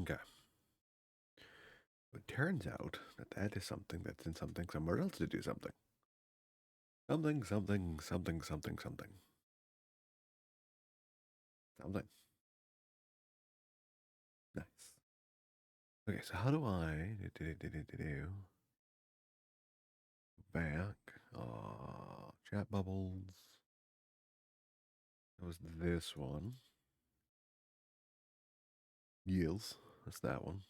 Okay. It turns out that that is something that's in something somewhere else to do something. Something, something, something, something, something. Something. Nice. Okay, so how do I do back? Chat bubbles. That was this one. Yields. That's that one.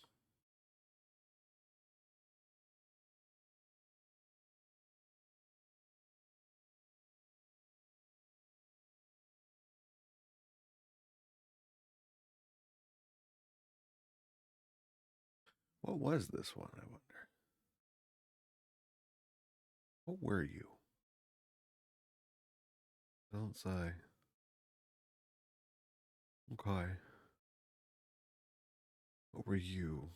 What was this one, I wonder? What were you? Don't say. Okay. What were you?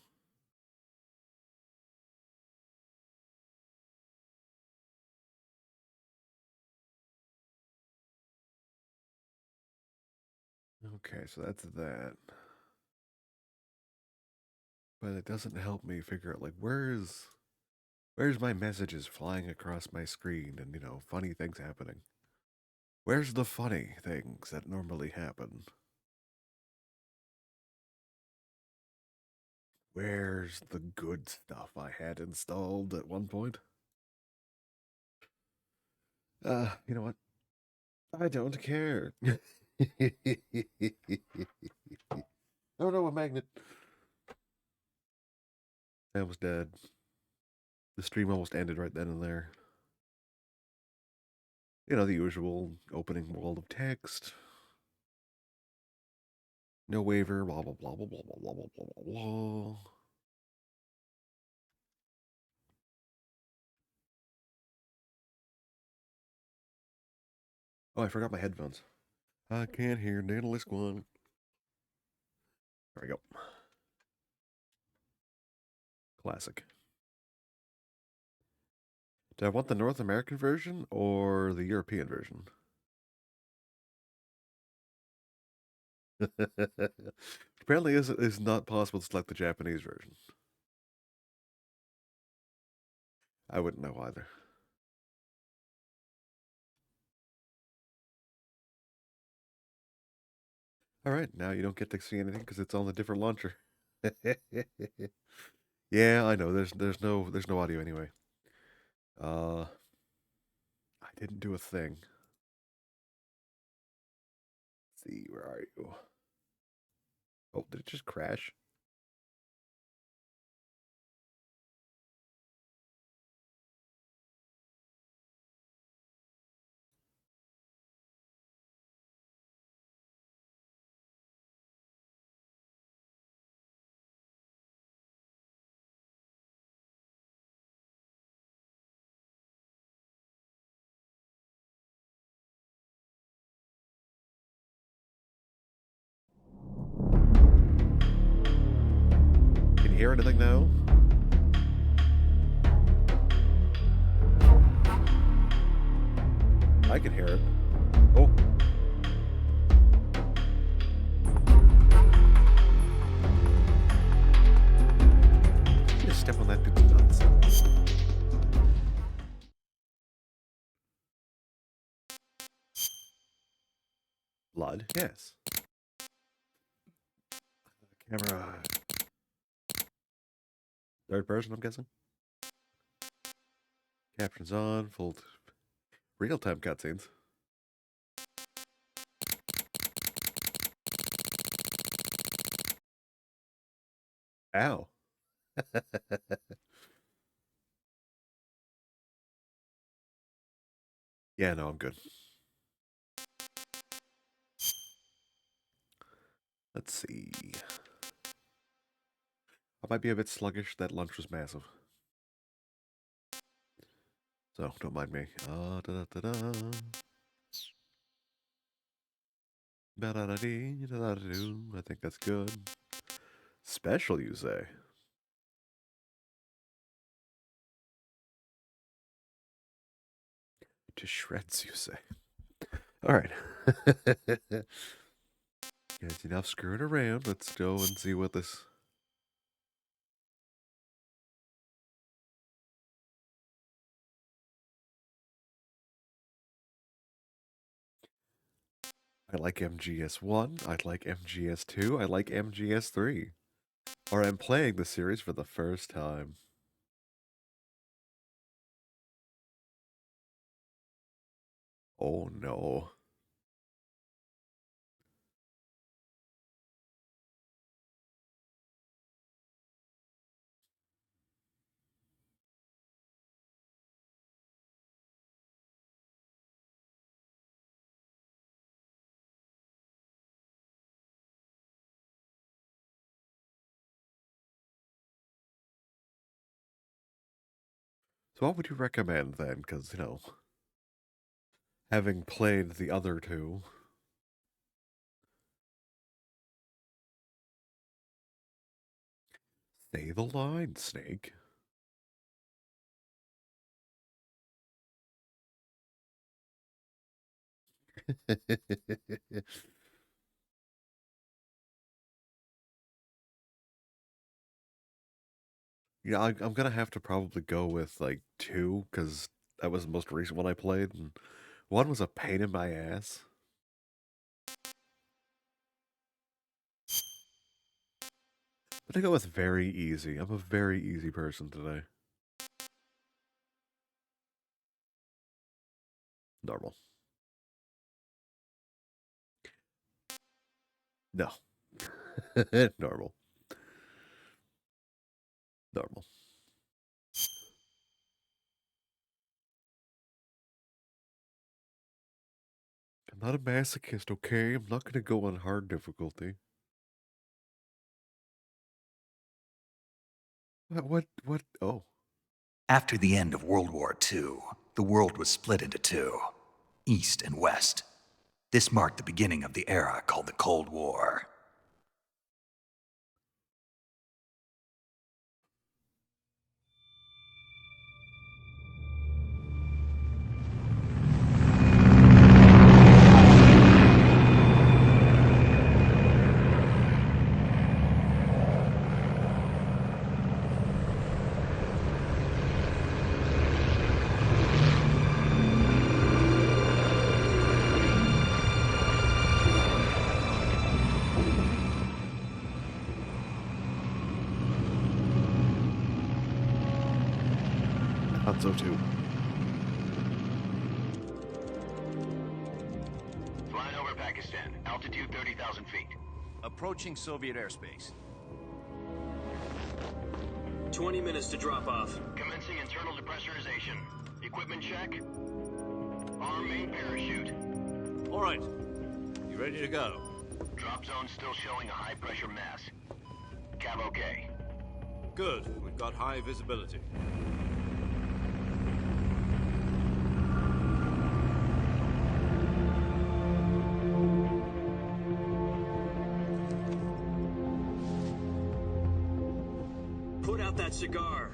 Okay, so that's that. But it doesn't help me figure out like where's my messages flying across my screen and funny things happening. Where's the funny things that normally happen? Where's the good stuff I had installed at one point? You know what? I don't care. Oh no, a magnet. I was dead. The stream almost ended right then and there. The usual opening world of text. No waiver, blah blah blah blah blah blah blah blah blah blah. Oh, I forgot my headphones. I can't hear Daedalus one. There we go. Classic. Do I want the North American version or the European version? Apparently, is not possible to select the Japanese version. I wouldn't know either. All right, now you don't get to see anything because it's on a different launcher. Yeah, I know. There's no audio anyway. I didn't do a thing. Let's see, where are you? Oh, did it just crash? Can you hear anything now? I can hear it. Oh, just step on that dude's nuts. Blood, yes. Camera. Third person, I'm guessing. Captions on, full real time cutscenes. Ow. Yeah, no, I'm good. Let's see. I might be a bit sluggish. That lunch was massive. So don't mind me. Da da da da. I think that's good. Special, you say? To shreds, you say? All right. It's enough screwing around. Let's go and see what this... I like MGS1, I like MGS2, I like MGS3. Or I'm playing the series for the first time. Oh no. So what would you recommend then? Because, you know, having played the other two... Say the line, Snake. Yeah, I'm gonna have to probably go with like 2 because that was the most recent one I played, and 1 was a pain in my ass. But I go with very easy. I'm a very easy person today. Normal. No. Normal. Normal. I'm not a masochist, okay? I'm not gonna go on hard difficulty. What? Oh. After the end of World War II, the world was split into two, East and West. This marked the beginning of the era called the Cold War. I thought so too. Flying over Pakistan, altitude 30,000 feet. Approaching Soviet airspace. 20 minutes to drop off. Commencing internal depressurization. Equipment check. Arm main parachute. All right. You ready to go? Drop zone still showing a high pressure mass. Cav okay. Good. We've got high visibility. Put out that cigar.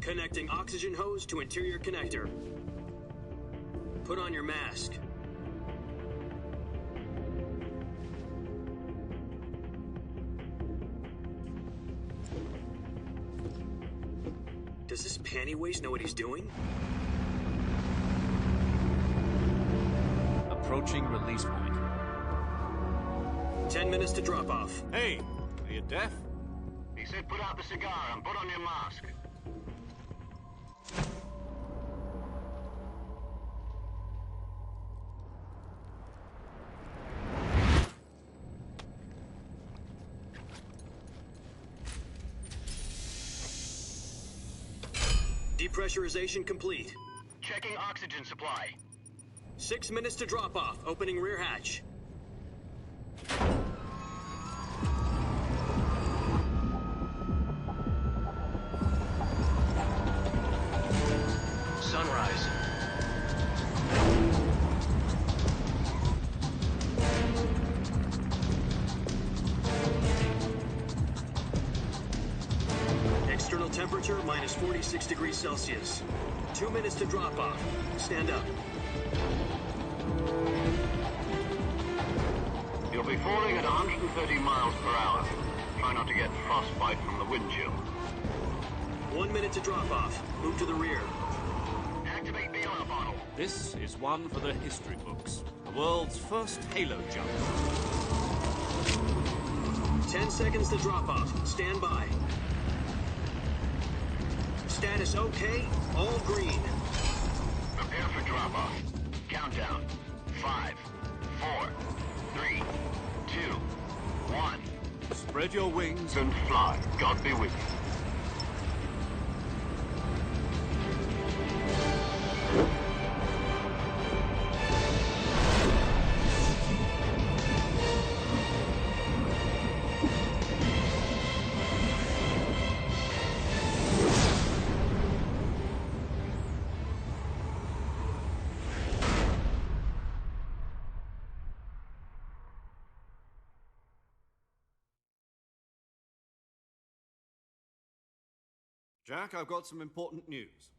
Connecting oxygen hose to interior connector. Put on your mask. Does this panty waste know what he's doing? Approaching release point. 10 minutes to drop off. Hey, are you deaf? He said put out the cigar and put on your mask. Depressurization complete. Checking oxygen supply. 6 minutes to drop off. Opening rear hatch. Sunrise. External temperature minus 46 degrees Celsius. 2 minutes to drop off. Stand up. Your We'll be falling at 130 miles per hour. Try not to get frostbite from the wind chill. 1 minute to drop off. Move to the rear. Activate bailout bottle. This is one for the history books. The world's first halo jump. 10 seconds to drop off. Stand by. Status okay. All green. Prepare for drop-off. Countdown. 5, 4, 3, 2, 1. Spread your wings And fly. God be with you. Jack, I've got some important news.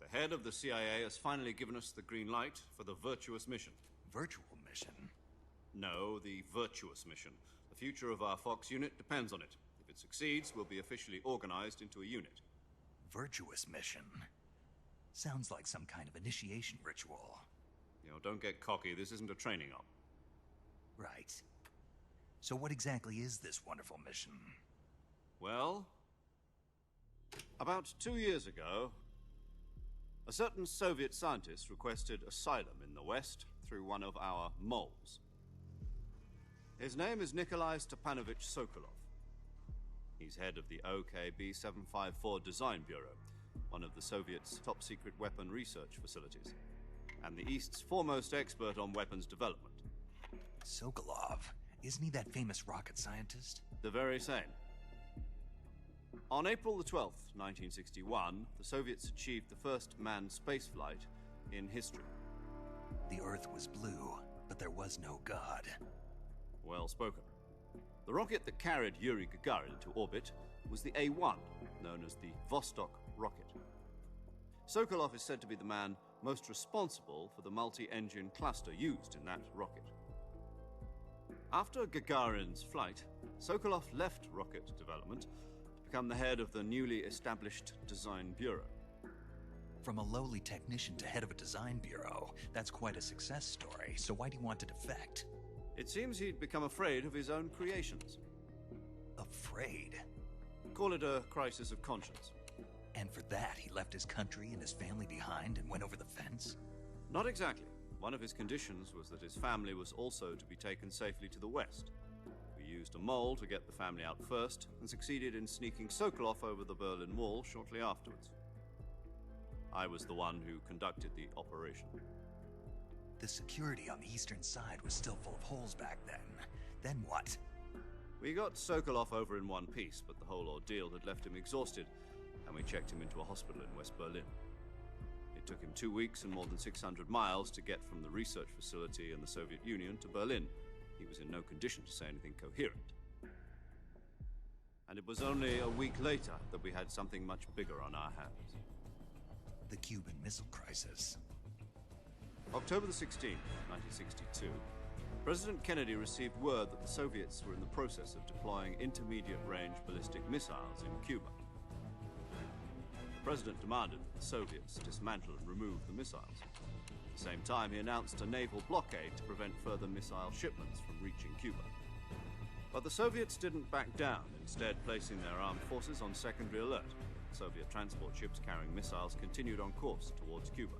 The head of the CIA has finally given us the green light for the Virtuous mission. Virtual mission? No, the Virtuous mission. The future of our Fox unit depends on it. If it succeeds, we'll be officially organized into a unit. Virtuous mission? Sounds like some kind of initiation ritual. You know, don't get cocky. This isn't a training op. Right. So what exactly is this wonderful mission? Well, about 2 years ago, a certain Soviet scientist requested asylum in the West through one of our moles. His name is Nikolai Stepanovich Sokolov. He's head of the OKB-754 Design Bureau, one of the Soviets' top-secret weapon research facilities, and the East's foremost expert on weapons development. Sokolov? Isn't he that famous rocket scientist? The very same. On April the 12th, 1961, the Soviets achieved the first manned spaceflight in history. The Earth was blue, but there was no God. Well spoken. The rocket that carried Yuri Gagarin into orbit was the A-1, known as the Vostok rocket. Sokolov is said to be the man most responsible for the multi-engine cluster used in that rocket. After Gagarin's flight, Sokolov left rocket development to become the head of the newly established Design Bureau. From a lowly technician to head of a design bureau, that's quite a success story, so why do you want to defect? It seems he'd become afraid of his own creations. Afraid? Call it a crisis of conscience. And for that, he left his country and his family behind and went over the fence? Not exactly. One of his conditions was that his family was also to be taken safely to the west. We used a mole to get the family out first, and succeeded in sneaking Sokolov over the Berlin Wall shortly afterwards. I was the one who conducted the operation. The security on the eastern side was still full of holes back then. Then what? We got Sokolov over in one piece, but the whole ordeal had left him exhausted, and we checked him into a hospital in West Berlin. It took him 2 weeks and more than 600 miles to get from the research facility in the Soviet Union to Berlin. He was in no condition to say anything coherent. And it was only a week later that we had something much bigger on our hands. The Cuban Missile Crisis. October the 16th, 1962, President Kennedy received word that the Soviets were in the process of deploying intermediate-range ballistic missiles in Cuba. The President demanded that the Soviets dismantle and remove the missiles. At the same time, he announced a naval blockade to prevent further missile shipments from reaching Cuba. But the Soviets didn't back down, instead placing their armed forces on secondary alert. Soviet transport ships carrying missiles continued on course towards Cuba.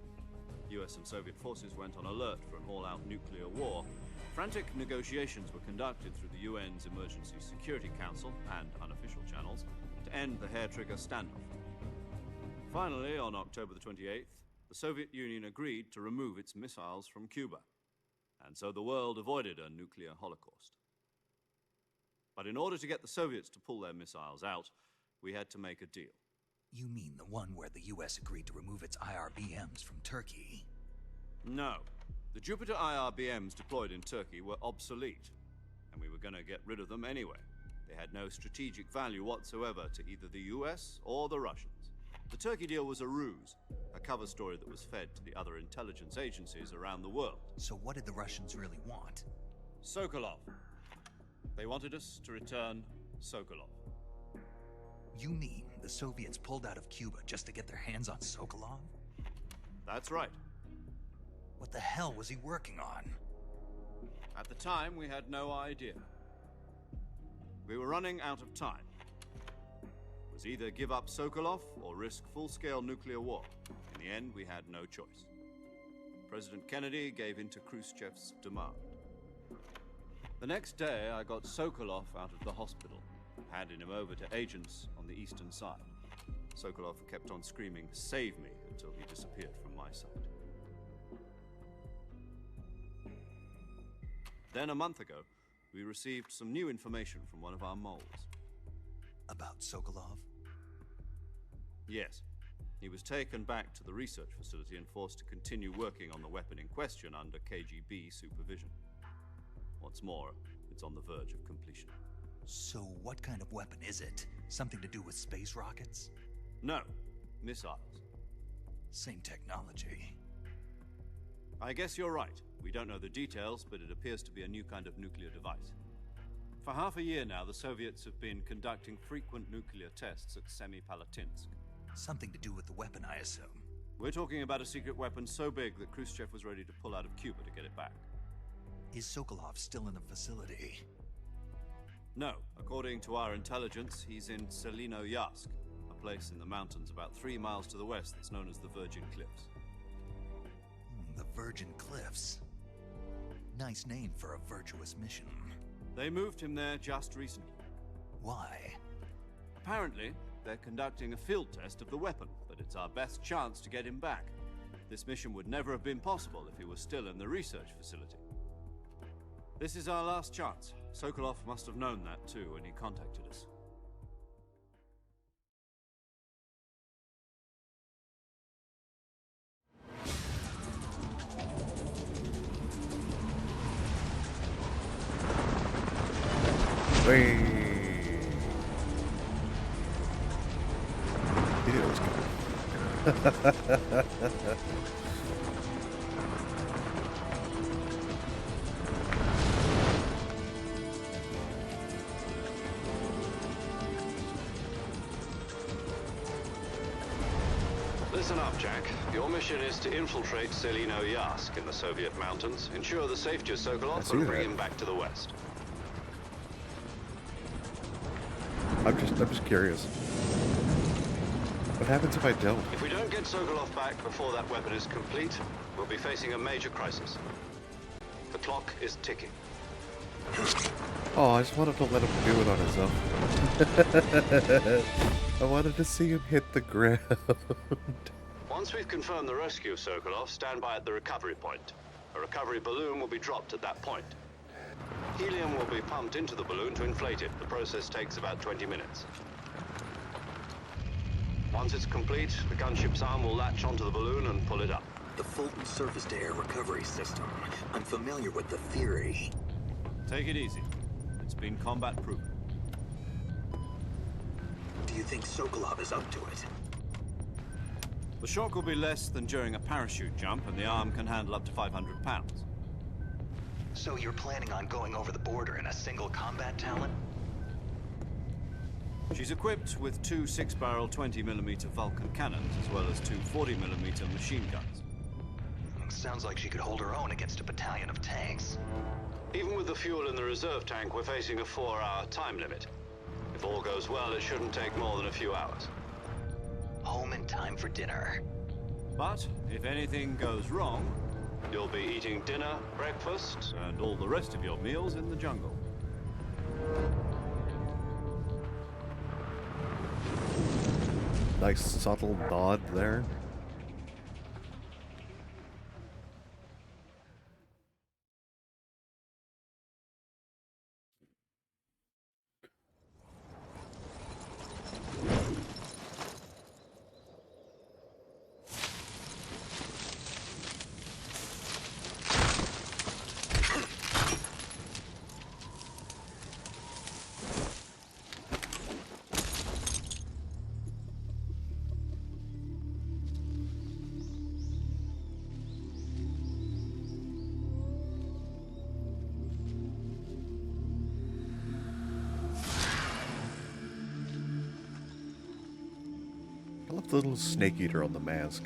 US and Soviet forces went on alert for an all-out nuclear war. Frantic negotiations were conducted through the UN's Emergency Security Council and unofficial channels to end the hair-trigger standoff. Finally, on October the 28th, the Soviet Union agreed to remove its missiles from Cuba, and so the world avoided a nuclear holocaust. But in order to get the Soviets to pull their missiles out, we had to make a deal. You mean the one where the US agreed to remove its IRBMs from Turkey? No. The Jupiter IRBMs deployed in Turkey were obsolete, and we were going to get rid of them anyway. They had no strategic value whatsoever to either the US or the Russians. The Turkey deal was a ruse, a cover story that was fed to the other intelligence agencies around the world. So what did the Russians really want? Sokolov. They wanted us to return Sokolov. You mean the Soviets pulled out of Cuba just to get their hands on Sokolov? That's right. What the hell was he working on? At the time, we had no idea. We were running out of time. It was either give up Sokolov or risk full-scale nuclear war. In the end, we had no choice. President Kennedy gave in to Khrushchev's demand. The next day, I got Sokolov out of the hospital, handed him over to agents on the eastern side. Sokolov kept on screaming, "Save me," until he disappeared from my sight. Then, a month ago, we received some new information from one of our moles. About Sokolov? Yes. He was taken back to the research facility and forced to continue working on the weapon in question under KGB supervision. What's more, it's on the verge of completion. So what kind of weapon is it? Something to do with space rockets? No, missiles. Same technology. I guess you're right. We don't know the details, but it appears to be a new kind of nuclear device. For half a year now, the Soviets have been conducting frequent nuclear tests at Semipalatinsk. Something to do with the weapon, I assume. We're talking about a secret weapon so big that Khrushchev was ready to pull out of Cuba to get it back. Is Sokolov still in the facility? No, according to our intelligence, he's in Selino-Yarsk, a place in the mountains about 3 miles to the west that's known as the Virgin Cliffs. The Virgin Cliffs. Nice name for a virtuous mission. They moved him there just recently. Why? Apparently, they're conducting a field test of the weapon, but it's our best chance to get him back. This mission would never have been possible if he was still in the research facility. This is our last chance. Sokolov must have known that too when he contacted us. Wait. He knew it was coming. Listen up, Jack. Your mission is to infiltrate Selino-Yarsk in the Soviet mountains, ensure the safety of Sokolov, see and bring that. him back to the west. I'm just curious. What happens if I don't? If we don't get Sokolov back before that weapon is complete, we'll be facing a major crisis. The clock is ticking. Oh, I just wanted to let him do it on his own. I wanted to see him hit the ground. Once we've confirmed the rescue of Sokolov, stand by at the recovery point. A recovery balloon will be dropped at that point. Helium will be pumped into the balloon to inflate it. The process takes about 20 minutes. Once it's complete, the gunship's arm will latch onto the balloon and pull it up. The Fulton surface-to-air recovery system. I'm familiar with the theory. Take it easy. It's been combat-proven. Do you think Sokolov is up to it? The shock will be less than during a parachute jump, and the arm can handle up to 500 pounds. So you're planning on going over the border in a single combat talent? She's equipped with 2 6-barrel 20mm Vulcan cannons, as well as 2 40mm machine guns. Sounds like she could hold her own against a battalion of tanks. Even with the fuel in the reserve tank, we're facing a 4-hour time limit. If all goes well, it shouldn't take more than a few hours. Home in time for dinner. But if anything goes wrong, You'll be eating dinner, breakfast, and all the rest of your meals in the jungle. Nice subtle nod there. What's the little snake eater on the mask?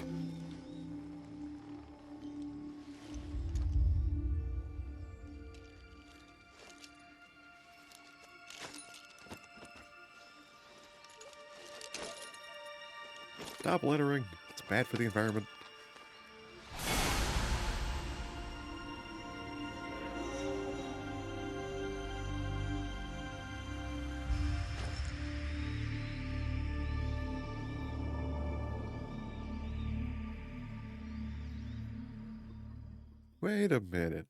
Stop littering. It's bad for the environment. Wait a minute.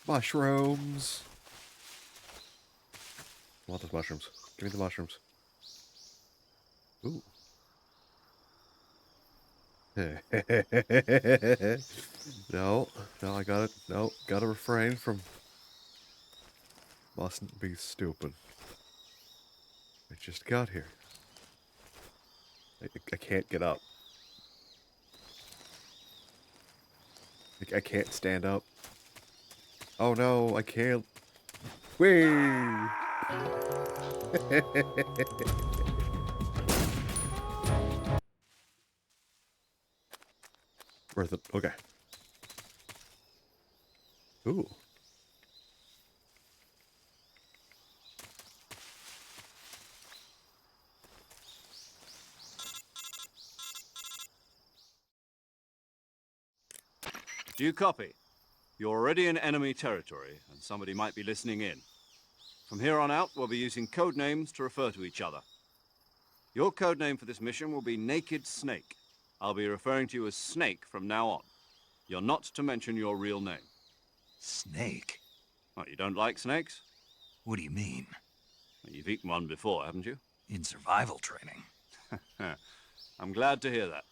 Mushrooms. I want those mushrooms. Give me the mushrooms. Ooh. No, I got it. No, gotta refrain from... Mustn't be stupid. I just got here. I can't get up. I can't stand up. Oh no, I can't. Whee! Worth it. Okay. Ooh. Do you copy? You're already in enemy territory, and somebody might be listening in. From here on out, we'll be using code names to refer to each other. Your code name for this mission will be Naked Snake. I'll be referring to you as Snake from now on. You're not to mention your real name. Snake? What, you don't like snakes? What do you mean? Well, you've eaten one before, haven't you? In survival training? I'm glad to hear that.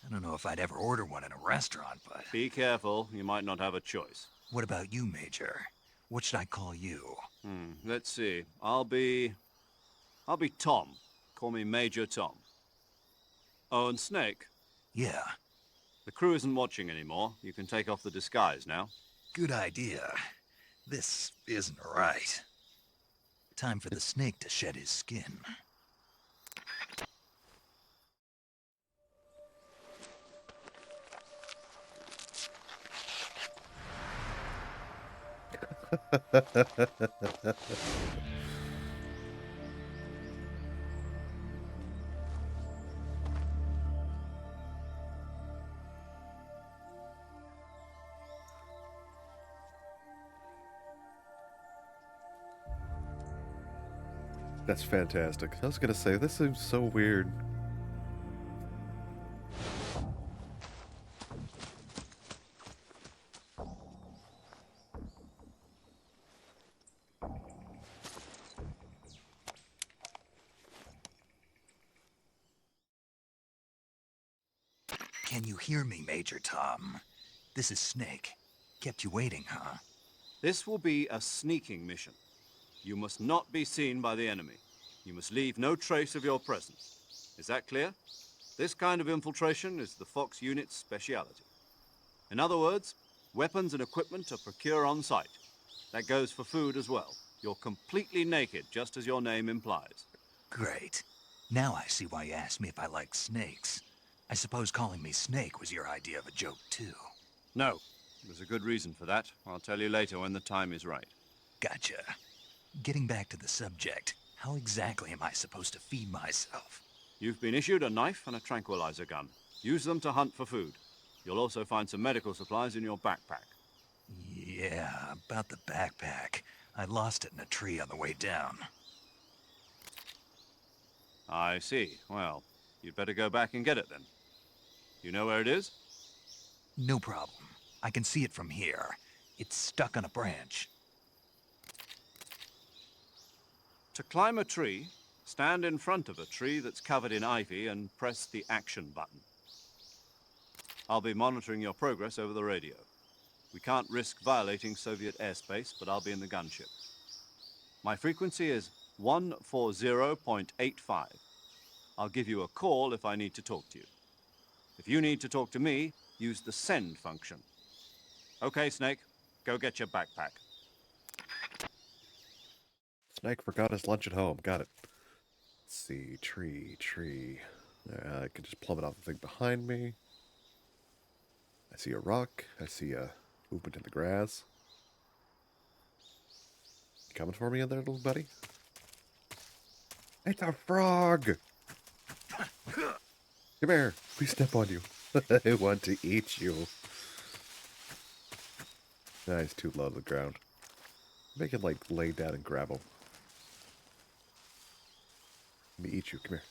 I don't know if I'd ever order one in a restaurant, but... Be careful, you might not have a choice. What about you, Major? What should I call you? Let's see. I'll be Tom. Call me Major Tom. Oh, and Snake, Yeah, the crew isn't watching anymore. You can take off the disguise now. good idea. This isn't right. Time for the snake to shed his skin. That's fantastic. I was gonna say, this seems so weird. Can you hear me, Major Tom? This is Snake. Kept you waiting, huh? This will be a sneaking mission. You must not be seen by the enemy. You must leave no trace of your presence. Is that clear? This kind of infiltration is the Fox unit's speciality. In other words, weapons and equipment are procured on site. That goes for food as well. You're completely naked, just as your name implies. Great. Now I see why you asked me if I like snakes. I suppose calling me Snake was your idea of a joke, too. No, there's a good reason for that. I'll tell you later when the time is right. Gotcha. Getting back to the subject, how exactly am I supposed to feed myself? You've been issued a knife and a tranquilizer gun. Use them to hunt for food. You'll also find some medical supplies in your backpack. Yeah, about the backpack. I lost it in a tree on the way down. I see. Well, you'd better go back and get it then. You know where it is? No problem. I can see it from here. It's stuck on a branch. To climb a tree, stand in front of a tree that's covered in ivy and press the action button. I'll be monitoring your progress over the radio. We can't risk violating Soviet airspace, but I'll be in the gunship. My frequency is 140.85. I'll give you a call if I need to talk to you. If you need to talk to me, use the send function. Okay, Snake. Go get your backpack. Snake forgot his lunch at home. Got it. Let's see. Tree. I can just plummet off the thing behind me. I see a rock. I see a movement in the grass. You coming for me in there, little buddy? It's a frog! Come here. Please step on you. I want to eat you. Nah, he's too low to the ground. Make it, like, lay down and grab him. Let me eat you. Come here.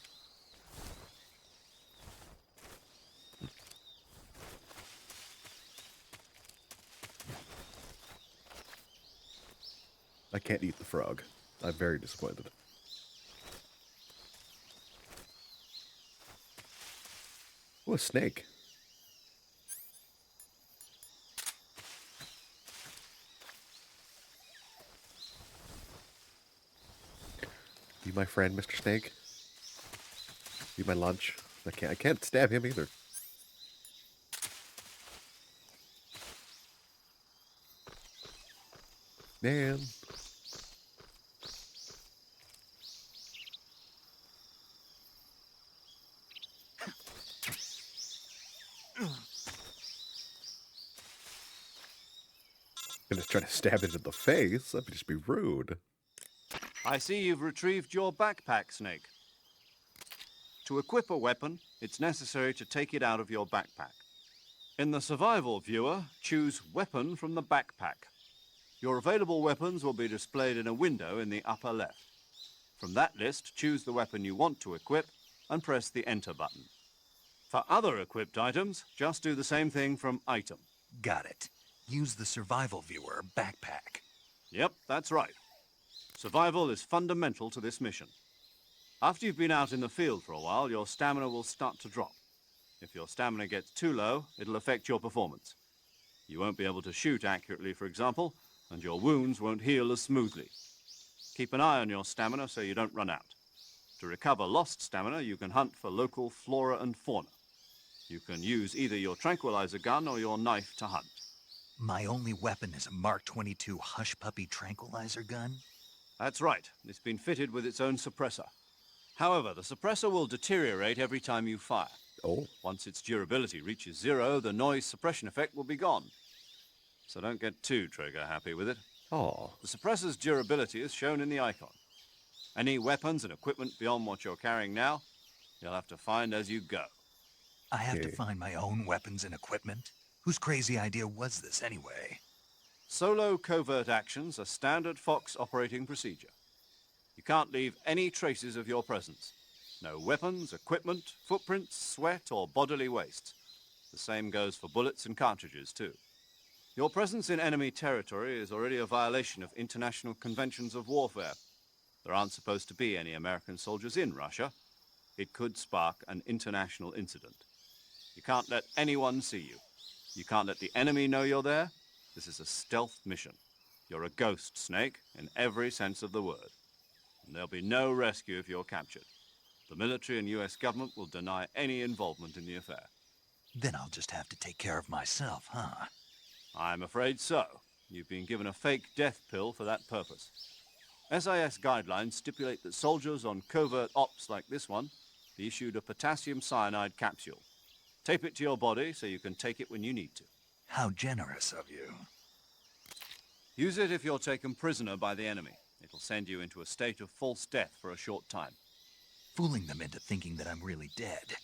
I can't eat the frog. I'm very disappointed. Oh, a snake. Be my friend, Mr. Snake. Be my lunch. I can't stab him either. Man. I'm just trying to stab it in the face. That would just be rude. I see you've retrieved your backpack, Snake. To equip a weapon, it's necessary to take it out of your backpack. In the survival viewer, choose Weapon from the backpack. Your available weapons will be displayed in a window in the upper left. From that list, choose the weapon you want to equip and press the Enter button. For other equipped items, just do the same thing from Item. Got it. Use the survival viewer backpack. Yep, that's right. Survival is fundamental to this mission. After you've been out in the field for a while, your stamina will start to drop. If your stamina gets too low, it'll affect your performance. You won't be able to shoot accurately, for example, and your wounds won't heal as smoothly. Keep an eye on your stamina so you don't run out. To recover lost stamina, you can hunt for local flora and fauna. You can use either your tranquilizer gun or your knife to hunt. My only weapon is a Mark 22 Hush Puppy tranquilizer gun? That's right. It's been fitted with its own suppressor. However, the suppressor will deteriorate every time you fire. Oh. Once its durability reaches 0, the noise suppression effect will be gone. So don't get too trigger-happy with it. Oh. The suppressor's durability is shown in the icon. Any weapons and equipment beyond what you're carrying now, you'll have to find as you go. I have to Okay. find my own weapons and equipment? Whose crazy idea was this anyway? Solo covert actions are standard Fox operating procedure. You can't leave any traces of your presence. No weapons, equipment, footprints, sweat, or bodily waste. The same goes for bullets and cartridges, too. Your presence in enemy territory is already a violation of international conventions of warfare. There aren't supposed to be any American soldiers in Russia. It could spark an international incident. You can't let anyone see you. You can't let the enemy know you're there. This is a stealth mission. You're a ghost, Snake, in every sense of the word. And there'll be no rescue if you're captured. The military and US government will deny any involvement in the affair. Then I'll just have to take care of myself, huh? I'm afraid so. You've been given a fake death pill for that purpose. SIS guidelines stipulate that soldiers on covert ops like this one be issued a potassium cyanide capsule. Tape it to your body so you can take it when you need to. How generous of you. Use it if you're taken prisoner by the enemy. It'll send you into a state of false death for a short time. Fooling them into thinking that I'm really dead.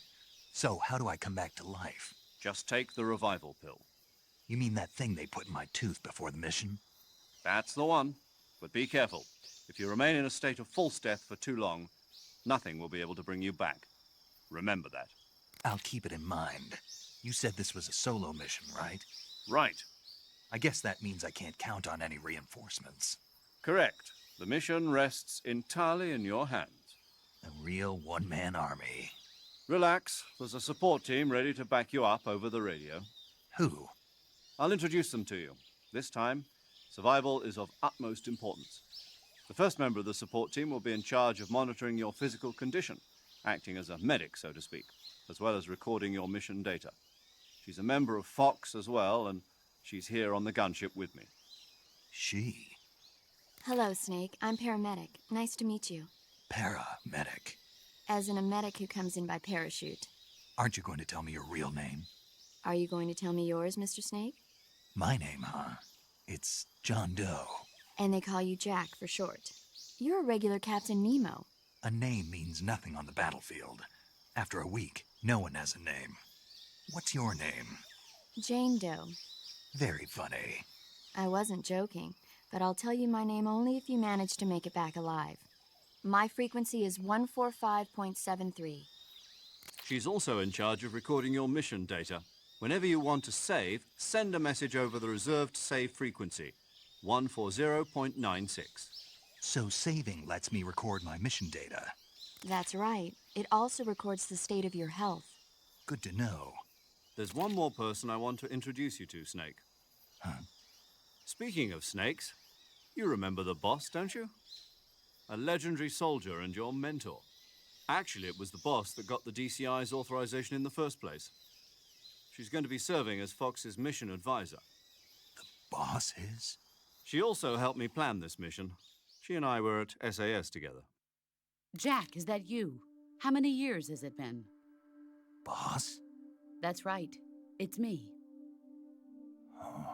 So how do I come back to life? Just take the revival pill. You mean that thing they put in my tooth before the mission? That's the one. But be careful. If you remain in a state of false death for too long, nothing will be able to bring you back. Remember that. I'll keep it in mind. You said this was a solo mission, right? Right. I guess that means I can't count on any reinforcements. Correct. The mission rests entirely in your hands. A real one-man army. Relax. There's a support team ready to back you up over the radio. Who? I'll introduce them to you. This time, survival is of utmost importance. The first member of the support team will be in charge of monitoring your physical condition, acting as a medic, so to speak, as well as recording your mission data. She's a member of Fox as well, and She's here on the gunship with me. She? Hello, Snake. I'm paramedic. Nice to meet you. Paramedic. As in a medic who comes in by parachute. Aren't you going to tell me your real name? Are you going to tell me yours, Mr. Snake? My name, huh? It's John Doe. And they call you Jack for short. You're a regular Captain Nemo. A name means nothing on the battlefield. After a week, no one has a name. What's your name? Jane Doe. Very funny. I wasn't joking, but I'll tell you my name only if you manage to make it back alive. My frequency is 145.73. She's also in charge of recording your mission data. Whenever you want to save, send a message over the reserved save frequency, 140.96. So saving lets me record my mission data. That's right. It also records the state of your health. Good to know. There's one more person I want to introduce you to, Snake. Huh? Speaking of snakes, you remember the boss, don't you? A legendary soldier and your mentor. Actually, it was the boss that got the DCI's authorization in the first place. She's going to be serving as Fox's mission advisor. Boss is? She also helped me plan this mission. She and I were at SAS together. Jack, is that you? How many years has it been? Boss? That's right. It's me. Oh.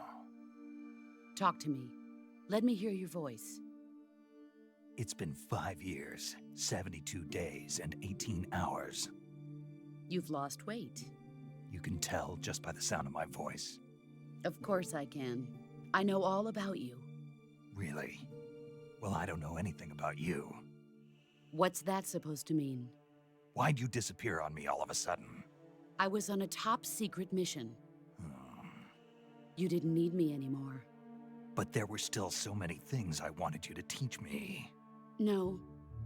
Talk to me. Let me hear your voice. It's been 5 years, 72 days, and 18 hours. You've lost weight. You can tell just by the sound of my voice. Of course I can. I know all about you. Really? Well, I don't know anything about you. What's that supposed to mean? Why'd you disappear on me all of a sudden? I was on a top secret mission. Hmm. You didn't need me anymore. But there were still so many things I wanted you to teach me. No,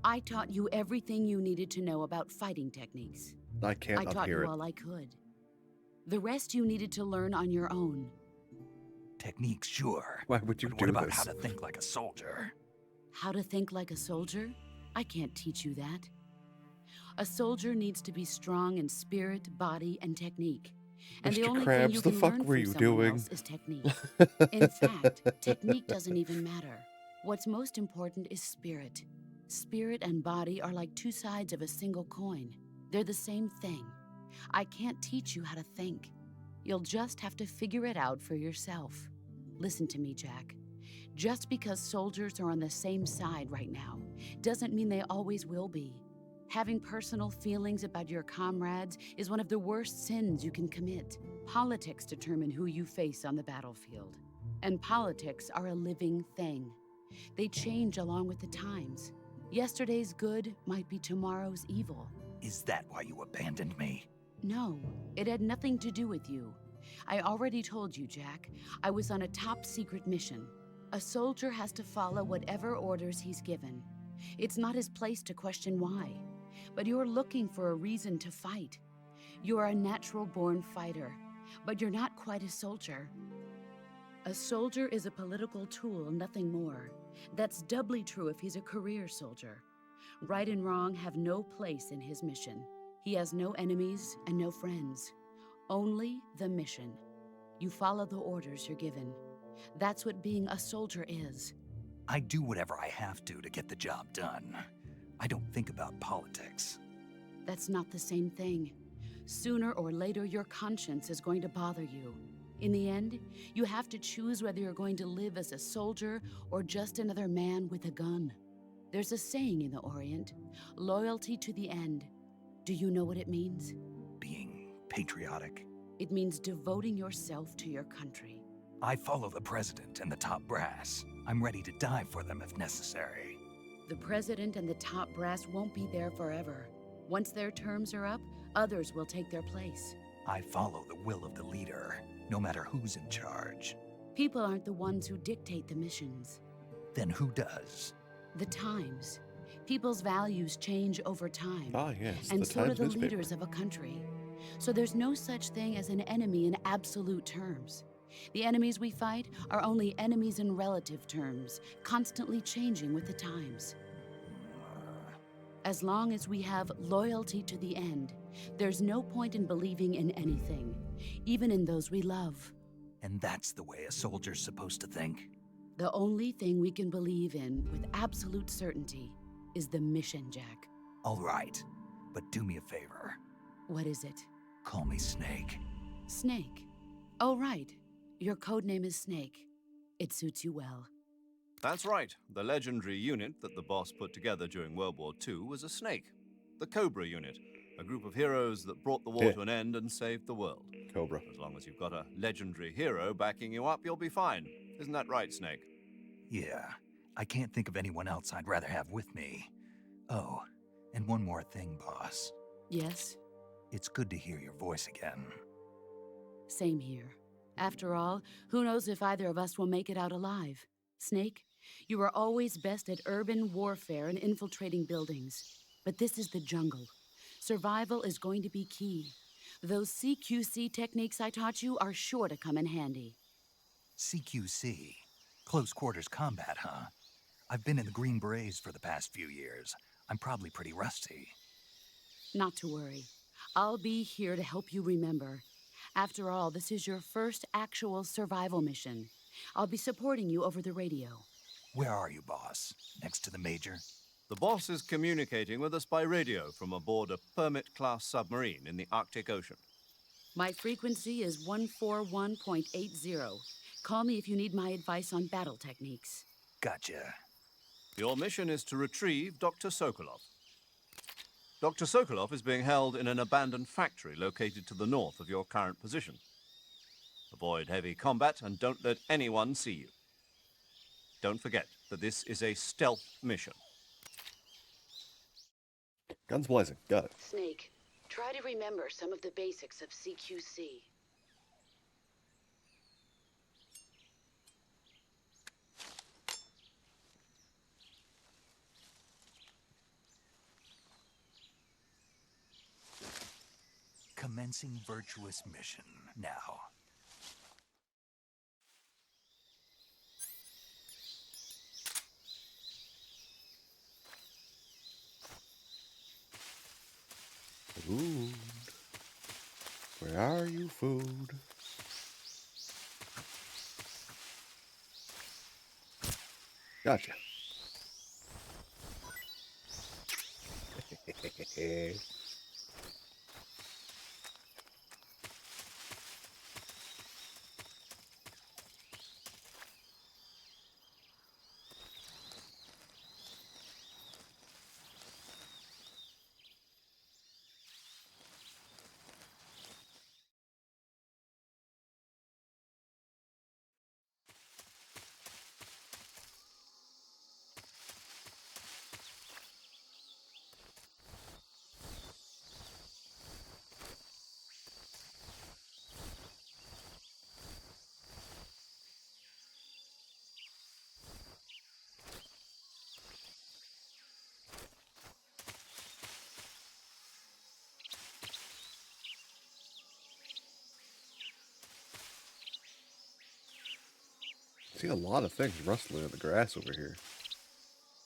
I taught you everything you needed to know about fighting techniques. I can't I taught unhear you it. all I could. The rest you needed to learn on your own. Techniques, sure. Why would you But do what about this? how to think like a soldier? How to think like a soldier? I can't teach you that. A soldier needs to be strong in spirit, body, and technique. And the Mr. only Krabs, thing you the can fuck learn were from you someone doing? else is technique. In fact, technique doesn't even matter. What's most important is spirit. Spirit and body are like two sides of a single coin. They're the same thing. I can't teach you how to think. You'll just have to figure it out for yourself. Listen to me, Jack. Just because soldiers are on the same side right now doesn't mean they always will be. Having personal feelings about your comrades is one of the worst sins you can commit. Politics determine who you face on the battlefield. And politics are a living thing. They change along with the times. Yesterday's good might be tomorrow's evil. Is that why you abandoned me? No, it had nothing to do with you. I already told you, Jack. I was on a top secret mission. A soldier has to follow whatever orders he's given. It's not his place to question why. But you're looking for a reason to fight. You're a natural-born fighter, but you're not quite a soldier. A soldier is a political tool, nothing more. That's doubly true if he's a career soldier. Right and wrong have no place in his mission. He has no enemies and no friends. Only the mission. You follow the orders you're given. That's what being a soldier is. I do whatever I have to get the job done. I don't think about politics. That's not the same thing. Sooner or later, your conscience is going to bother you. In the end, you have to choose whether you're going to live as a soldier or just another man with a gun. There's a saying in the Orient, loyalty to the end. Do you know what it means? Being patriotic. It means devoting yourself to your country. I follow the president and the top brass. I'm ready to die for them if necessary. The president and the top brass won't be there forever. Once their terms are up, others will take their place. I follow the will of the leader, no matter who's in charge. People aren't the ones who dictate the missions. Then who does? The times. People's values change over time. Ah, yes, And the so do Times the newspaper. leaders of a country. So there's no such thing as an enemy in absolute terms. The enemies we fight are only enemies in relative terms, constantly changing with the times. As long as we have loyalty to the end, there's no point in believing in anything, even in those we love. And that's the way a soldier's supposed to think? The only thing we can believe in with absolute certainty is the mission, Jack. All right, but do me a favor. What is it? Call me Snake. Snake. Oh, right. Your code name is Snake. It suits you well. That's right. The legendary unit that the boss put together during World War II was a snake. The Cobra unit, a group of heroes that brought the war to an end and saved the world. Cobra. As long as you've got a legendary hero backing you up, you'll be fine. Isn't that right, Snake? Yeah, I can't think of anyone else I'd rather have with me. Oh, and one more thing, boss. Yes? It's good to hear your voice again. Same here. After all, who knows if either of us will make it out alive? Snake, you are always best at urban warfare and infiltrating buildings. But this is the jungle. Survival is going to be key. Those CQC techniques I taught you are sure to come in handy. CQC? Close quarters combat, huh? I've been in the Green Berets for the past few years. I'm probably pretty rusty. Not to worry. I'll be here to help you remember. After all, this is your first actual survival mission. I'll be supporting you over the radio. Where are you, boss? Next to the Major? The boss is communicating with us by radio from aboard a Permit-class submarine in the Arctic Ocean. My frequency is 141.80. Call me if you need my advice on battle techniques. Gotcha. Your mission is to retrieve Dr. Sokolov. Dr. Sokolov is being held in an abandoned factory located to the north of your current position. Avoid heavy combat and don't let anyone see you. Don't forget that this is a stealth mission. Guns blazing. Got it. Snake, try to remember some of the basics of CQC. Commencing virtuous mission now. Food. Where are you, food? Gotcha. I see a lot of things rustling in the grass over here.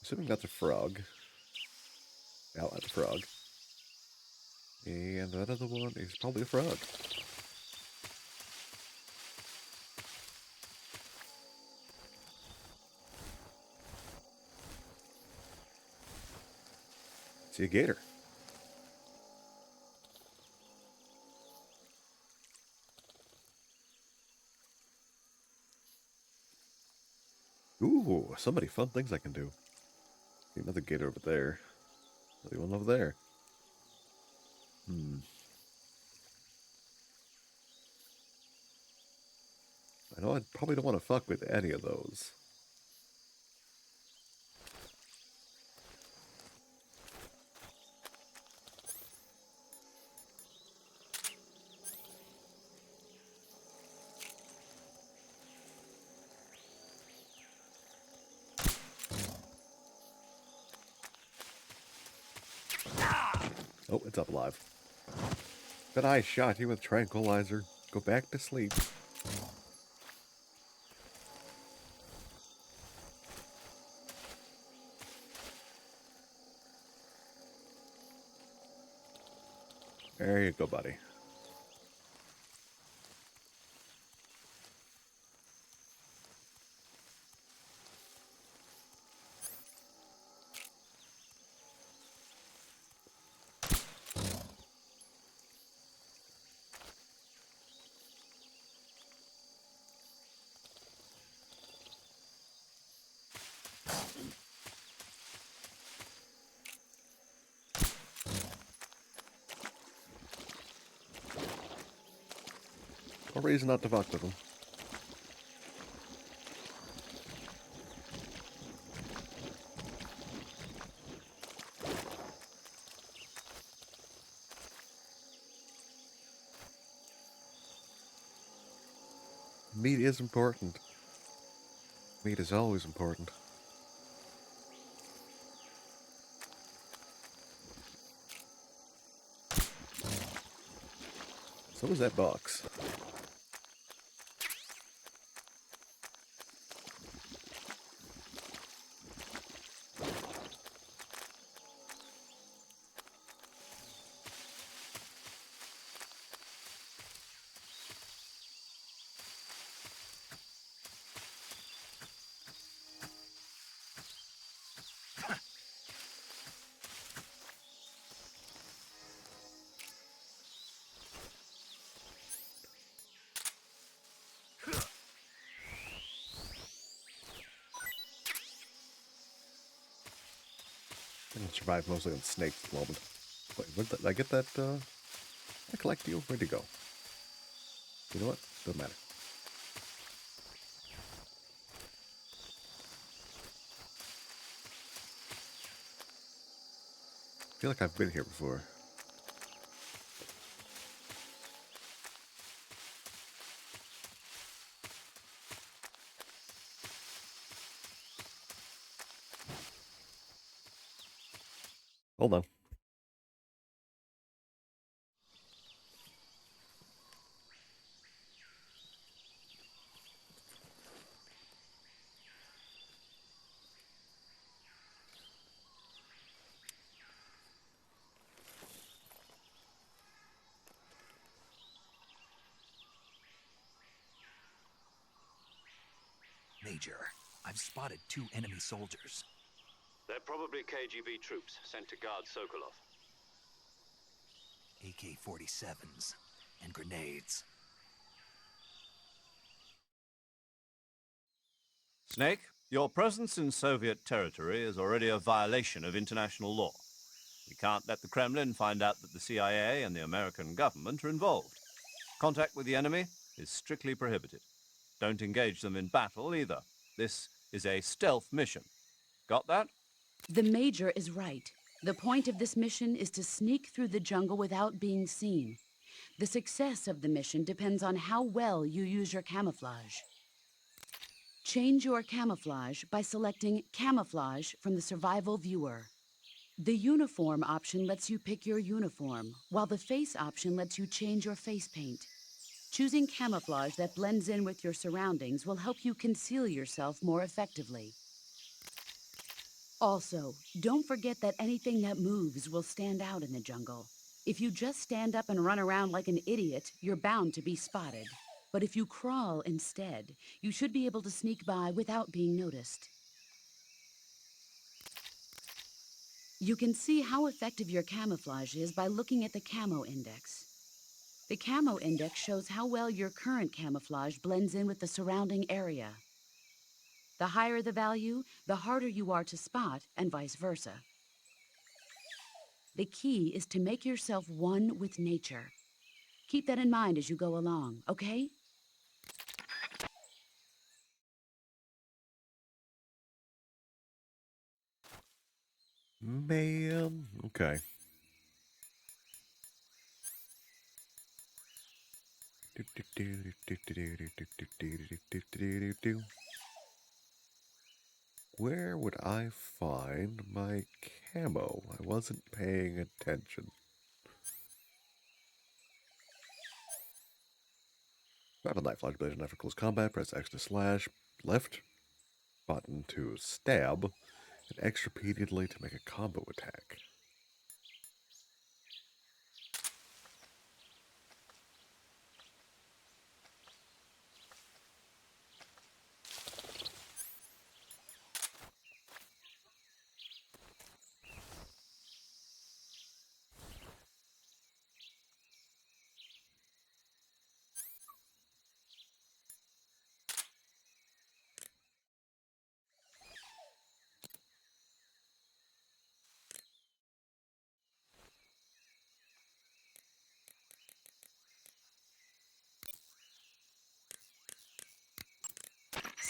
Assuming that's a frog. Yeah, that's a frog. And that other one is probably a frog. See a gator. Ooh, so many fun things I can do. See another gator over there. Another one over there. I know I probably don't want to fuck with any of those. Oh, it's up alive. But I shot you with tranquilizer. Go back to sleep. There you go, buddy. reason not to fuck with them. Meat is important. Meat is always important. So is that box. I can survive mostly on snakes at the moment. Wait, did I get that, I collect you? Where'd you go? You know what? Doesn't matter. I feel like I've been here before. Hold on. Major, I've spotted 2 enemy soldiers. They're probably KGB troops sent to guard Sokolov. AK-47s and grenades. Snake, your presence in Soviet territory is already a violation of international law. We can't let the Kremlin find out that the CIA and the American government are involved. Contact with the enemy is strictly prohibited. Don't engage them in battle either. This is a stealth mission. Got that? The Major is right. The point of this mission is to sneak through the jungle without being seen. The success of the mission depends on how well you use your camouflage. Change your camouflage by selecting Camouflage from the Survival Viewer. The Uniform option lets you pick your uniform, while the Face option lets you change your face paint. Choosing camouflage that blends in with your surroundings will help you conceal yourself more effectively. Also, don't forget that anything that moves will stand out in the jungle. If you just stand up and run around like an idiot, you're bound to be spotted. But if you crawl instead, you should be able to sneak by without being noticed. You can see how effective your camouflage is by looking at the Camo Index. The Camo Index shows how well your current camouflage blends in with the surrounding area. The higher the value, the harder you are to spot, and vice versa. The key is to make yourself one with nature. Keep that in mind as you go along, okay? Man, okay. Where would I find my camo? I wasn't paying attention. Grab a knife, flash blade, knife for close combat, press X to slash, left button to stab, and X repeatedly to make a combo attack.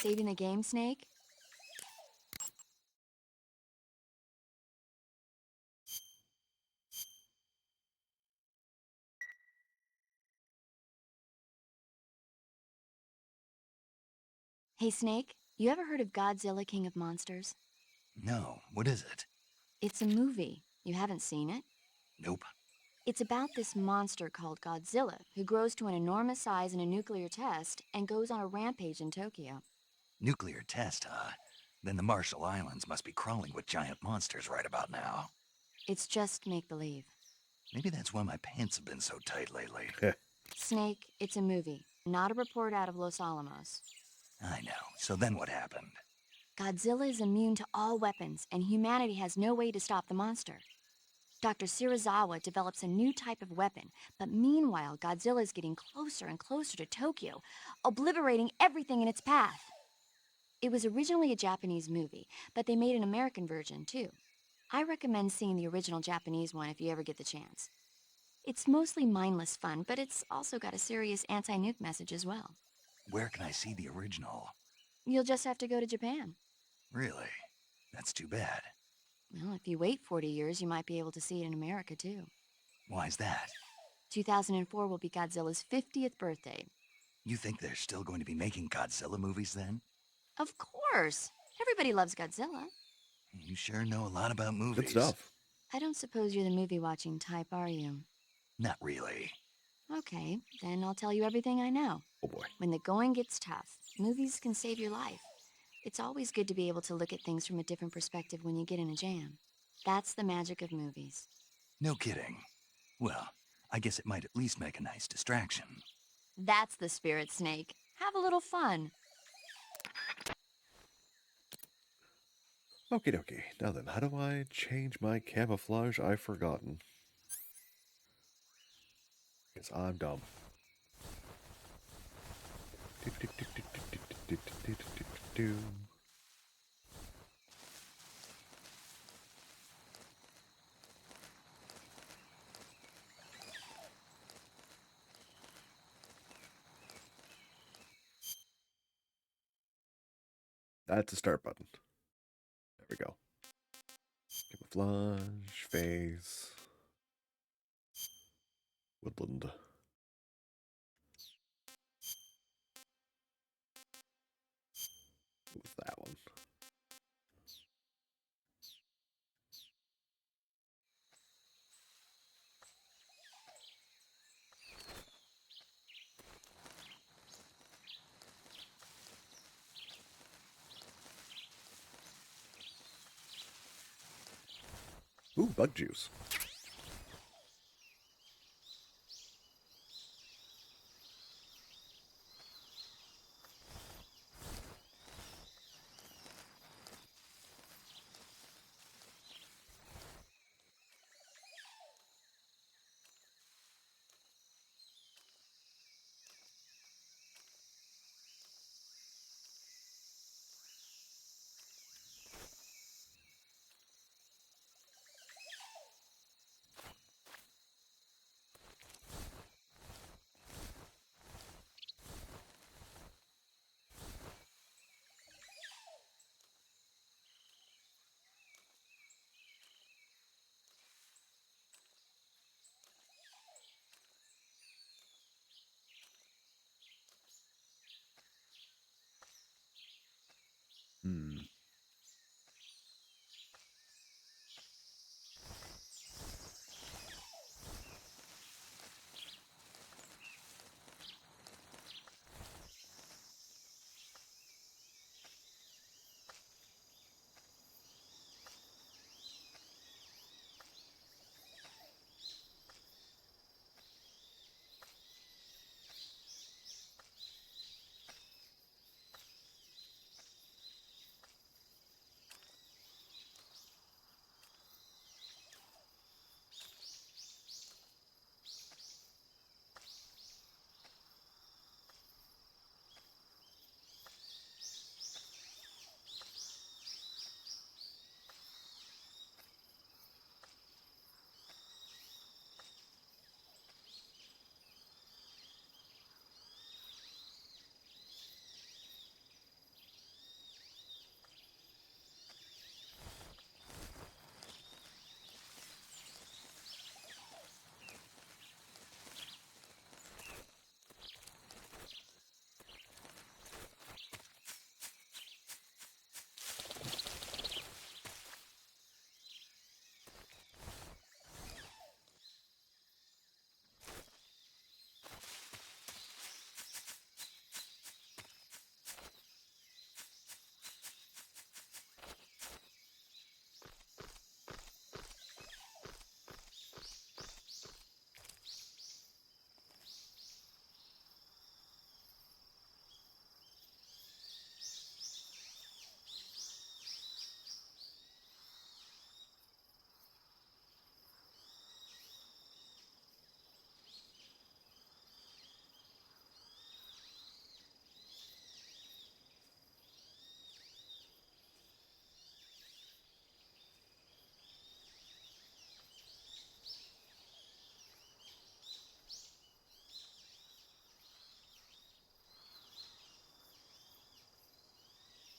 Saving the game, Snake? Hey, Snake, you ever heard of Godzilla King of Monsters? No, what is it? It's a movie. You haven't seen it? Nope. It's about this monster called Godzilla who grows to an enormous size in a nuclear test and goes on a rampage in Tokyo. Nuclear test, huh? Then the Marshall Islands must be crawling with giant monsters right about now. It's just make-believe. Maybe that's why my pants have been so tight lately. Snake, it's a movie, not a report out of Los Alamos. I know. So then what happened? Godzilla is immune to all weapons, and humanity has no way to stop the monster. Dr. Shirazawa develops a new type of weapon, but meanwhile, Godzilla is getting closer and closer to Tokyo, obliterating everything in its path. It was originally a Japanese movie, but they made an American version, too. I recommend seeing the original Japanese one if you ever get the chance. It's mostly mindless fun, but it's also got a serious anti-nuke message as well. Where can I see the original? You'll just have to go to Japan. Really? That's too bad. Well, if you wait 40 years, you might be able to see it in America, too. Why's that? 2004 will be Godzilla's 50th birthday. You think they're still going to be making Godzilla movies then? Of course! Everybody loves Godzilla. You sure know a lot about movies. Good stuff. I don't suppose you're the movie-watching type, are you? Not really. Okay, then I'll tell you everything I know. Oh boy. When the going gets tough, movies can save your life. It's always good to be able to look at things from a different perspective when you get in a jam. That's the magic of movies. No kidding. Well, I guess it might at least make a nice distraction. That's the spirit, Snake. Have a little fun. Okie dokie. Now then, how do I change my camouflage? I've forgotten. Because I'm dumb. That's the start button. There we go. Camouflage, phase, woodland. What was that one? Ooh, bug juice.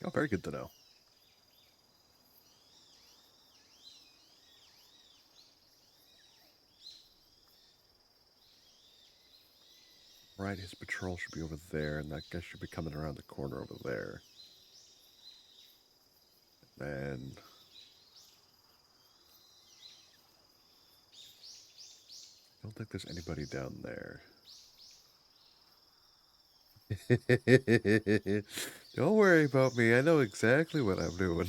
Oh, very good to know. Right, his patrol should be over there, and that guy should be coming around the corner over there. And I don't think there's anybody down there. Don't worry about me. I know exactly what I'm doing.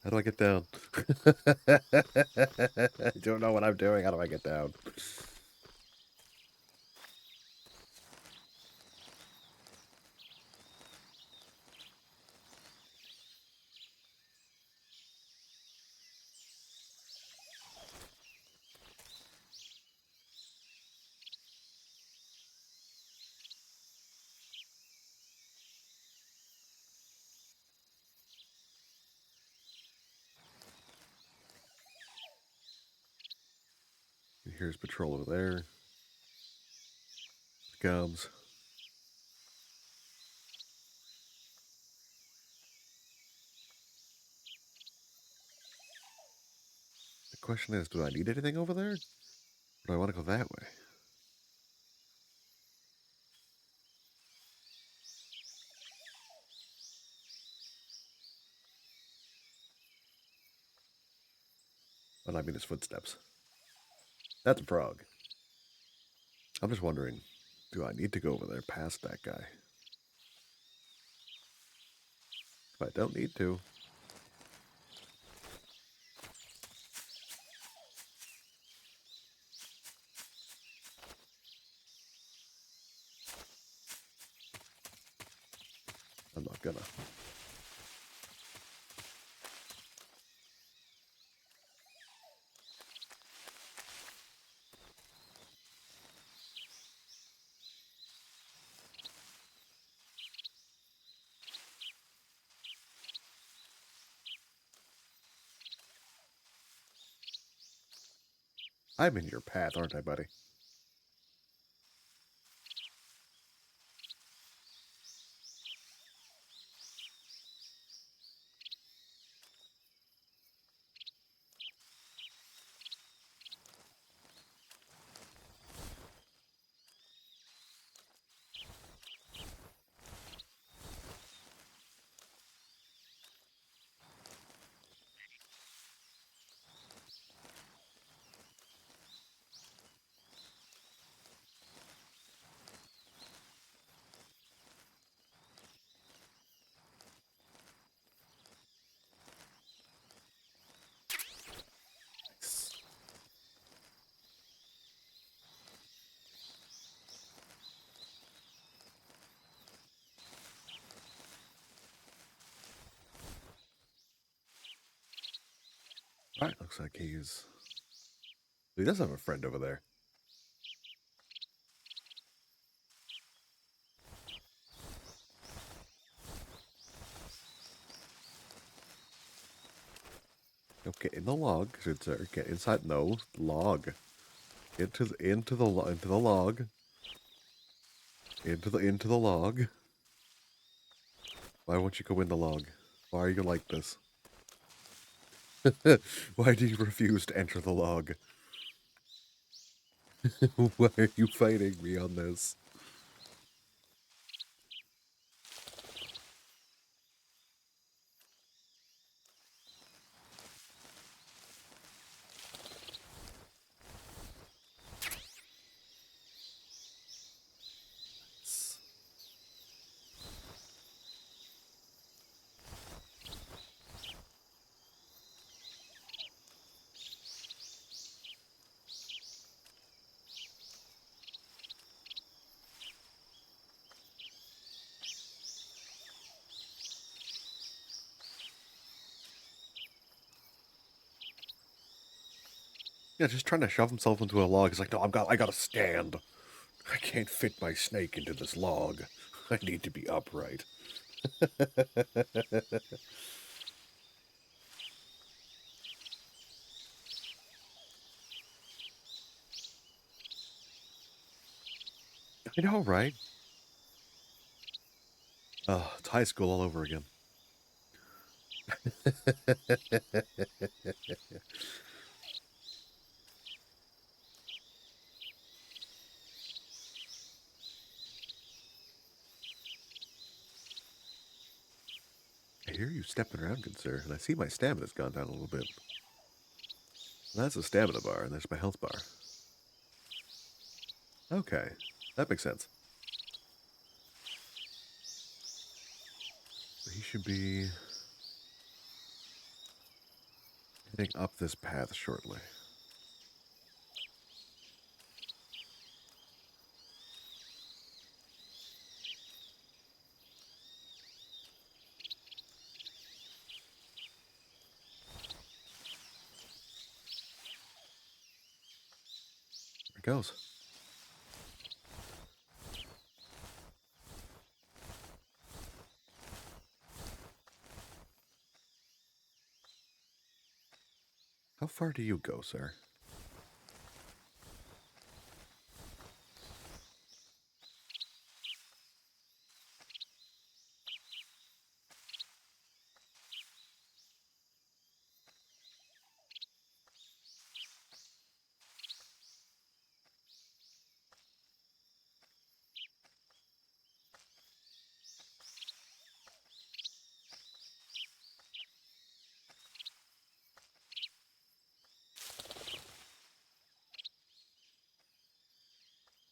How do I get down? I don't know what I'm doing. How do I get down? Here's patrol over there. Comes. The question is, do I need anything over there? Or do I want to go that way? Well, I mean his footsteps. That's a frog. I'm just wondering, do I need to go over there past that guy? If I don't need to. I'm not gonna. I'm in your path, aren't I, buddy? Alright, looks like he does have a friend over there. Okay, in the log, good sir. Get inside. No, log. Into the log. Into the log. Why won't you go in the log? Why are you like this? Why do you refuse to enter the log? Why are you fighting me on this? Yeah, just trying to shove himself into a log. He's like, no, I gotta stand. I can't fit my snake into this log. I need to be upright. I know, right? Oh, it's high school all over again. I hear you stepping around, good sir, and I see my stamina's gone down a little bit. That's a stamina bar, and there's my health bar. Okay, that makes sense. He should be heading up this path shortly. There it goes. How far do you go, sir?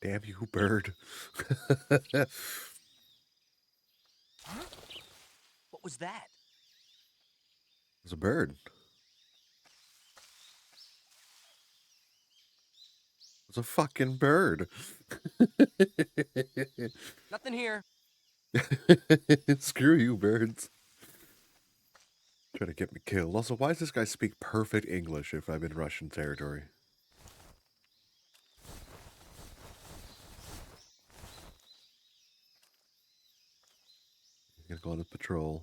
Damn you, bird. What was that? It's a bird. It's a fucking bird. Nothing here. Screw you, birds. Trying to get me killed. Also, why does this guy speak perfect English if I'm in Russian territory? Gonna go on a patrol.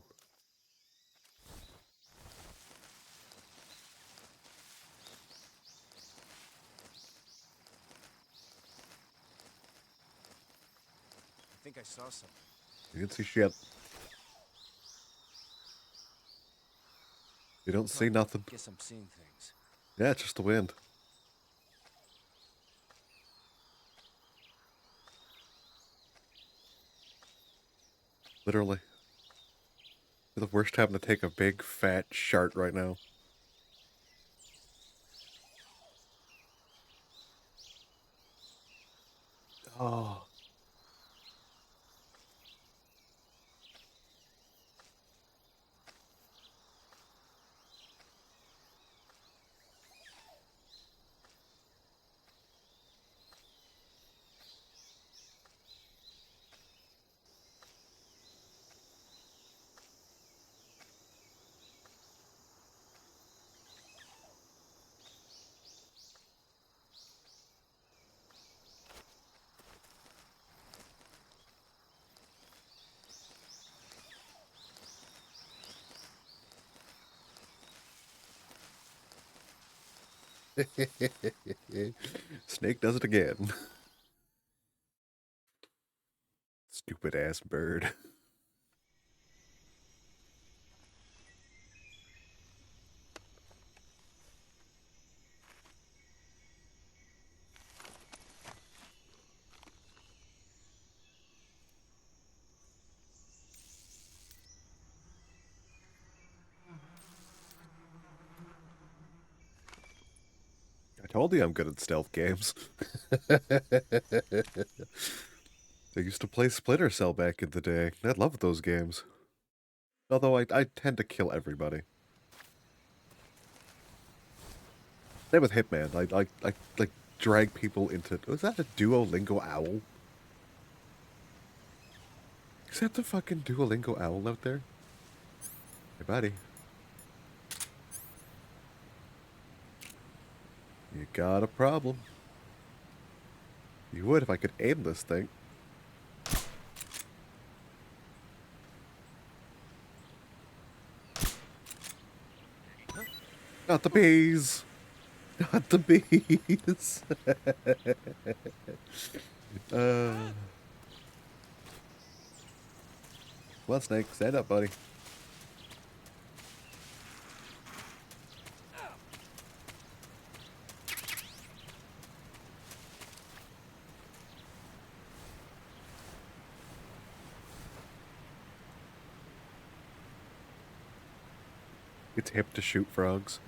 I think I saw something. You didn't see shit. You don't see nothing. Guess I'm seeing things. Yeah, it's just the wind. Literally. You're the worst having to take a big fat shart right now. Oh. Snake does it again. Stupid ass bird. I told you I'm good at stealth games. I used to play Splinter Cell back in the day. I loved those games. Although I tend to kill everybody. Same with Hitman. I like drag people into... Was that a Duolingo owl? Is that the fucking Duolingo owl out there? Hey, buddy. You got a problem. You would if I could aim this thing. Not the bees! Not the bees! Come on, Snake. Stand up, buddy. It's hip to shoot frogs.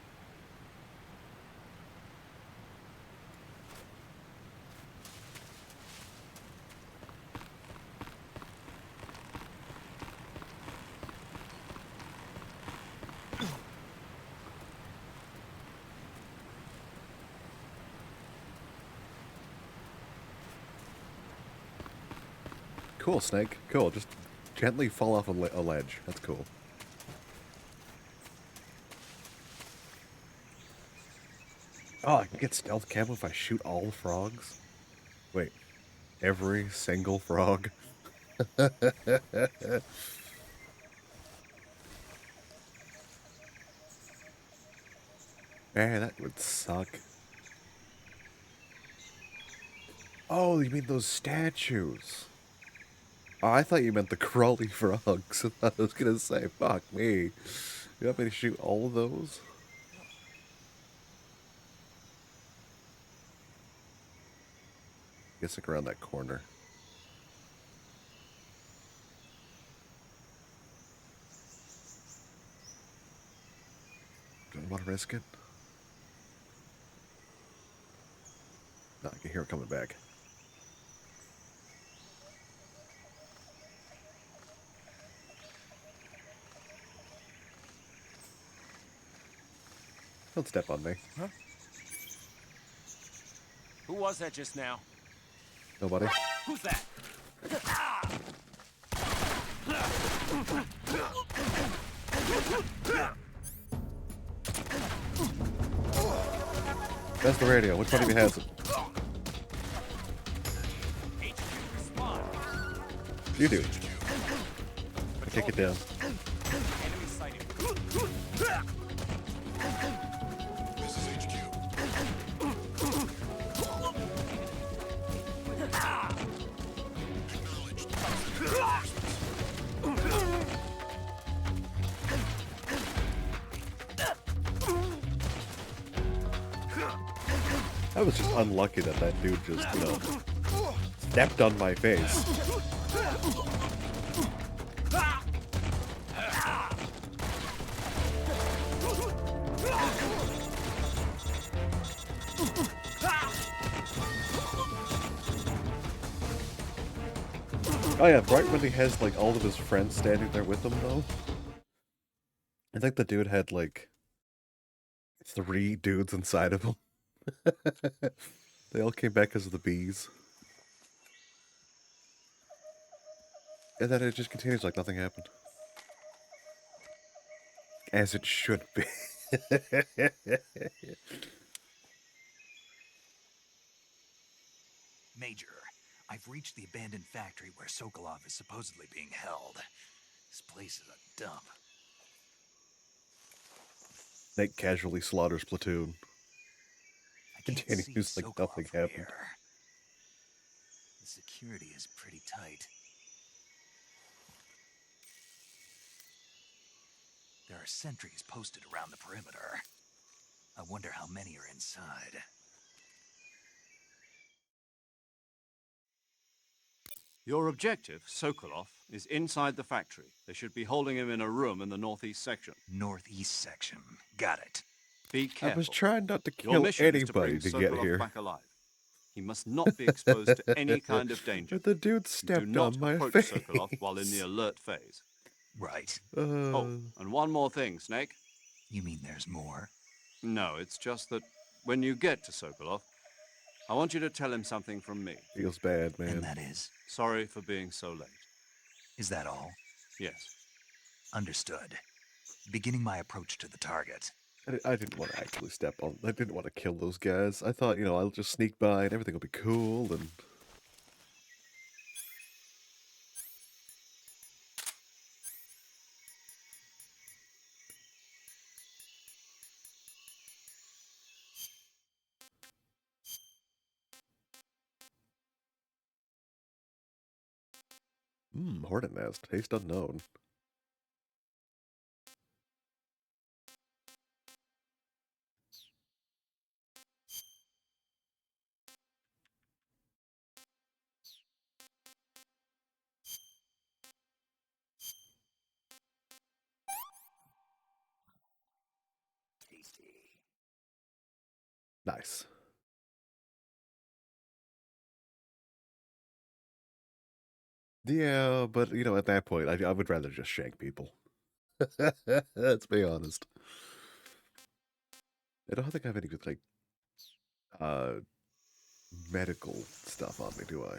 Cool, Snake. Cool. Just gently fall off a ledge. That's cool. Oh, I can get stealth camo if I shoot all the frogs? Wait. Every single frog? Man, that would suck. Oh, you mean those statues? Oh, I thought you meant the crawly frogs. I was gonna say, fuck me. You want me to shoot all of those? Guess look around that corner. Do I want to risk it? No, I can hear it coming back. Don't step on me. Huh? Who was that just now? Nobody? Who's that? That's the radio. Which one of you has it? HQ, respond. You do. I take it down. Enemy sighted. I was just unlucky that that dude just, you know, stepped on my face. Oh yeah, right when he has like all of his friends standing there with him though. I think the dude had like 3 dudes inside of him. They all came back because of the bees. And then it just continues like nothing happened. As it should be. Major, I've reached the abandoned factory where Sokolov is supposedly being held. This place is a dump. Snake casually slaughters platoon. I can't see Continues like Sokolov nothing from happened. here. The security is pretty tight. There are sentries posted around the perimeter. I wonder how many are inside. Your objective, Sokolov, is inside the factory. They should be holding him in a room in the northeast section. Northeast section. Got it. Be careful. I was trying not to Your kill mission is to anybody bring to get Sokolov here. back alive. He must not be exposed to any kind of danger. But the dude Do stepped not on my approach face. Sokolov while in the alert phase. Right. Oh, and one more thing, Snake. You mean there's more? No, it's just that when you get to Sokolov, I want you to tell him something from me. Feels bad, man. And that is? Sorry for being so late. Is that all? Yes. Understood. Beginning my approach to the target. I didn't want to actually step on. I didn't want to kill those guys. I thought, you know, I'll just sneak by and everything will be cool and. Hornet nest. Taste unknown. Nice. Yeah, but you know, at that point, I would rather just shank people. Let's be honest. I don't think I have any like uh medical stuff on me, do I?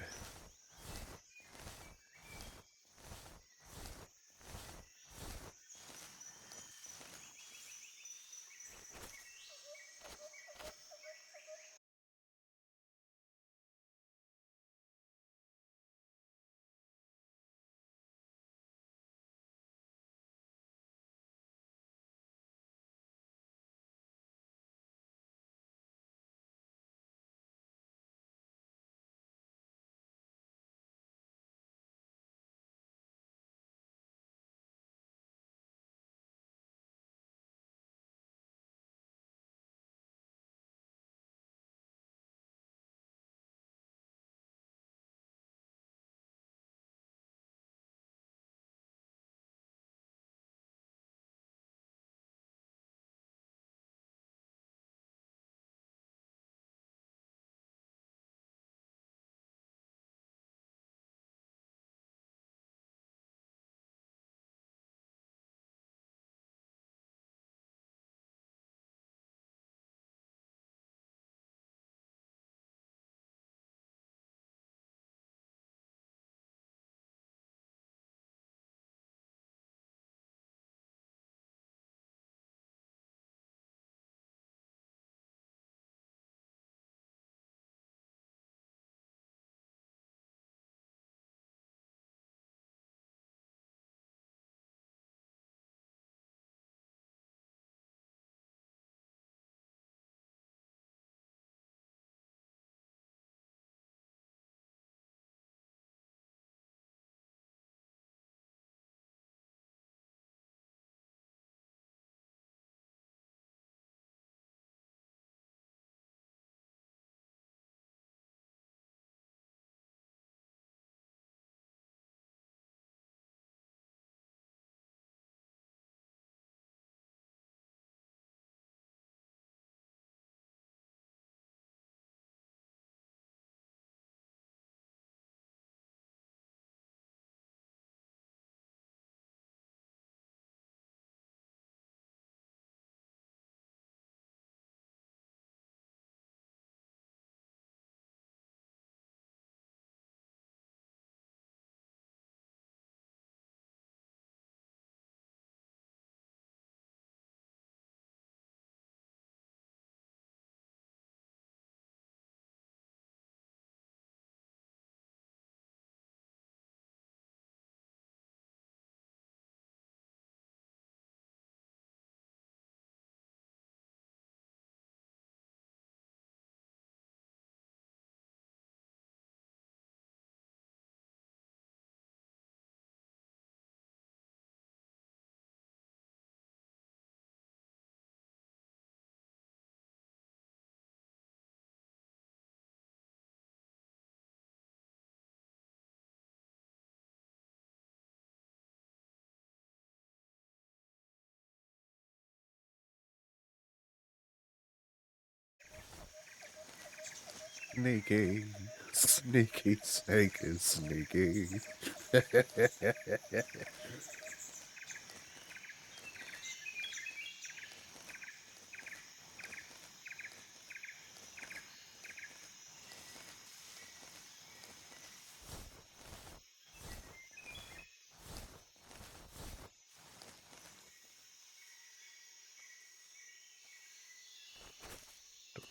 Sneaky, sneaky, snake is sneaky.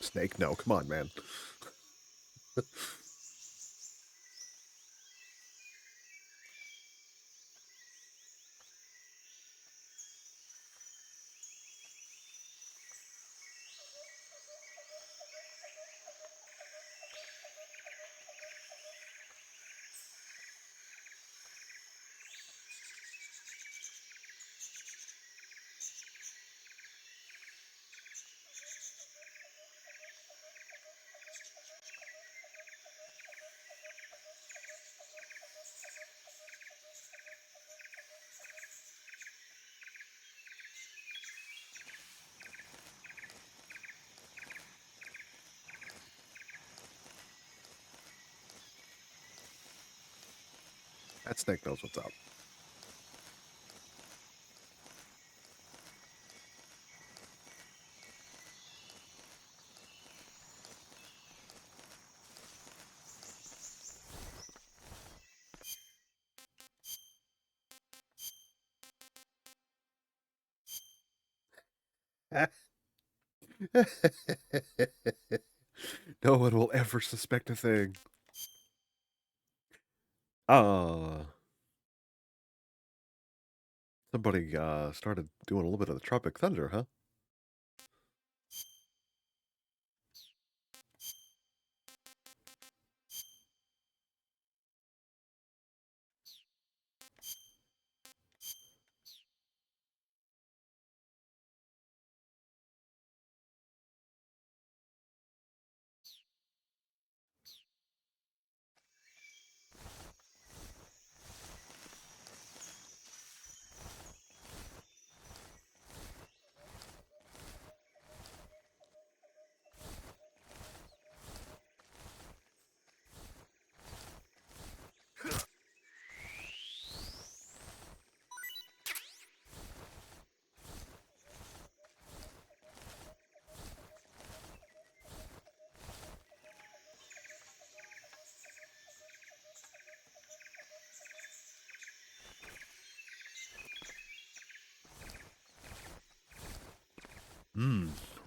Snake, no, come on, man. That snake knows what's up. No one will ever suspect a thing. Somebody started doing a little bit of the Tropic Thunder, huh?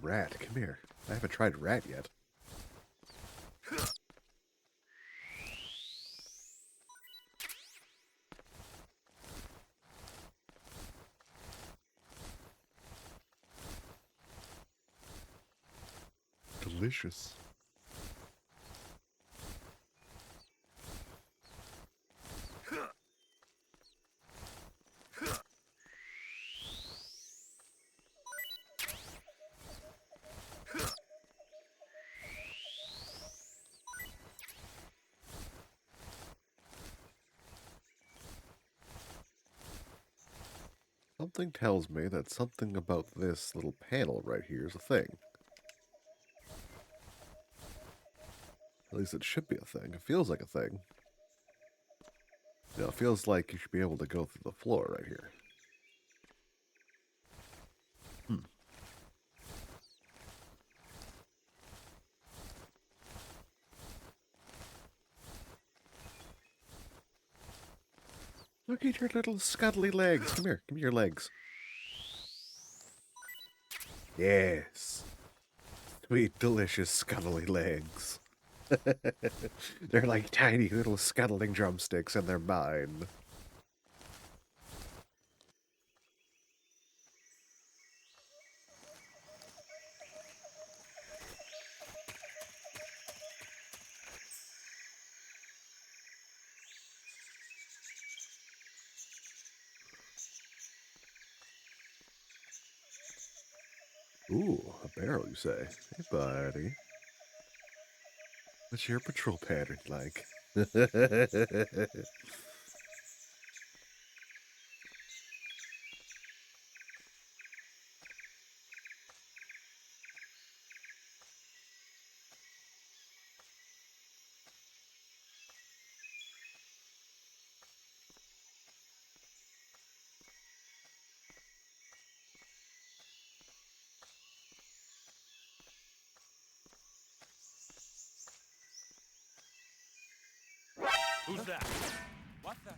Rat, come here. I haven't tried rat yet. Delicious. Something tells me that something about this little panel right here is a thing. At least it should be a thing. It feels like a thing. You know, it feels like you should be able to go through the floor right here. Look at your little scuttly legs. Come here. Give me your legs. Yes. Sweet, delicious, scuttly legs. They're like tiny little scuttling drumsticks and they're mine. Ooh, a barrel, you say? Hey, buddy. What's your patrol pattern like? Who's that? What the?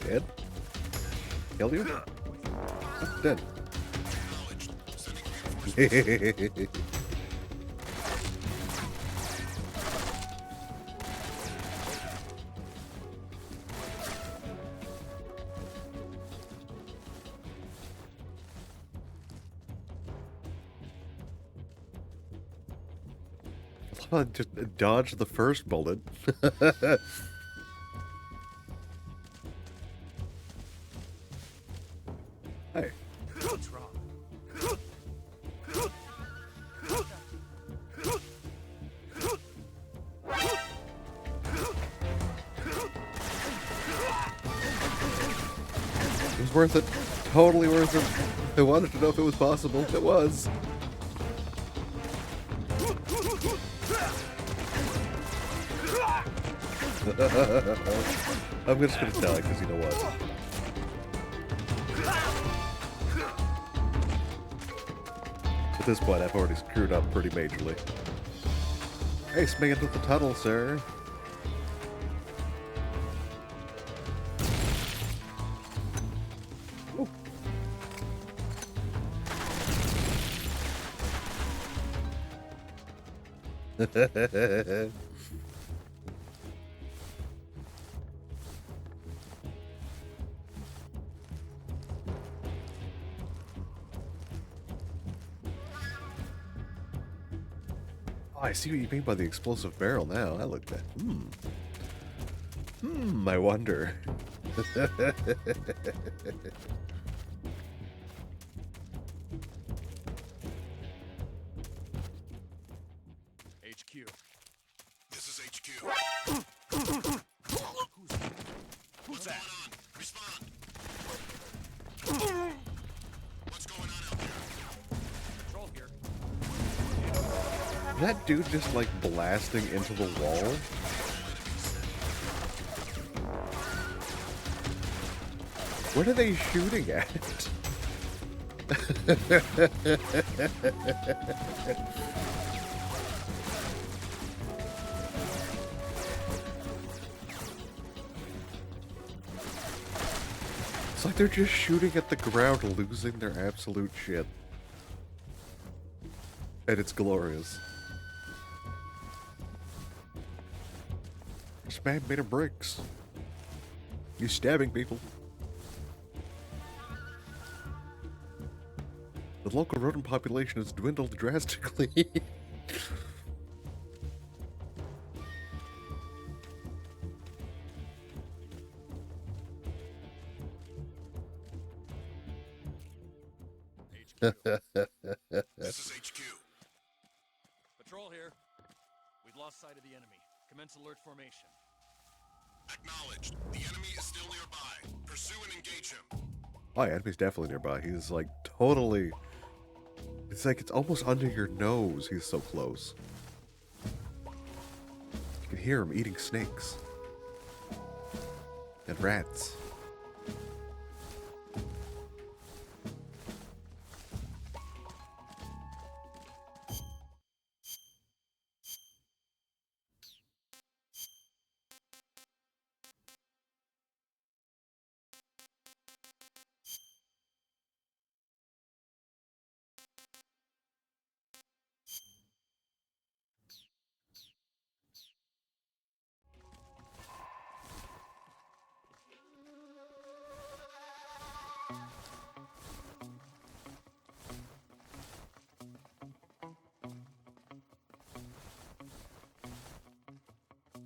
Dead? Killed you? Oh, dead. Just dodge the first bullet. Hey. What's wrong? It was worth it. Totally worth it. I wanted to know if it was possible. It was. I'm just gonna die because you know what? At this point, I've already screwed up pretty majorly. Hey, swing into the tunnel, sir. Ooh. Oh, I see what you mean by the explosive barrel now. I looked at. I wonder. HQ. This is HQ. Who's that? Respond. What's going on out there? Patrol here. That dude just like blasting into the wall. What are they shooting at? It's like they're just shooting at the ground, losing their absolute shit. And it's glorious. This man made of bricks. He's stabbing people. The local rodent population has dwindled drastically. This is HQ. Patrol here. We've lost sight of the enemy. Commence alert formation. Acknowledged. The enemy is still nearby. Pursue and engage him. Oh, yeah, enemy's definitely nearby. He's like totally. It's like it's almost under your nose. He's so close. You can hear him eating snakes and rats.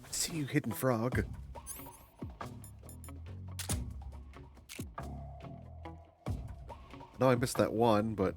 I see you, hidden frog. No, I missed that one, but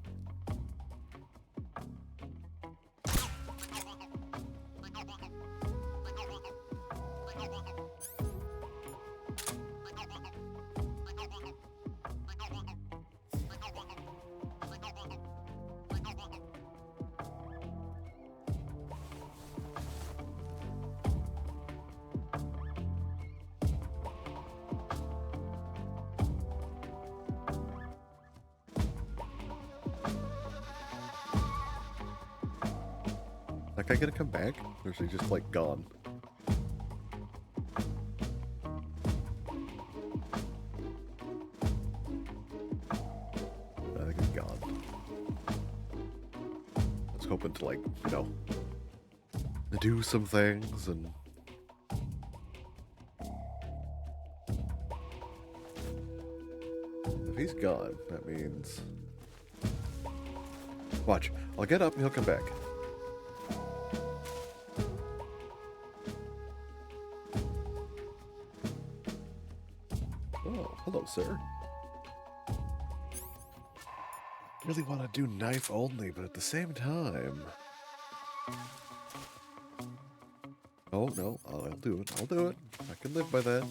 that guy gonna come back? Or is he just like gone? I think he's gone. I was hoping to, like, you know, do some things and. If he's gone, that means. Watch, I'll get up and he'll come back. Oh, hello, sir. Really want to do knife only, but at the same time. Oh, no, I'll do it. I'll do it. I can live by that.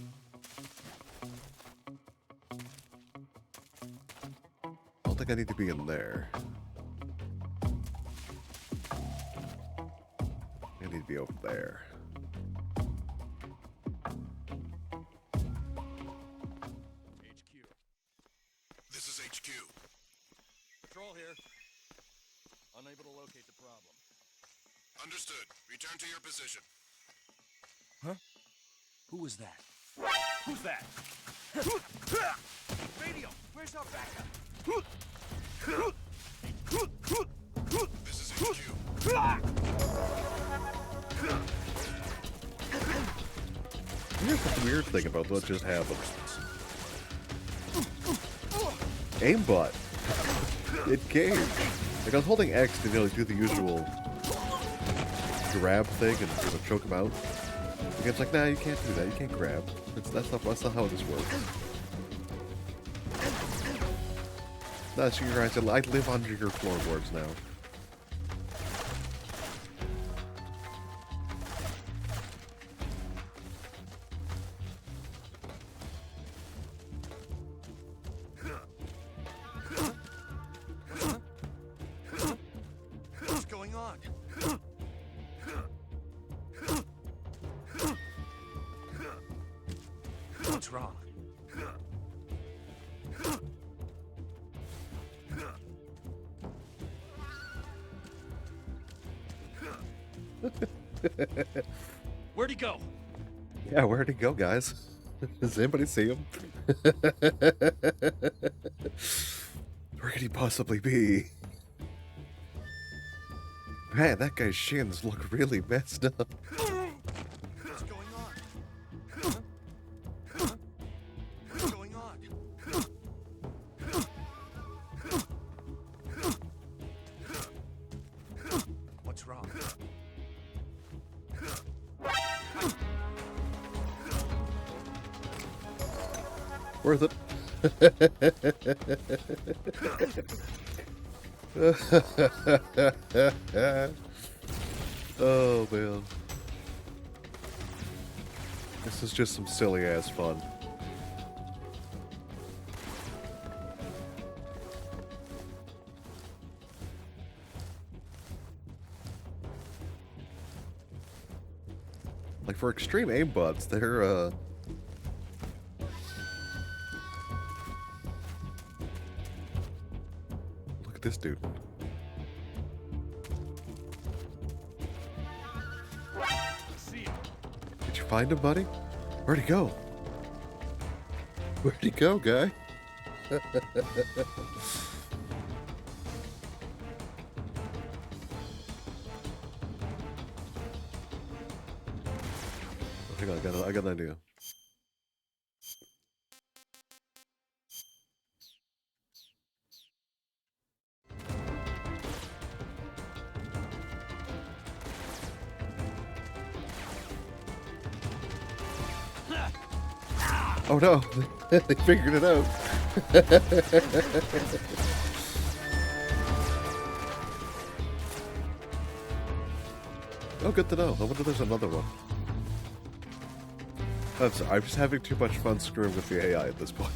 I'll think I need to be in there. I need to be over there. HQ. This is HQ. Patrol here. Unable to locate the problem. Understood. Return to your position. Huh? Who was that? Who's that? Radio, where's our backup? This is HQ. Here's the weird thing about what just happened. Aimbot. It came. Like I was holding X to do the usual grab thing and choke him out. The game's like, nah, you can't do that. You can't grab. That's not how this works. That's your guys. I live under your floorboards now. What's going on? What's wrong? Where'd he go? Yeah, where'd he go, guys? Does anybody see him? Where could he possibly be? Man, that guy's shins look really messed up. What's going on? What's going on? What's wrong? Worth it. Oh man. This is just some silly ass fun. Like for extreme aimbots, they're look at this dude. See him. Did you find him, buddy? Where'd he go? Where'd he go, guy? Hang on, I got an idea. Oh no, they figured it out. Oh, good to know. I wonder if there's another one. I'm sorry, I'm just having too much fun screwing with the AI at this point.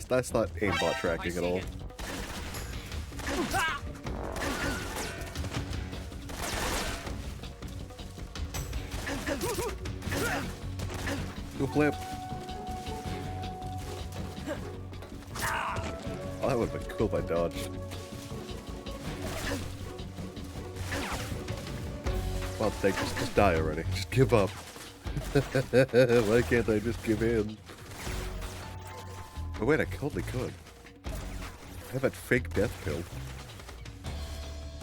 That's not aimbot tracking at all. Go flip. Oh, that would have been cool if I dodged. Well, they just die already. Just give up. Why can't I just give in? Oh wait, I totally could. I have that fake death pill. You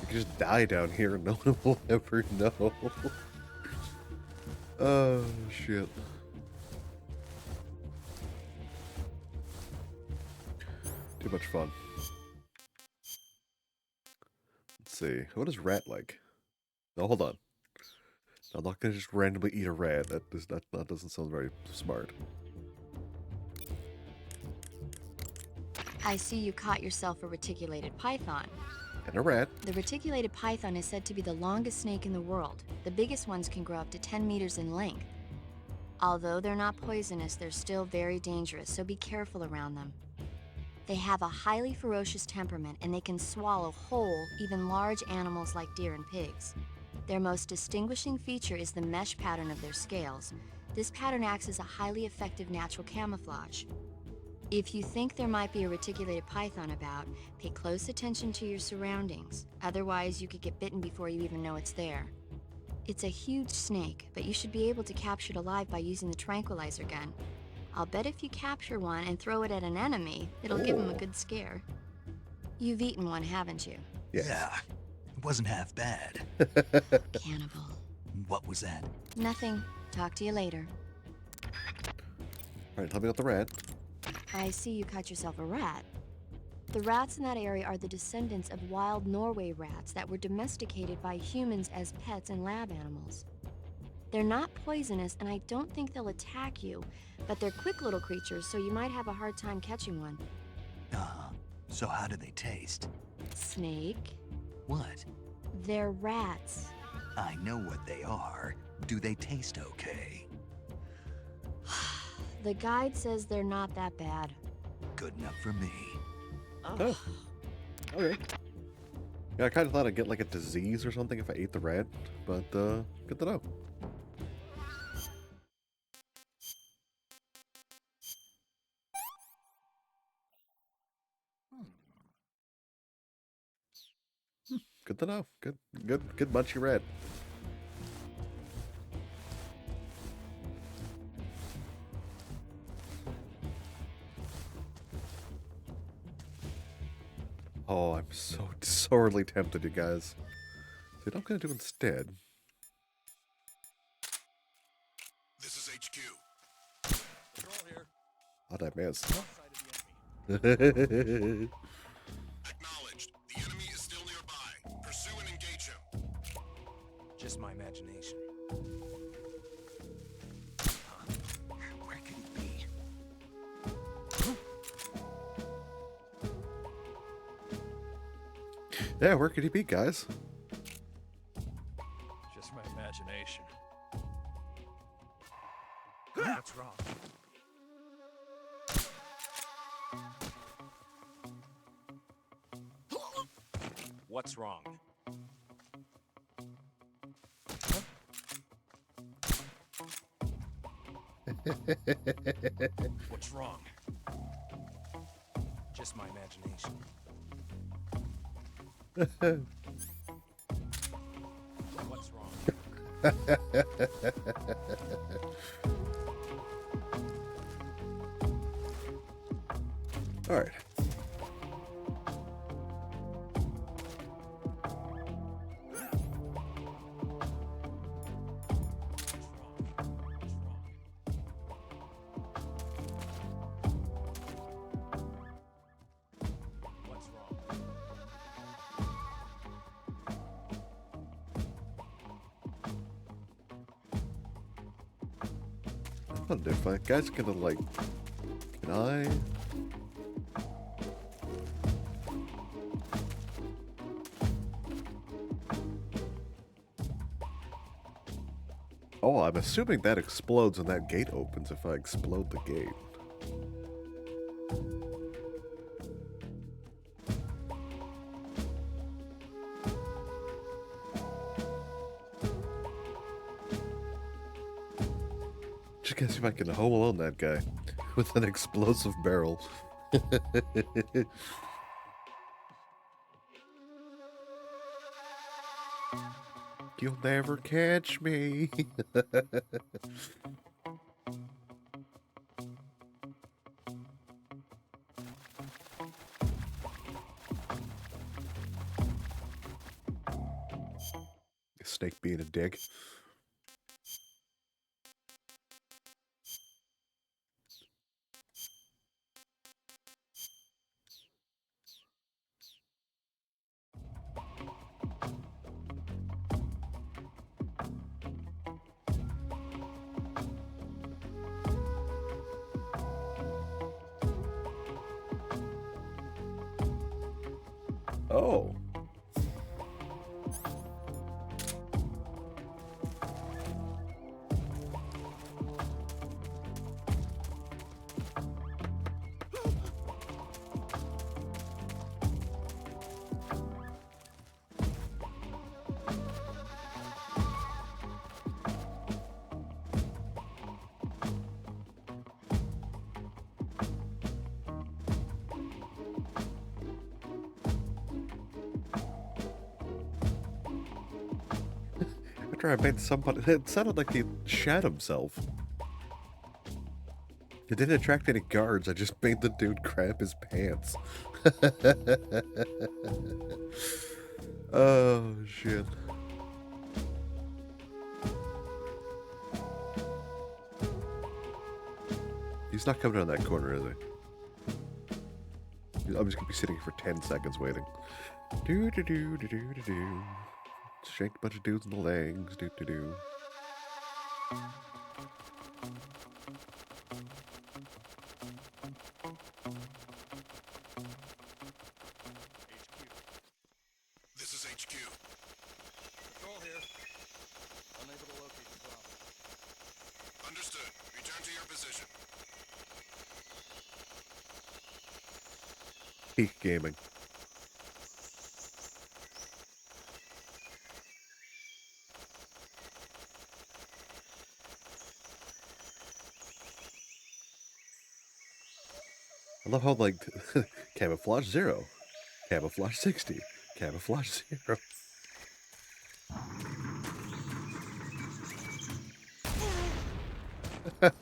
can just die down here and no one will ever know. Oh, shit. Too much fun. Let's see. What is rat like? No, hold on. I'm not gonna just randomly eat a rat. That doesn't sound very smart. I see you caught yourself a reticulated python. And a rat. The reticulated python is said to be the longest snake in the world. The biggest ones can grow up to 10 meters in length. Although they're not poisonous, they're still very dangerous, so be careful around them. They have a highly ferocious temperament, and they can swallow whole, even large animals like deer and pigs. Their most distinguishing feature is the mesh pattern of their scales. This pattern acts as a highly effective natural camouflage. If you think there might be a reticulated python about, pay close attention to your surroundings. Otherwise, you could get bitten before you even know it's there. It's a huge snake, but you should be able to capture it alive by using the tranquilizer gun. I'll bet if you capture one and throw it at an enemy, it'll give him a good scare. You've eaten one, haven't you? Yes. Yeah, it wasn't half bad. Cannibal. What was that? Nothing. Talk to you later. Alright, tell me about the rat. I see you caught yourself a rat. The rats in that area are the descendants of wild Norway rats that were domesticated by humans as pets and lab animals. They're not poisonous, and I don't think they'll attack you, but they're quick little creatures, so you might have a hard time catching one. So how do they taste? Snake? What? They're rats. I know what they are. Do they taste okay? The guide says they're not that bad. Good enough for me. Oh. Okay. Yeah, I kind of thought I'd get like a disease or something if I ate the rat, but good to know. Good to know. Good munchy rat. Oh, I'm so sorely tempted, you guys. So you know what I'm gonna do instead? This is HQ. Patrol here. How'd I miss? Lost sight of the enemy. Acknowledged. The enemy is still nearby. Pursue and engage him. Just my imagination. Where could he be? Yeah, where could he be, guys? Just my imagination. What's wrong? What's wrong? What's wrong? Just my imagination. What's wrong? All right. What's wrong? I wonder if I guys gonna like. Can I? Oh, I'm assuming that explodes when that gate opens if I explode the gate. Just gonna see if I can home alone that guy with an explosive barrel. You'll never catch me. Snake being a dick. Oh. after I made somebody... It sounded like he shat himself. It didn't attract any guards, I just made the dude crap his pants. Oh, shit. He's not coming around that corner, is he? I'm just gonna be sitting here for 10 seconds waiting. Do do do do do do do. Shake a bunch of dudes in the legs. Do do do. This is HQ. Patrol here. Unable to locate the problem. Understood. Return to your position. Peak gaming. I love how, like, camouflage 0, camouflage 60, camouflage 0. HQ.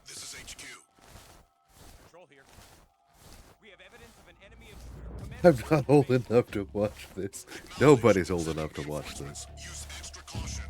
This is HQ. Patrol here. We have evidence of an enemy intruder. I'm not old enough to watch this. Nobody's old enough to watch this. Use extra caution.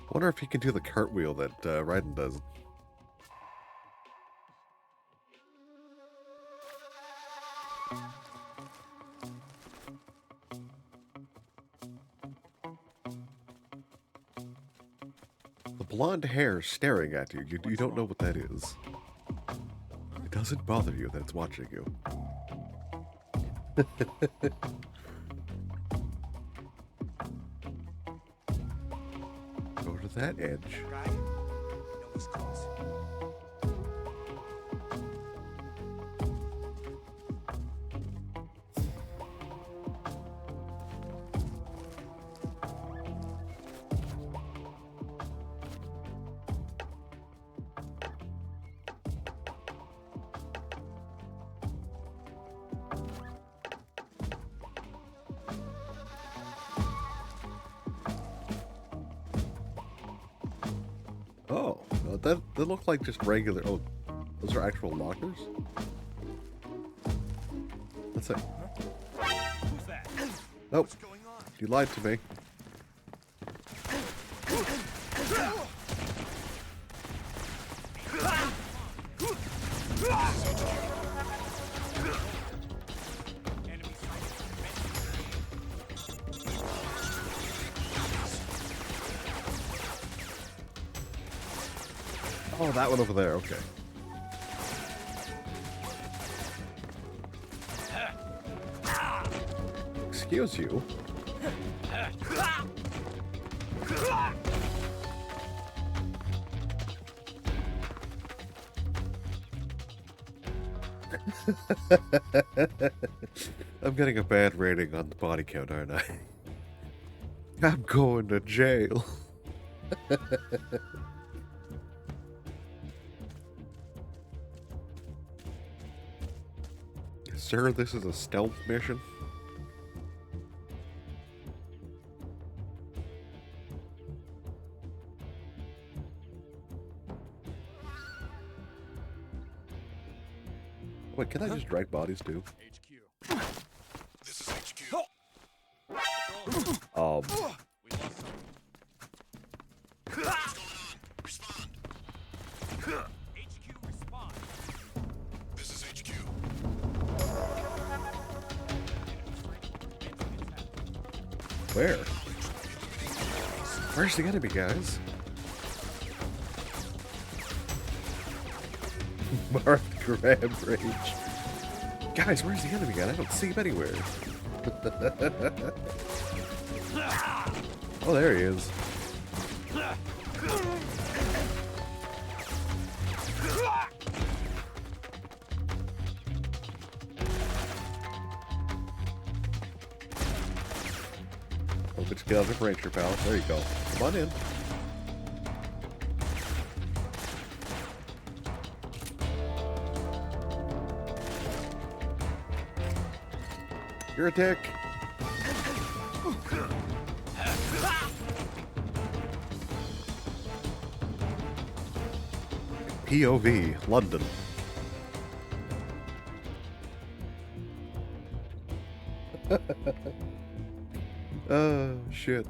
I wonder if he can do the cartwheel that Raiden does. The blonde hair staring at you, you don't know what that is. It doesn't bother you that it's watching you. Go to that edge. Oh, no, that look like just regular. Oh, those are actual lockers? That's it. Who's that? Nope. You lied to me. Oh, that one over there. Okay. Excuse you. I'm getting a bad rating on the body count, aren't I? I'm going to jail. Sir, this is a stealth mission. Wait, can I just drag bodies too? HQ. This is HQ. Patrol. What's going on? Respond. HQ respond. This is HQ. Where? Where's the enemy, guys? Marked grab range. Guys, where's the enemy guy? I don't see him anywhere. Oh, there he is. Let's get out of the furniture, pal. There you go. Come on in. You're a dick. POV, London. Oh, shit.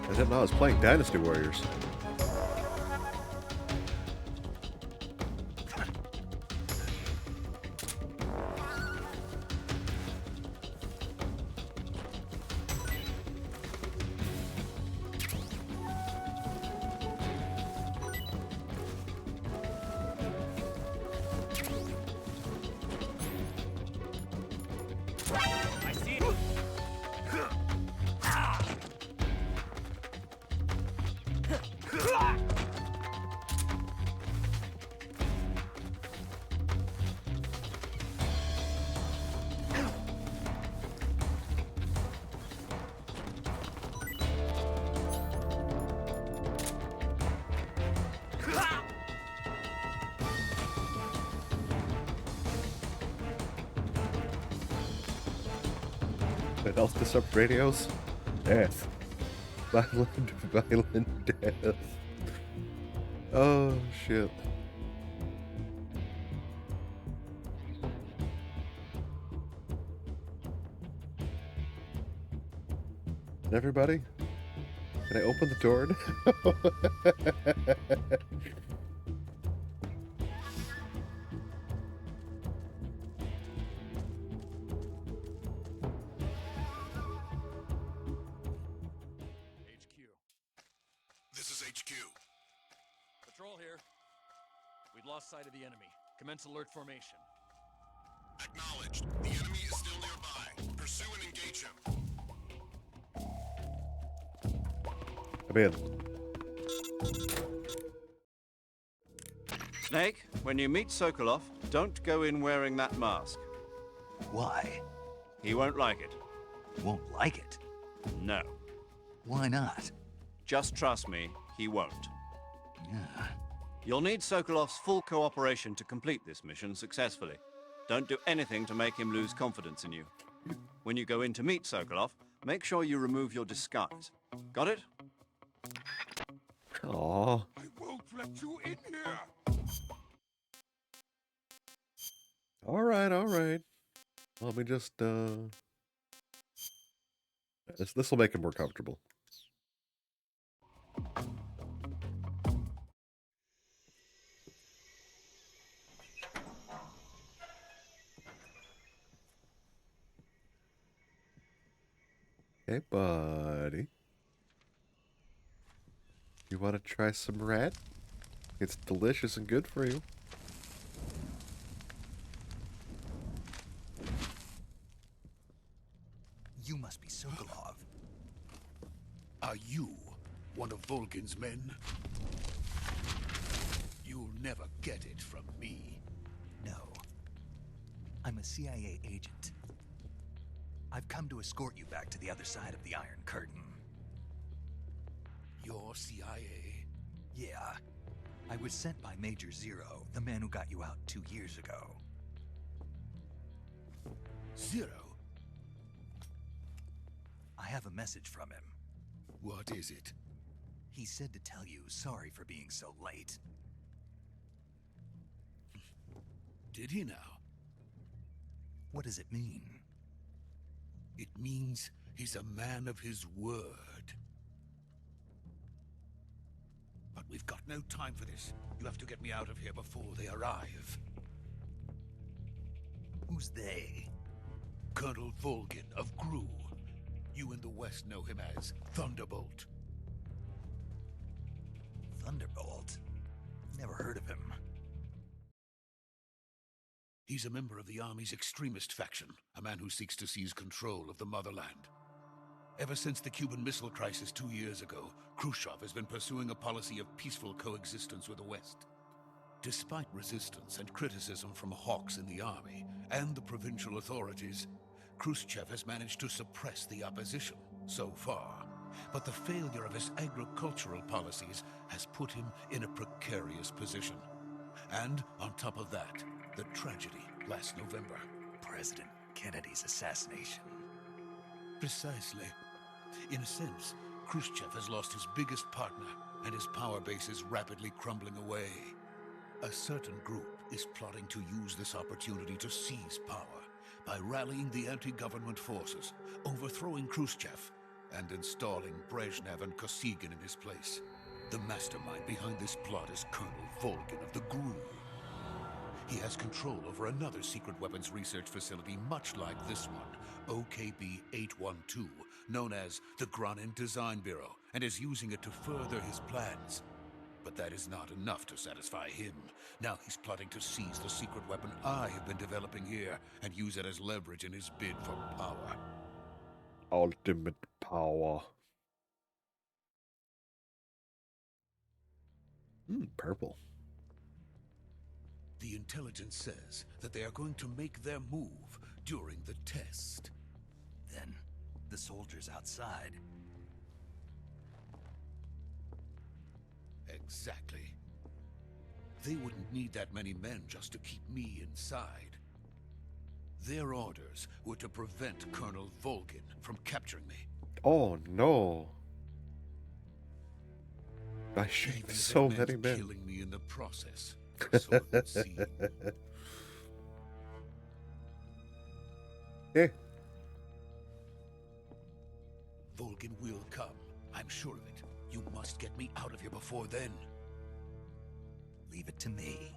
I didn't know I was playing Dynasty Warriors. What else disrupt radios? Death. Violent death. Oh, shit. Everybody? Can I open the door now? This is HQ. Patrol here. We've lost sight of the enemy. Commence alert formation. Acknowledged. The enemy is still nearby. Pursue and engage him. Come in. Snake, when you meet Sokolov, don't go in wearing that mask. Why? He won't like it. Won't like it? No. Why not? Just trust me, he won't. Yeah. You'll need Sokolov's full cooperation to complete this mission successfully. Don't do anything to make him lose confidence in you. When you go in to meet Sokolov, make sure you remove your disguise. Got it? Aww. I won't let you in here. Alright, alright. Let me just, This will make him more comfortable. Hey, buddy. You want to try some rat? It's delicious and good for you. You must be Sokolov. Are you one of Volgin's men? You'll never get it from me. No. I'm a CIA agent. I've come to escort you back to the other side of the Iron Curtain. You're CIA? Yeah. I was sent by Major Zero, the man who got you out 2 years ago. Zero? I have a message from him. What is it? He said to tell you sorry for being so late. Did he now? What does it mean? It means he's a man of his word. But we've got no time for this. You have to get me out of here before they arrive. Who's they? Colonel Volgin of GRU. You in the West know him as Thunderbolt. Thunderbolt? Never heard of him. He's a member of the Army's extremist faction, a man who seeks to seize control of the motherland. Ever since the Cuban Missile Crisis 2 years ago, Khrushchev has been pursuing a policy of peaceful coexistence with the West. Despite resistance and criticism from hawks in the army and the provincial authorities, Khrushchev has managed to suppress the opposition so far. But the failure of his agricultural policies has put him in a precarious position. And on top of that, the tragedy last November. President Kennedy's assassination. Precisely. In a sense, Khrushchev has lost his biggest partner, and his power base is rapidly crumbling away. A certain group is plotting to use this opportunity to seize power by rallying the anti-government forces, overthrowing Khrushchev, and installing Brezhnev and Kosygin in his place. The mastermind behind this plot is Colonel Volgin of the GRU. He has control over another secret weapons research facility much like this one, OKB-812, known as the Granin Design Bureau, and is using it to further his plans. But that is not enough to satisfy him. Now he's plotting to seize the secret weapon I have been developing here and use it as leverage in his bid for power. Ultimate power. Purple. The intelligence says that they are going to make their move during the test. Then, the soldiers outside. Exactly. They wouldn't need that many men just to keep me inside. Their orders were to prevent Colonel Volgin from capturing me. Oh no. I Even shot if so it meant many men. killing me in the process. So it would seem. Yeah. Volgin will come. I'm sure of it. You must get me out of here before then. Leave it to me.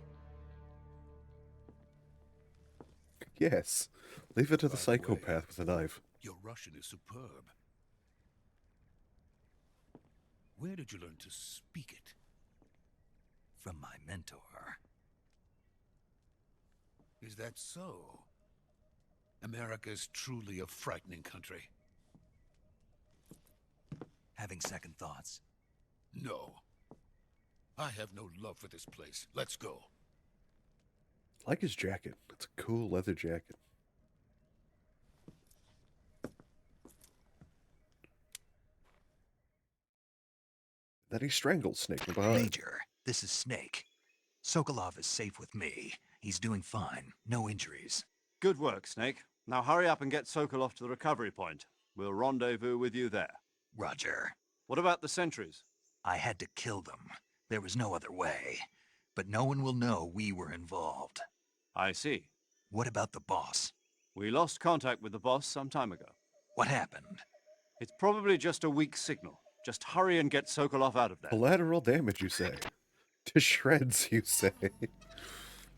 Yes. Leave it to the By the way, psychopath with a knife. Your Russian is superb. Where did you learn to speak it? From my mentor. Is that so? America is truly a frightening country. Having second thoughts. No. I have no love for this place. Let's go. I like his jacket. It's a cool leather jacket. Then he strangles Snake from behind. Major, this is Snake. Sokolov is safe with me. He's doing fine. No injuries. Good work, Snake. Now hurry up and get Sokolov to the recovery point. We'll rendezvous with you there. Roger. What about the sentries? I had to kill them. There was no other way. But no one will know we were involved. I see. What about the boss? We lost contact with the boss some time ago. What happened? It's probably just a weak signal. Just hurry and get Sokolov out of there. Collateral damage, you say? To shreds, you say?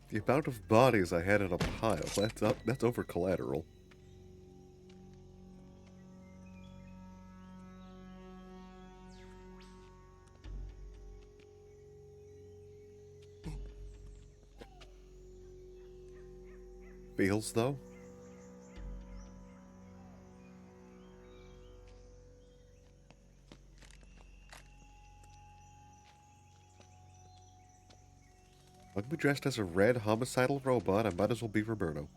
The amount of bodies I had in a pile, that's over collateral. Feels, though? I'm gonna be dressed as a red homicidal robot. I might as well be Roberto.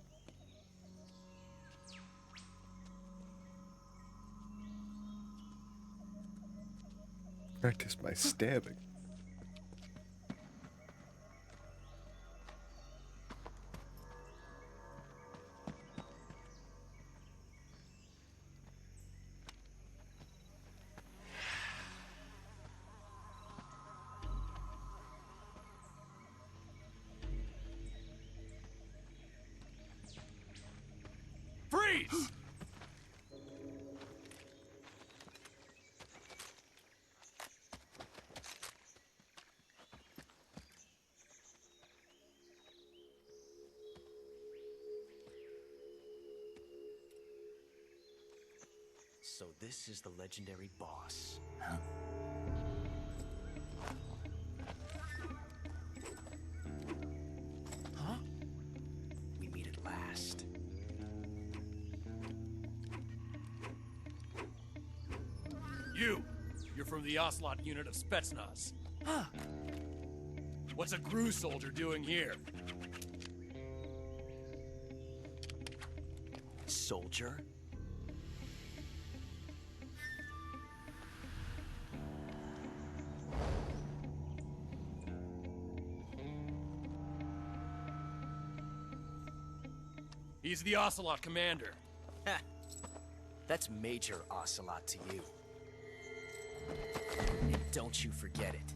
Practice my stabbing. Freeze! So this is the legendary boss. fast. You're from the Ocelot unit of Spetsnaz. Huh. What's a GRU soldier doing here? Soldier? He's the Ocelot commander. Ha! That's Major Ocelot to you. And don't you forget it.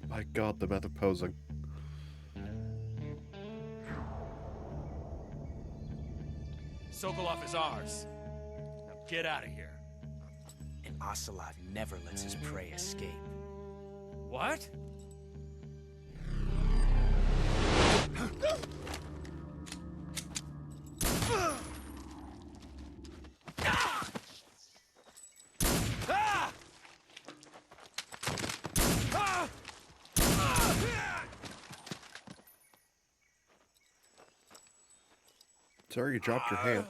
My god, the method posing. Sokolov is ours. Now get out of here. And Ocelot never lets his prey escape. What? Sorry you dropped your hand.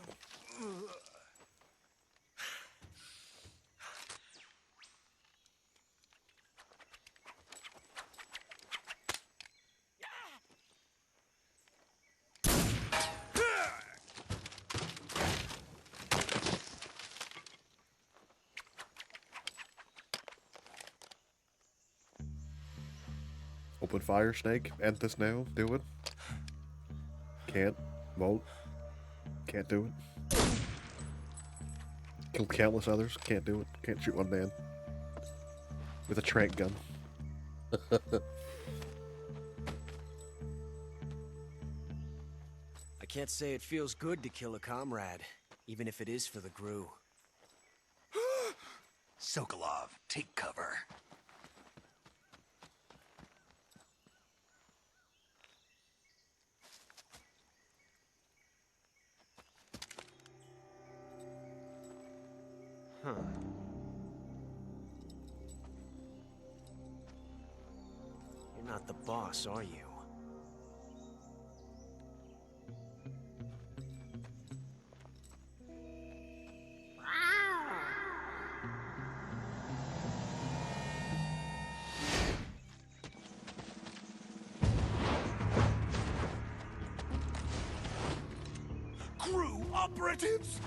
Open fire, Snake. End this now. Do it. Can't. Won't. Can't do it. Killed countless others. Can't do it. Can't shoot one man. With a trank gun. I can't say it feels good to kill a comrade, even if it is for the GRU. Sokolov, take cover. Huh. You're not the boss, are you? GRU operatives!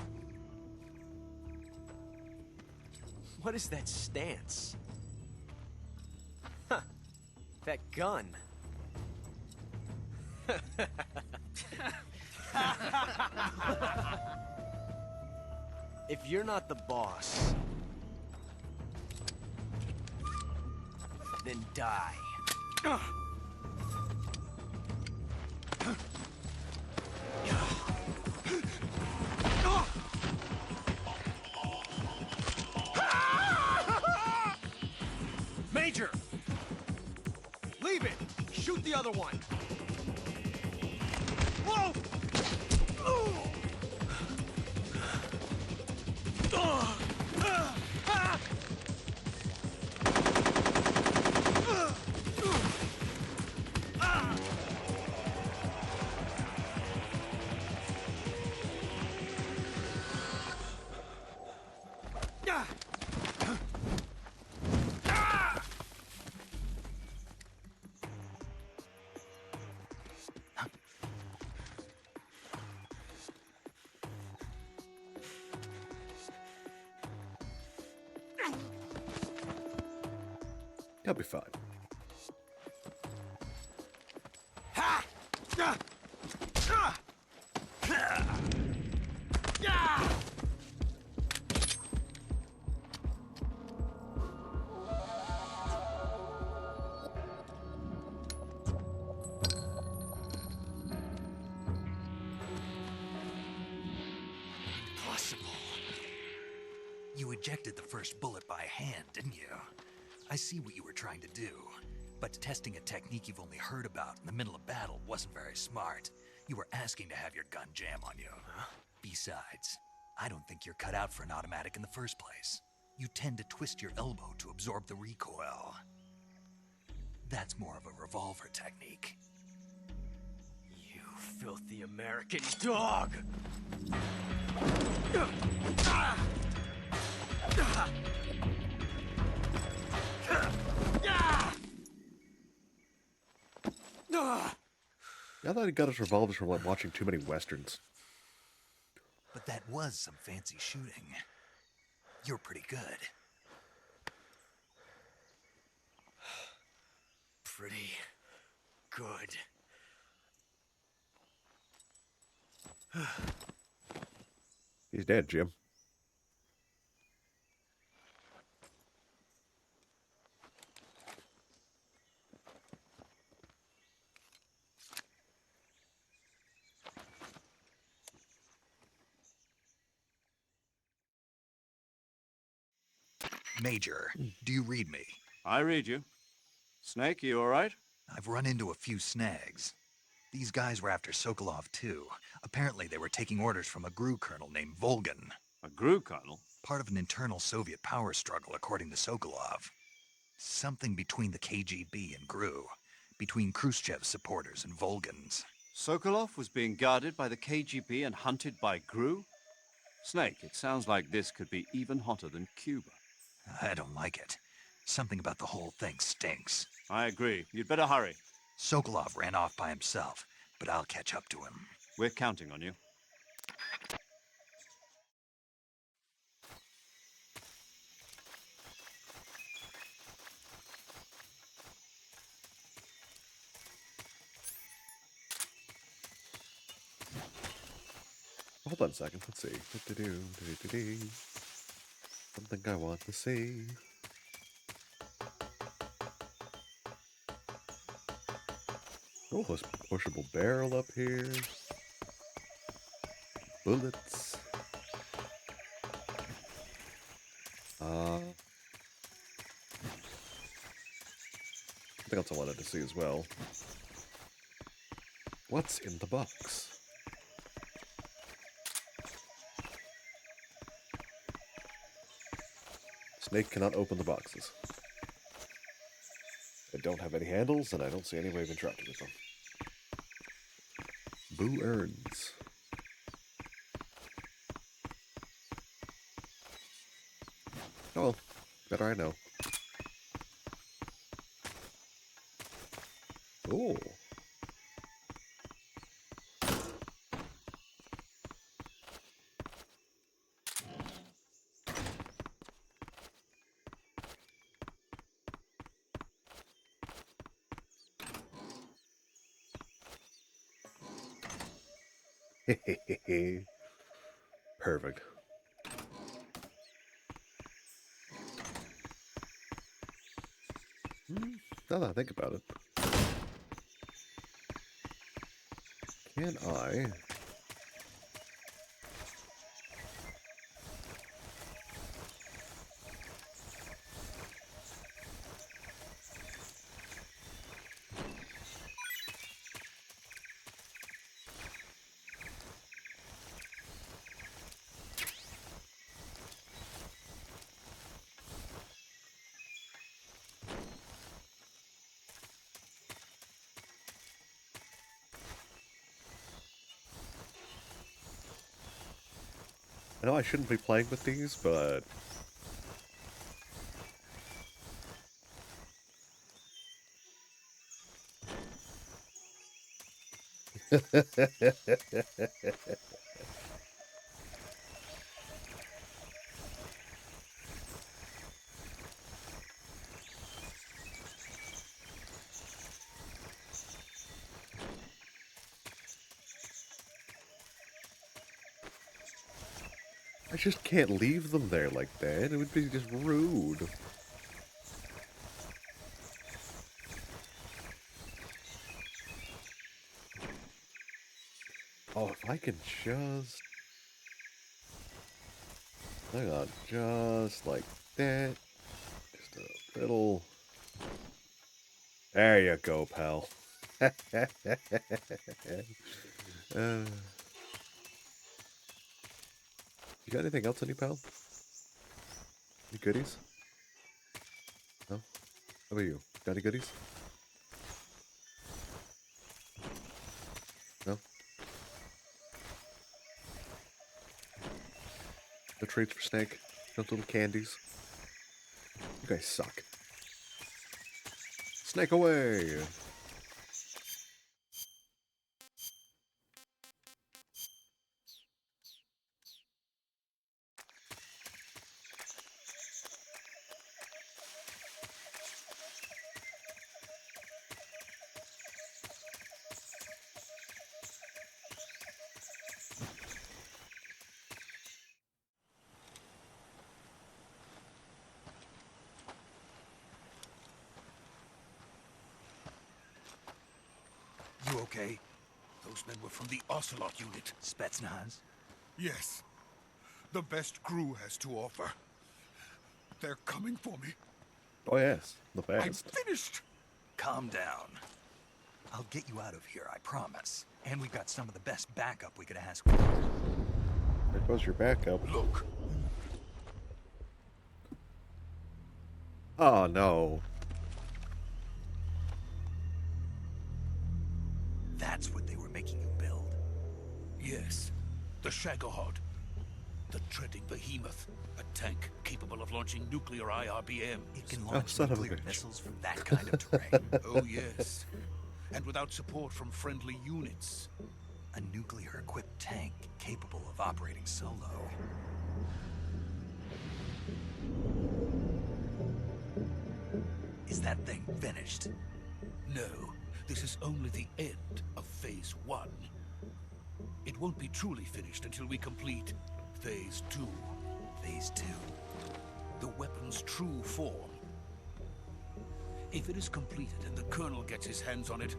What is that stance? Huh. That gun. If you're not the boss, then die. Major! Leave it! Shoot the other one! Whoa! He'll be fine. Impossible. You ejected the first bullet by hand, didn't you? I see what you were trying to do, but testing a technique you've only heard about in the middle of battle wasn't very smart. You were asking to have your gun jam on you. Huh? Besides, I don't think you're cut out for an automatic in the first place. You tend to twist your elbow to absorb the recoil. That's more of a revolver technique. You filthy American dog! I thought he got his revolvers from like watching too many westerns. But that was some fancy shooting. You're pretty good. Pretty good. He's dead, Jim. Major, do you read me? I read you. Snake, you all right? I've run into a few snags. These guys were after Sokolov too. Apparently they were taking orders from a GRU colonel named Volgan. A GRU colonel? Part of an internal Soviet power struggle, according to Sokolov. Something between the KGB and GRU. Between Khrushchev's supporters and Volgan's. Sokolov was being guarded by the KGB and hunted by GRU? Snake, it sounds like this could be even hotter than Cuba. I don't like it. Something about the whole thing stinks. I agree. You'd better hurry. Sokolov ran off by himself, but I'll catch up to him. We're counting on you. Hold on a second. Let's see. Something I want to see. Oh, this pushable barrel up here. Bullets. Something else I wanted to see as well. What's in the box? Snake cannot open the boxes. They don't have any handles, and I don't see any way of interacting with them. Boo urns. Oh well, better I know. Oh. Perfect. Now that I think about it, can I? I know I shouldn't be playing with these, but I just can't leave them there like that. It would be just rude. Oh, if I can just... Hang on, just like that. Just a little... There you go, pal. You got anything else on you, pal? Any goodies? No? How about you? Got any goodies? No? the treats for Snake? Those little candies? You guys suck. Snake away! You okay? Those men were from the Ocelot unit. Spetsnaz? Yes. The best crew has to offer. They're coming for me. Oh yes, the I'm best. finished! Calm down. I'll get you out of here, I promise. And we've got some of the best backup we could ask for. There goes your backup. Look. Oh no. That's what they were making you build? Yes. The Shagohod. The treading behemoth. A tank capable of launching nuclear IRBMs. It can launch son of a nuclear bitch. missiles from that kind of terrain. Oh, yes. And without support from friendly units. A nuclear-equipped tank capable of operating solo. Is that thing finished? No. This is only the end of Phase 1. It won't be truly finished until we complete Phase 2. Phase 2? The weapon's true form. If it is completed and the Colonel gets his hands on it,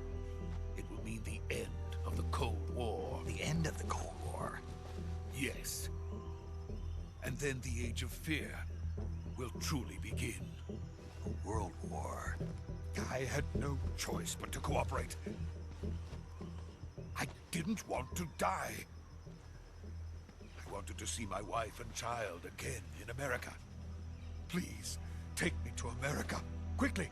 it will mean the end of the Cold War. The end of the Cold War? Yes. And then the Age of Fear will truly begin. A world war? I had no choice but to cooperate. I didn't want to die. I wanted to see my wife and child again in America. Please, take me to America, quickly.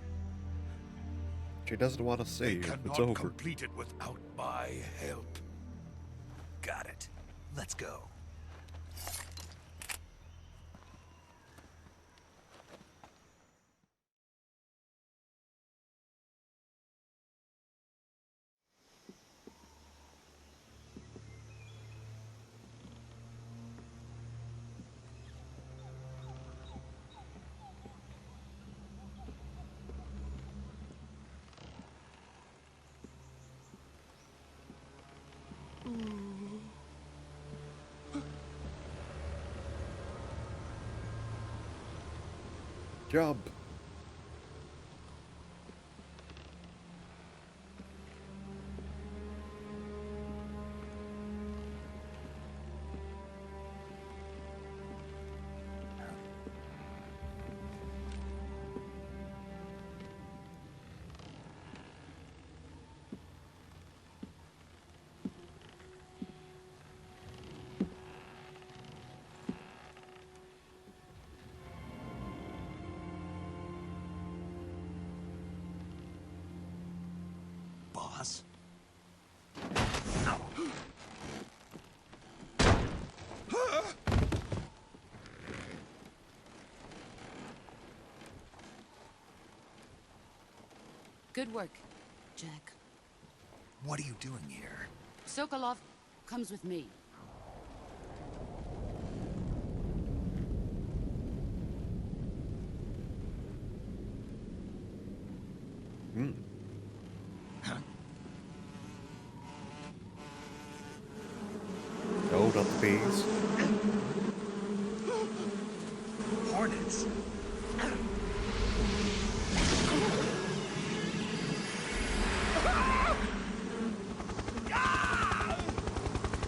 She doesn't want to see They you. It's cannot over. complete it without my help. Got it. Let's go. Jump. Boss? Good work, Jack. What are you doing here? Sokolov comes with me. No, not the bees. Hornets?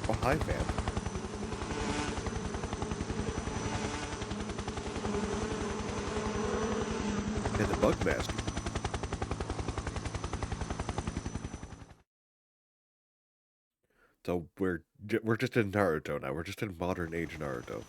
Oh, hi, man. And the bug master. So we're just in Naruto now. We're just in modern age Naruto.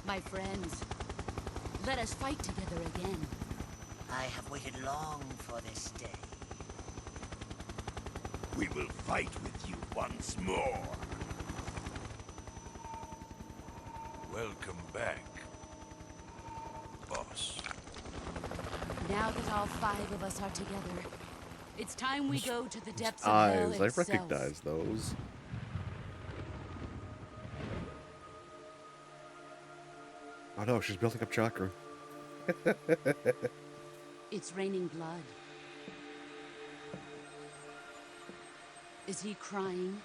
My friends, let us fight together again. I have waited long for this day. We will fight with you once more. Welcome back, boss. Now that all 5 of us are together, it's time we go to the depths of hell Eyes, I itself. recognize those. Oh no, she's building up chakra. It's raining blood. Is he crying?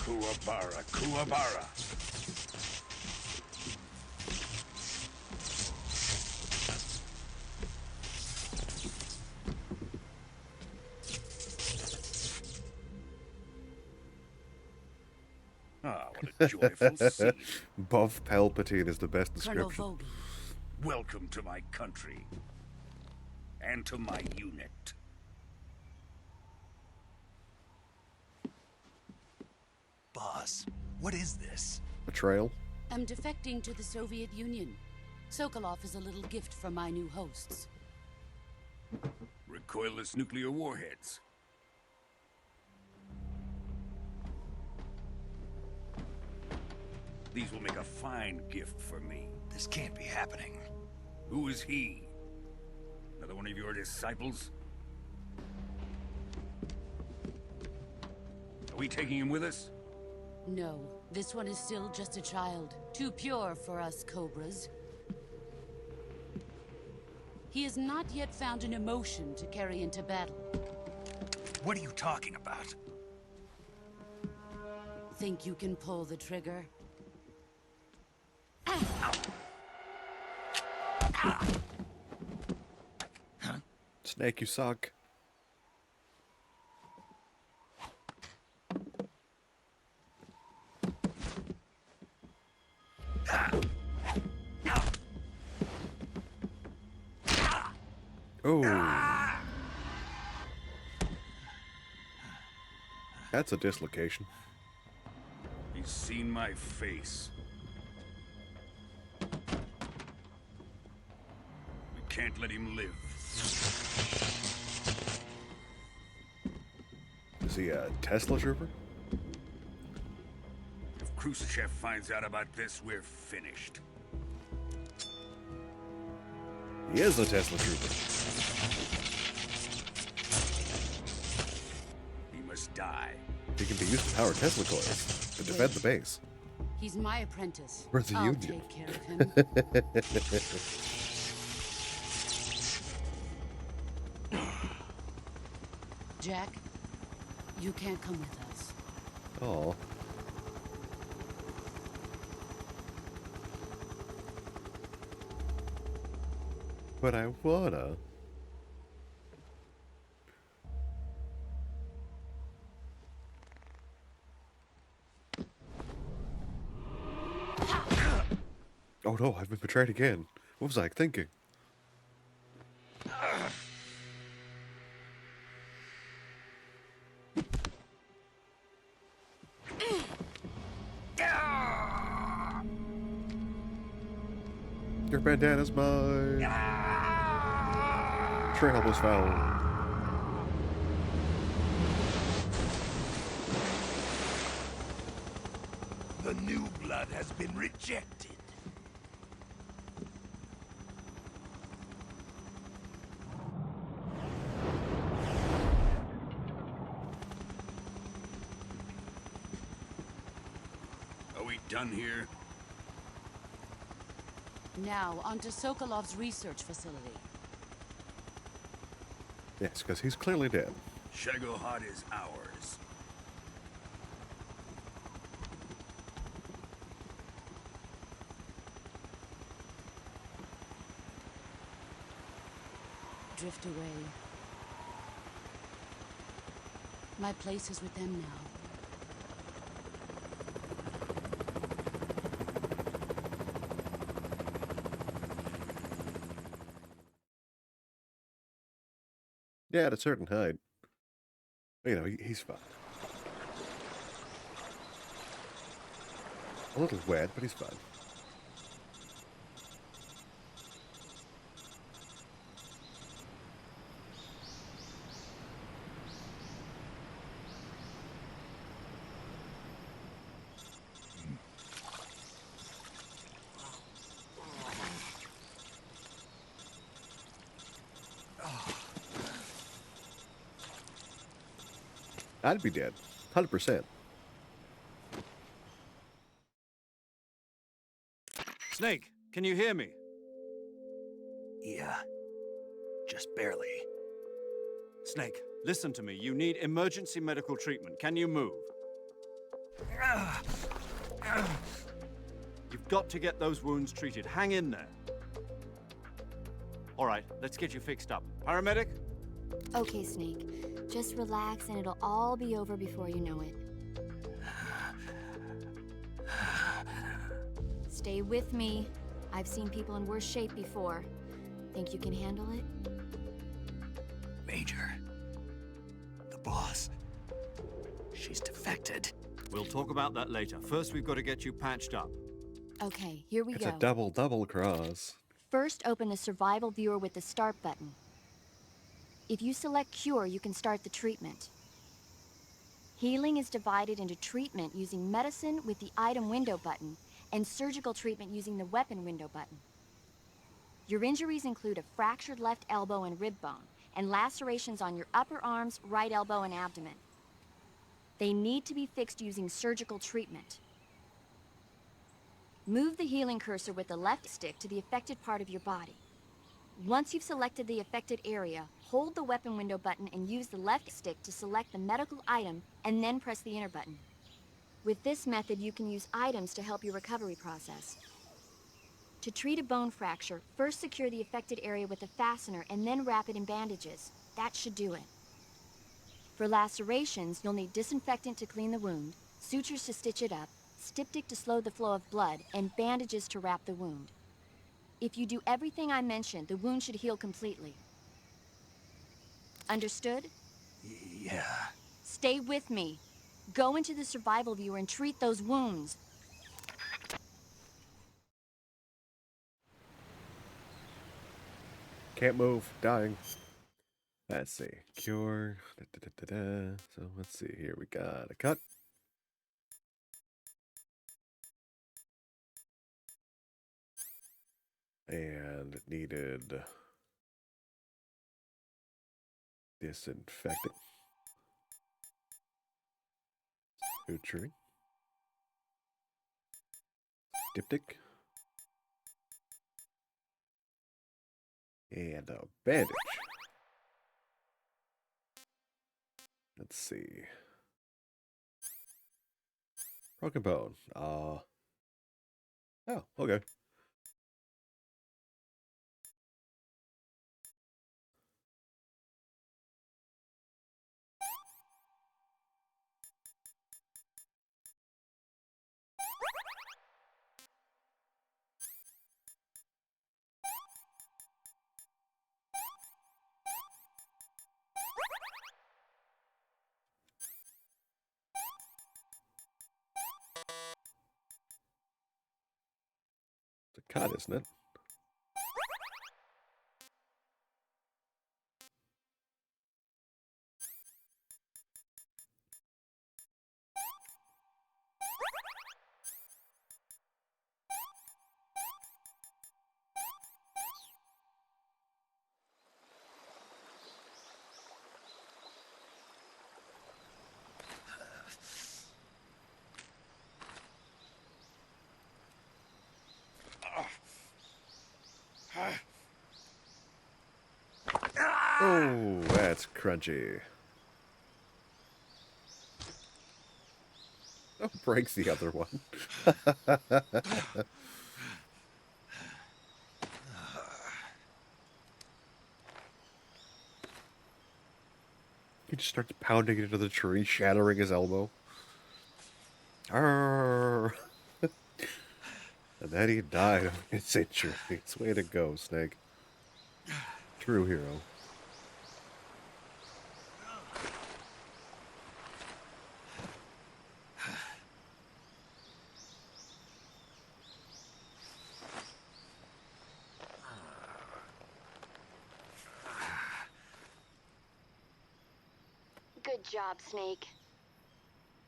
Kuwabara, Kuwabara. Ah, what a joyful scene. Buff Palpatine is the best Colonel description. Vogel. Welcome to my country. And to my unit. Boss, what is this? Betrayal? I'm defecting to the Soviet Union. Sokolov is a little gift from my new hosts. Recoilless nuclear warheads. These will make a fine gift for me. This can't be happening. Who is he? Another one of your disciples? Are we taking him with us? No, this one is still just a child. Too pure for us Cobras. He has not yet found an emotion to carry into battle. What are you talking about? Think you can pull the trigger? Snake, you suck. Oh. That's a dislocation. He's seen my face. We can't let him live. Is he a Tesla trooper? If Khrushchev finds out about this, we're finished. He is a Tesla trooper. He must die. He can be used to power Tesla coils to defend the base. He's my apprentice. We're the I'll Union. take care of him. Jack, you can't come with us. Oh. But I wanna. Oh no, I've been betrayed again. What was I thinking? Your bandana's mine. Trail was found. The new blood has been rejected. Are we done here? Now, onto Sokolov's research facility. Yes, because he's clearly dead. Shagohod is ours. Drift away. My place is with them now. Yeah, at a certain height. You know, he's fine. A little wet, but he's fine. I'd be dead. 100%. Snake, can you hear me? Yeah. Just barely. Snake, listen to me. You need emergency medical treatment. Can you move? You've got to get those wounds treated. Hang in there. All right, let's get you fixed up. Paramedic? Okay, Snake. Just relax and it'll all be over before you know it. Stay with me. I've seen people in worse shape before. Think you can handle it? Major. The boss. She's defected. We'll talk about that later. First, we've got to get you patched up. Okay, here we It's go. a double cross. First, open the survival viewer with the start button. If you select cure, you can start the treatment. Healing is divided into treatment using medicine with the item window button and surgical treatment using the weapon window button. Your injuries include a fractured left elbow and rib bone and lacerations on your upper arms, right elbow, and abdomen. They need to be fixed using surgical treatment. Move the healing cursor with the left stick to the affected part of your body. Once you've selected the affected area, hold the weapon window button and use the left stick to select the medical item and then press the enter button. With this method, you can use items to help your recovery process. To treat a bone fracture, first secure the affected area with a fastener and then wrap it in bandages. That should do it. For lacerations, you'll need disinfectant to clean the wound, sutures to stitch it up, styptic to slow the flow of blood, and bandages to wrap the wound. If you do everything I mentioned, the wound should heal completely. Understood? Yeah. Stay with me. Go into the survival viewer and treat those wounds. Can't move. Dying. Let's see. Cure. So let's see here. We got a cut. And it needed disinfectant. Suturing. Diptych. And a bandage. Let's see. Broken bone. Oh, okay. It's a cut, isn't it? Oh, that's crunchy. Oh, breaks the other one. He just starts pounding into the tree, shattering his elbow. Arrgh. And then he died of his injuries. Way to go, Snake. True hero. Good job, Snake.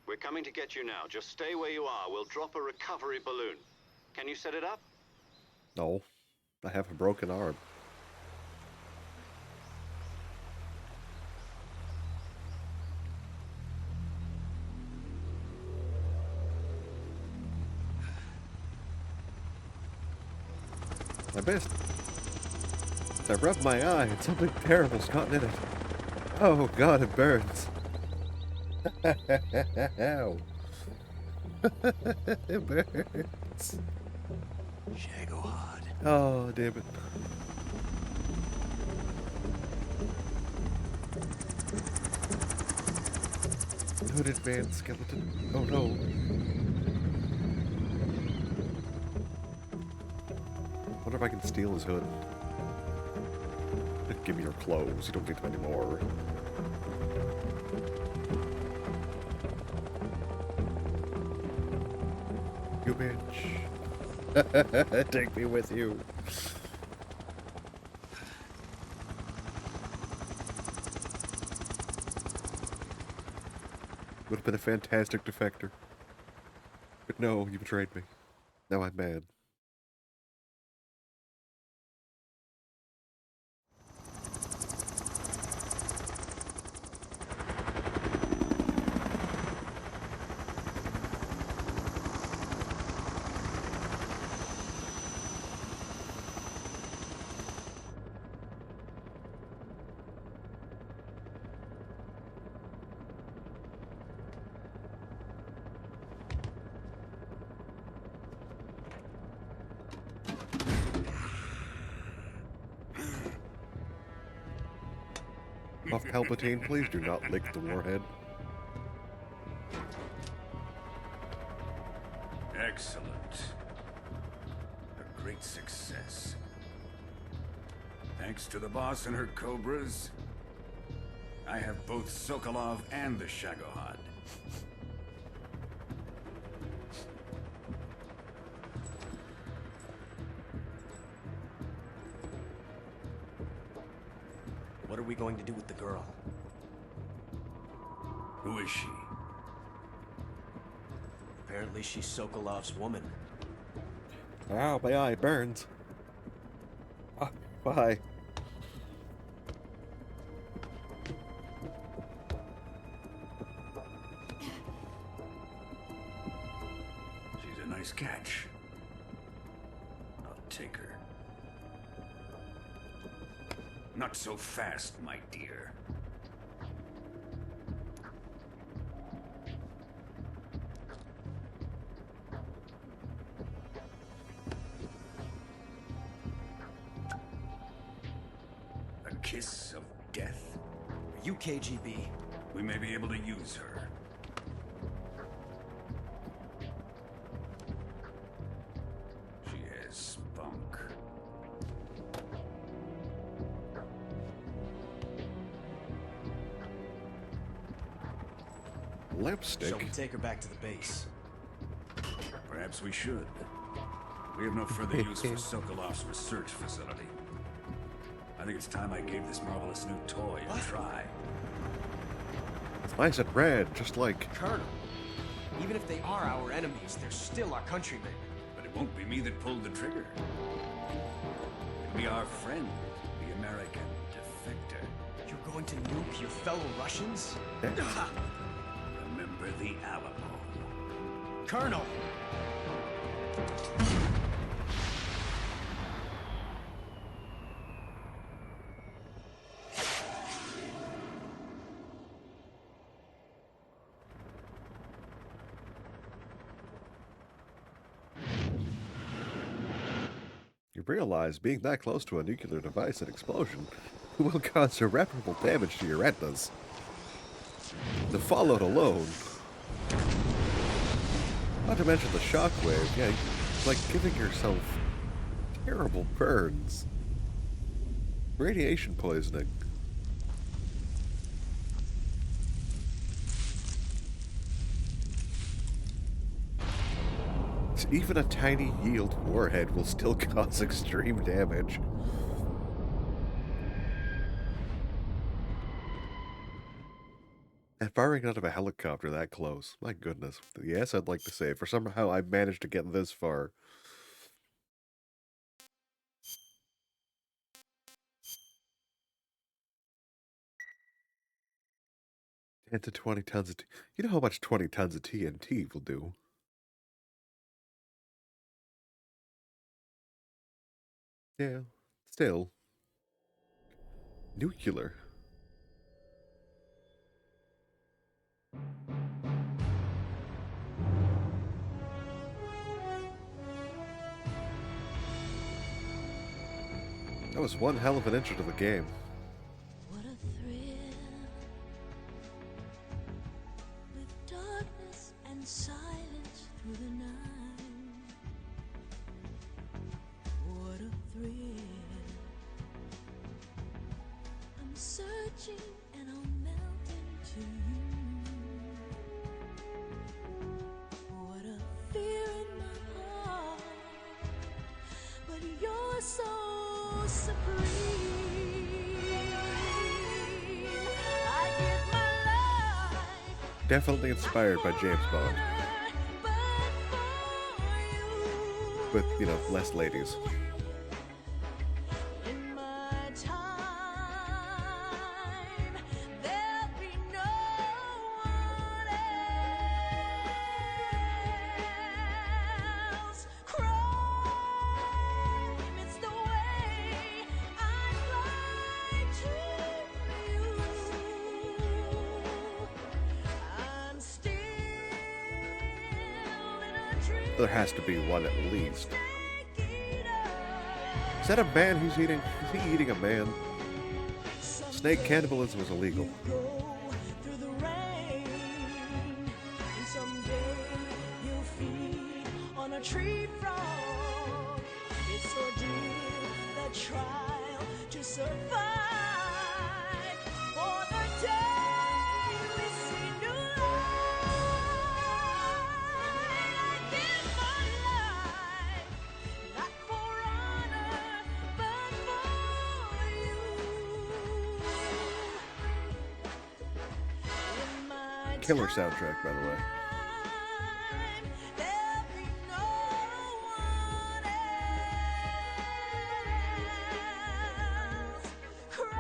We're coming to get you now. Just stay where you are. We'll drop a recovery balloon. Can you set it up? No. I have a broken arm. I missed. I rubbed my eye and something terrible's gotten in it. Oh god, it burns. Ow. It burns. Shagohod. Oh, damn it. Hooded man skeleton. Oh no. Wonder if I can steal his hood. Give me your clothes. You don't get them anymore. You bitch. Take me with you. Would have been a fantastic defector. But no, you betrayed me. Now I'm mad. Off Palpatine, please do not lick the warhead. Excellent. A great success. Thanks to the boss and her cobras, I have both Sokolov and the Shagohod. What are we going to do with the girl? Who is she? Apparently she's Sokolov's woman. Ow, my eye burns. Ah, bye. She's a nice catch. I'll take her. Not so fast, my dear. A kiss of death. Are you KGB? We may be able to use her. She has spunk. Lipstick? Shall we take her back to the base? Perhaps we should. We have no further use for Sokolov's research facility. I think it's time I gave this marvelous new toy a try. It's nice and red, just like... Colonel, even if they are our enemies, they're still our countrymen. But it won't be me that pulled the trigger. It'll be our friend, the American defector. You're going to nuke your fellow Russians? Remember the Alamo. Colonel! You realize being that close to a nuclear device and explosion will cause irreparable damage to your retinas. The fallout alone. Not to mention the shockwave. Yeah, it's like giving yourself terrible burns. Radiation poisoning. So even a tiny yield warhead will still cause extreme damage. And firing out of a helicopter that close. My goodness. Yes, I'd like to say, for somehow I managed to get this far. To 20 tons of you know how much 20 tons of TNT will do. Yeah, still. Nuclear. That was one hell of an intro to the game. What a thrill, with darkness and silence through the night. What a thrill. I'm searching and I'll melt into you. What a fear in my heart, but you're so supreme. I give my life. Definitely inspired by James Bond. With, you know, less ladies. In my time, there'll be no one else. Crime, it's the way I fly to you. I'm still in a dream. There has to be one at least. Is that a man he's eating? Is he eating a man? Snake cannibalism is illegal. Through the rain, and someday you'll feed on a tree frog. It's ordeal, the trial to survive. For the day we see new light, I give my life, not for honor, but for you. In my Killer soundtrack, by the way. there'll be no one else. Crime,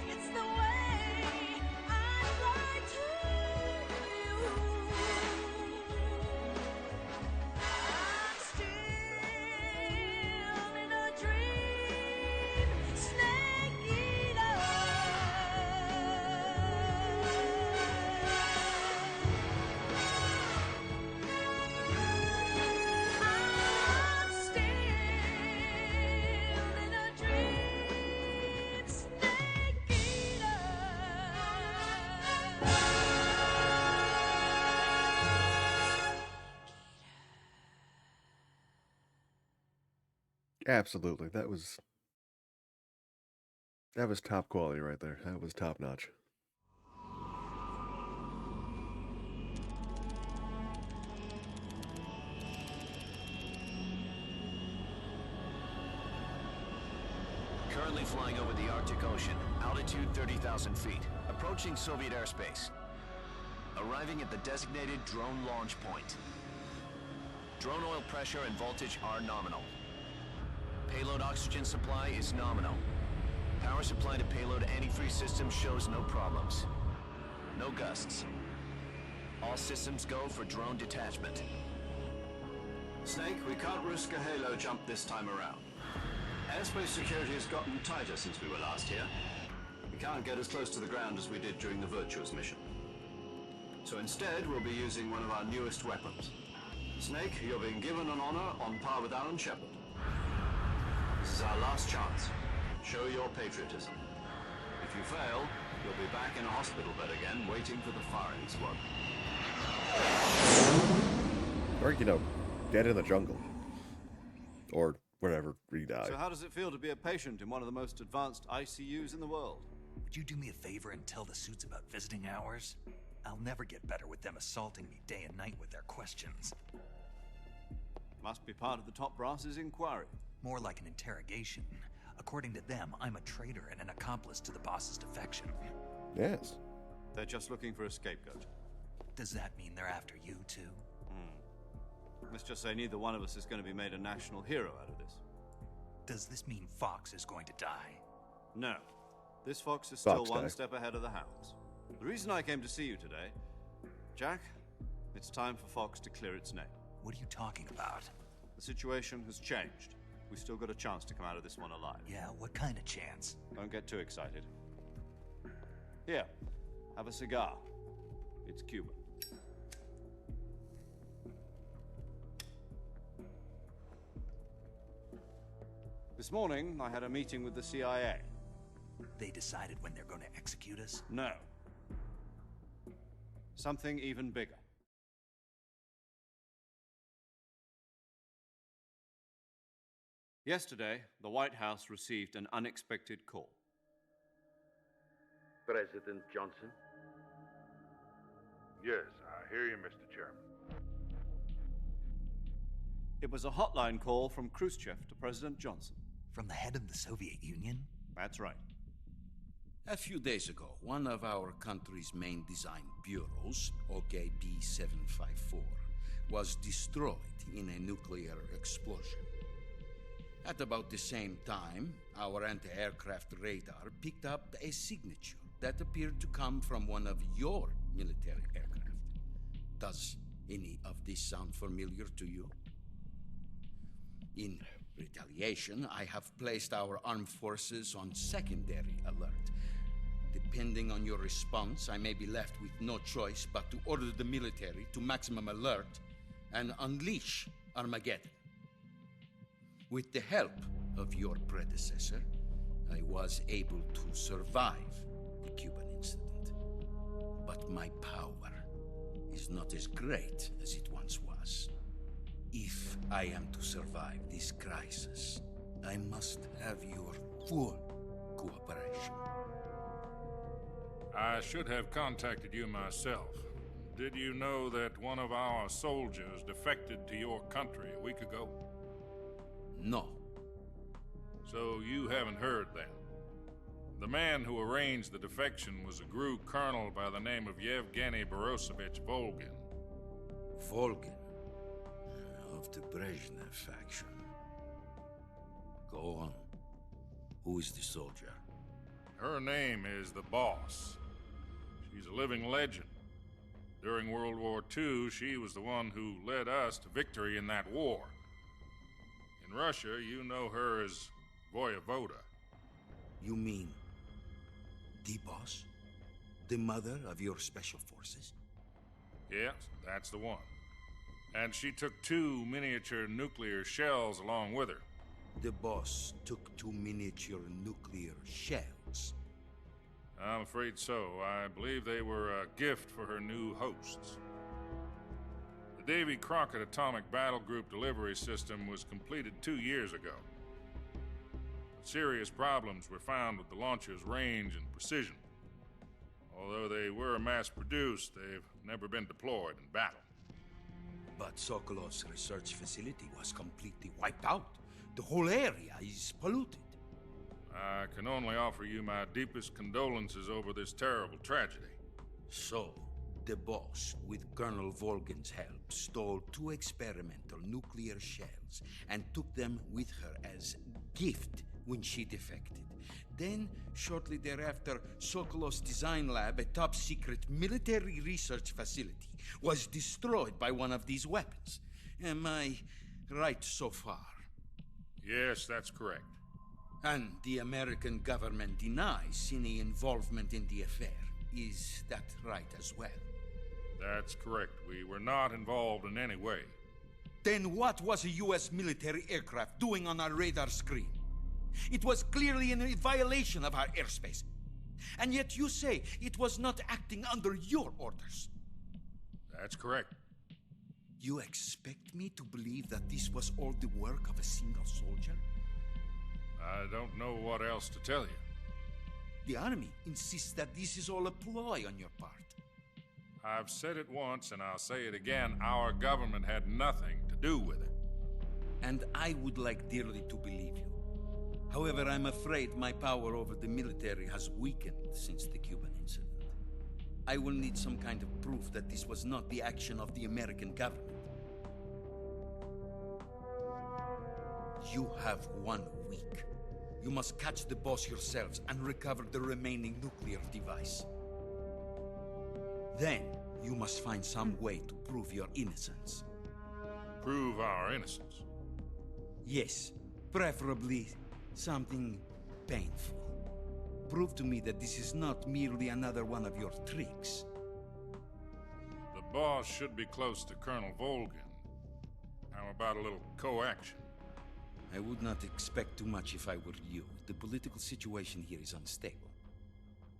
it's the way I fly to you. I'm still in a dream, snake eater. I'm still in a dream, snake eater. Absolutely. That was top quality right there. That was top notch. Currently flying over the Arctic Ocean, altitude 30,000 feet, approaching Soviet airspace. Arriving at the designated drone launch point. Drone oil pressure and voltage are nominal. Payload oxygen supply is nominal. Power supply to payload antifreeze system shows no problems. No gusts. All systems go for drone detachment. Snake, we can't risk a halo jump this time around. Airspace security has gotten tighter since we were last here. We can't get as close to the ground as we did during the Virtuous mission. So instead, we'll be using one of our newest weapons. Snake, you're being given an honor on par with Alan Shepard. This is our last chance. Show your patriotism. If you fail, You'll be back in a hospital bed again, waiting for the firing squad. Or, you know, dead in the jungle. Or wherever we die. So how does it feel to be a patient in one of the most advanced ICUs in the world? Would you do me a favor and tell the suits about visiting hours? I'll never get better with them assaulting me day and night with their questions. Must be part of the top brass's inquiry. More like an interrogation. According to them, I'm a traitor and an accomplice to the boss's defection. Yes. They're just looking for a scapegoat. Does that mean they're after you, too? Let's just say neither one of us is going to be made a national hero out of this. Does this mean Fox is going to die? No. This Fox is still Fox one die. step ahead of the Hounds. The reason I came to see you today, Jack, it's time for Fox to clear its name. What are you talking about? The situation has changed. We've still got a chance to come out of this one alive. Yeah, what kind of chance? Don't get too excited. Here, have a cigar. It's Cuban. This morning, I had a meeting with the CIA. They decided when they're going to execute us? No. Something even bigger. Yesterday, the White House received an unexpected call. President Johnson? Yes, I hear you, Mr. Chairman. It was a hotline call from Khrushchev to President Johnson. From the head of the Soviet Union? That's right. A few days ago, one of our country's main design bureaus, OKB 754, was destroyed in a nuclear explosion. At about the same time, our anti-aircraft radar picked up a signature that appeared to come from one of your military aircraft. Does any of this sound familiar to you? In retaliation, I have placed our armed forces on secondary alert. Depending on your response, I may be left with no choice but to order the military to maximum alert and unleash Armageddon. With the help of your predecessor, I was able to survive the Cuban incident. But my power is not as great as it once was. If I am to survive this crisis, I must have your full cooperation. I should have contacted you myself. Did you know that one of our soldiers defected to your country a week ago? No. So you haven't heard then. The man who arranged the defection was a GRU colonel by the name of Yevgeny Borosovich Volgin. Volgin? Of the Brezhnev faction. Go on. Who is the soldier? Her name is the Boss. She's a living legend. During World War II, she was the one who led us to victory in that war. In Russia, you know her as Voyevoda. You mean the Boss? The mother of your special forces? Yes, that's the one. And she took 2 miniature nuclear shells along with her. The Boss took 2 miniature nuclear shells? I'm afraid so. I believe they were a gift for her new hosts. The Davy Crockett Atomic Battle Group delivery system was completed 2 years ago. But serious problems were found with the launcher's range and precision. Although they were mass-produced, they've never been deployed in battle. But Sokolov's research facility was completely wiped out. The whole area is polluted. I can only offer you my deepest condolences over this terrible tragedy. So, the Boss, with Colonel Volgin's help, stole 2 experimental nuclear shells and took them with her as gift when she defected. Then, shortly thereafter, Sokolov's design lab, a top-secret military research facility, was destroyed by one of these weapons. Am I right so far? Yes, that's correct. And the American government denies any involvement in the affair. Is that right as well? That's correct. We were not involved in any way. Then what was a U.S. military aircraft doing on our radar screen? It was clearly in violation of our airspace. And yet you say it was not acting under your orders. That's correct. You expect me to believe that this was all the work of a single soldier? I don't know what else to tell you. The army insists that this is all a ploy on your part. I've said it once and I'll say it again. Our government had nothing to do with it. And I would like dearly to believe you. However, I'm afraid my power over the military has weakened since the Cuban incident. I will need some kind of proof that this was not the action of the American government. You have 1 week. You must catch the boss yourselves and recover the remaining nuclear device. Then, you must find some way to prove your innocence. Prove our innocence? Yes, preferably something painful. Prove to me that this is not merely another one of your tricks. The boss should be close to Colonel Volgin. How about a little coaction? I would not expect too much if I were you. The political situation here is unstable.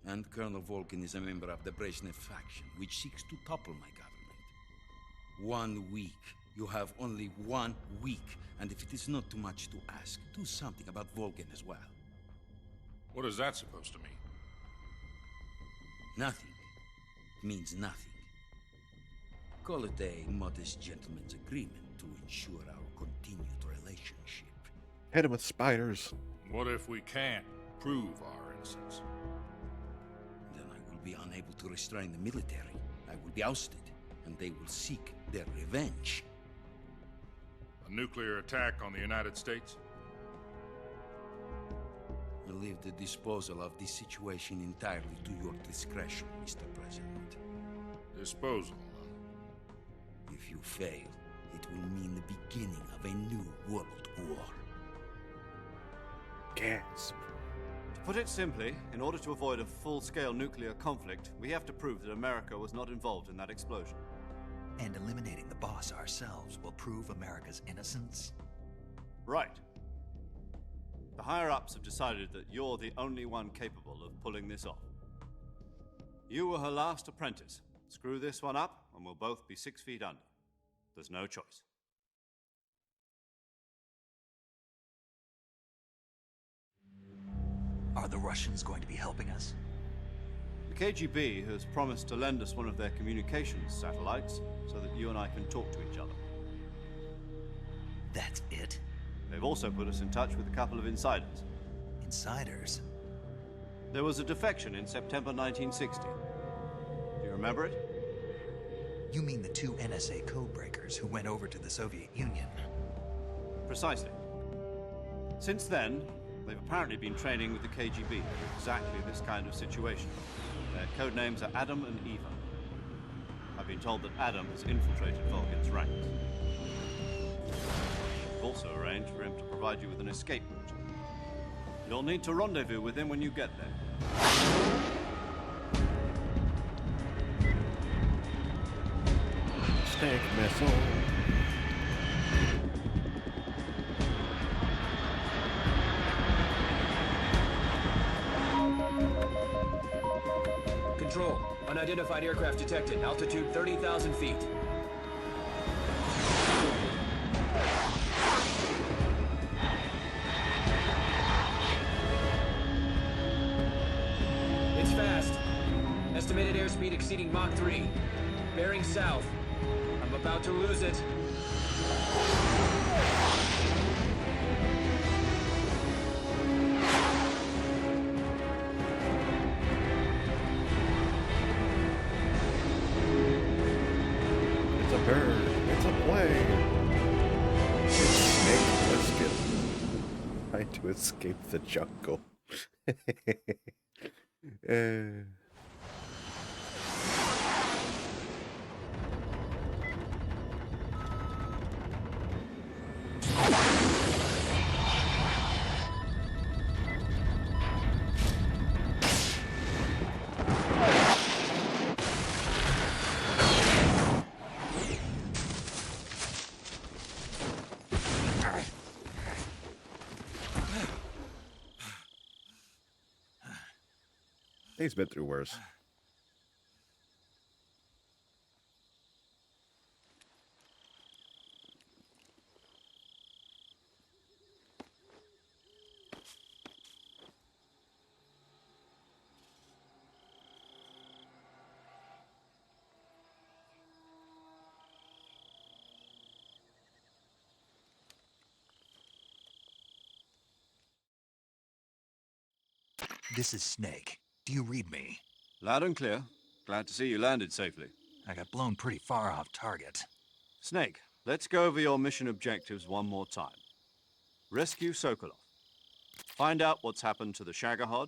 And Colonel Volgin is a member of the Brezhnev faction, which seeks to topple my government. 1 week. You have only 1 week. And if it is not too much to ask, do something about Volgin as well. What is that supposed to mean? Nothing. It means nothing. Call it a modest gentleman's agreement to ensure our continued relationship. Hit him with spiders. What if we can't prove our innocence? Then I will be unable to restrain the military. I will be ousted, and they will seek their revenge. A nuclear attack on the United States? I leave the disposal of this situation entirely to your discretion, Mr. President. Disposal? If you fail, it will mean the beginning of a new world war. Gasp. To put it simply, in order to avoid a full-scale nuclear conflict, we have to prove that America was not involved in that explosion. And eliminating the boss ourselves will prove America's innocence? Right. The higher-ups have decided that you're the only one capable of pulling this off. You were her last apprentice. Screw this one up, and we'll both be 6 feet under. There's no choice. Are the Russians going to be helping us? The KGB has promised to lend us one of their communications satellites so that you and I can talk to each other. That's it? They've also put us in touch with a couple of insiders. Insiders? There was a defection in September 1960. Do you remember it? You mean the 2 NSA codebreakers who went over to the Soviet Union? Precisely. Since then, they've apparently been training with the KGB for exactly this kind of situation. Their code names are Adam and Eva. I've been told that Adam has infiltrated Volgin's ranks. We've also arranged for him to provide you with an escape route. You'll need to rendezvous with him when you get there. Snake missile. Control. Unidentified aircraft detected. Altitude 30,000 feet. It's fast. Estimated airspeed exceeding Mach 3. Bearing south. I'm about to lose it. It's a bird. It's a plane. It's Snake Plissken. Trying to escape the jungle. He's been through worse. This is Snake. Do you read me? Loud and clear. Glad to see you landed safely. I got blown pretty far off target. Snake, let's go over your mission objectives one more time. Rescue Sokolov. Find out what's happened to the Shagohod,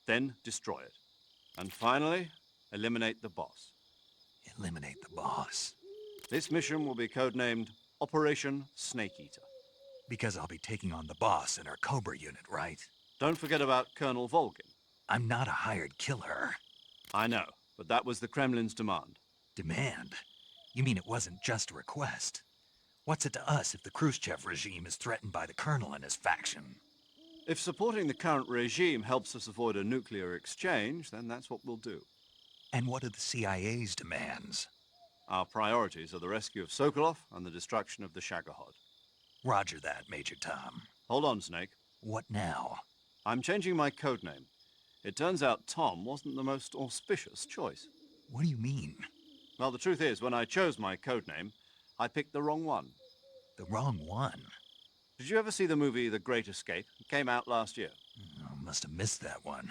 then destroy it. And finally, eliminate the boss. Eliminate the boss. This mission will be codenamed Operation Snake Eater. Because I'll be taking on the boss in our Cobra unit, right? Don't forget about Colonel Volgin. I'm not a hired killer. I know, but that was the Kremlin's demand. Demand? You mean it wasn't just a request? What's it to us if the Khrushchev regime is threatened by the Colonel and his faction? If supporting the current regime helps us avoid a nuclear exchange, then that's what we'll do. And what are the CIA's demands? Our priorities are the rescue of Sokolov and the destruction of the Shagohod. Roger that, Major Tom. Hold on, Snake. What now? I'm changing my codename. It turns out Tom wasn't the most auspicious choice. What do you mean? Well, the truth is, when I chose my codename, I picked the wrong one. The wrong one? Did you ever see the movie The Great Escape? It came out last year. Oh, must have missed that one.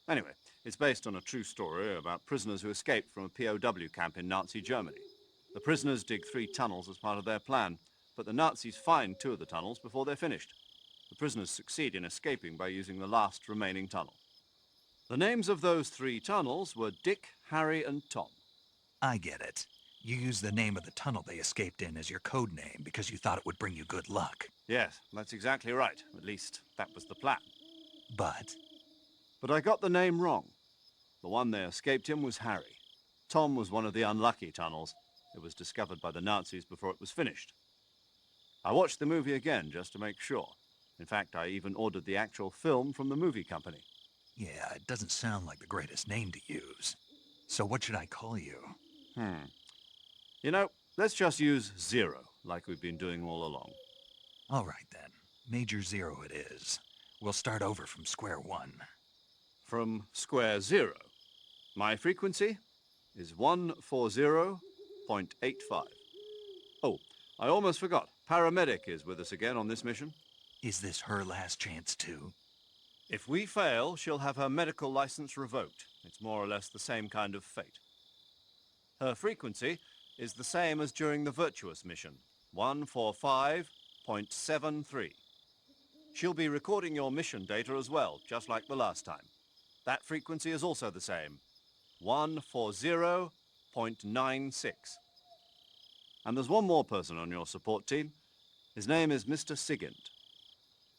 Anyway, it's based on a true story about prisoners who escaped from a POW camp in Nazi Germany. The prisoners dig 3 tunnels as part of their plan, but the Nazis find 2 of the tunnels before they're finished. The prisoners succeed in escaping by using the last remaining tunnel. The names of those 3 tunnels were Dick, Harry, and Tom. I get it. You used the name of the tunnel they escaped in as your code name because you thought it would bring you good luck. Yes, that's exactly right. At least, that was the plan. But I got the name wrong. The one they escaped in was Harry. Tom was one of the unlucky tunnels. It was discovered by the Nazis before it was finished. I watched the movie again just to make sure. In fact, I even ordered the actual film from the movie company. yeah, it doesn't sound like the greatest name to use. So what should I call you? You know, let's just use Zero, like we've been doing all along. All right then. Major Zero it is. We'll start over from square one. From square zero. My frequency is 140.85. Oh, I almost forgot. Paramedic is with us again on this mission. Is this her last chance too? If we fail, she'll have her medical license revoked. It's more or less the same kind of fate. Her frequency is the same as during the Virtuous mission, 145.73. She'll be recording your mission data as well, just like the last time. That frequency is also the same, 140.96. And there's one more person on your support team. His name is Mr. Sigint.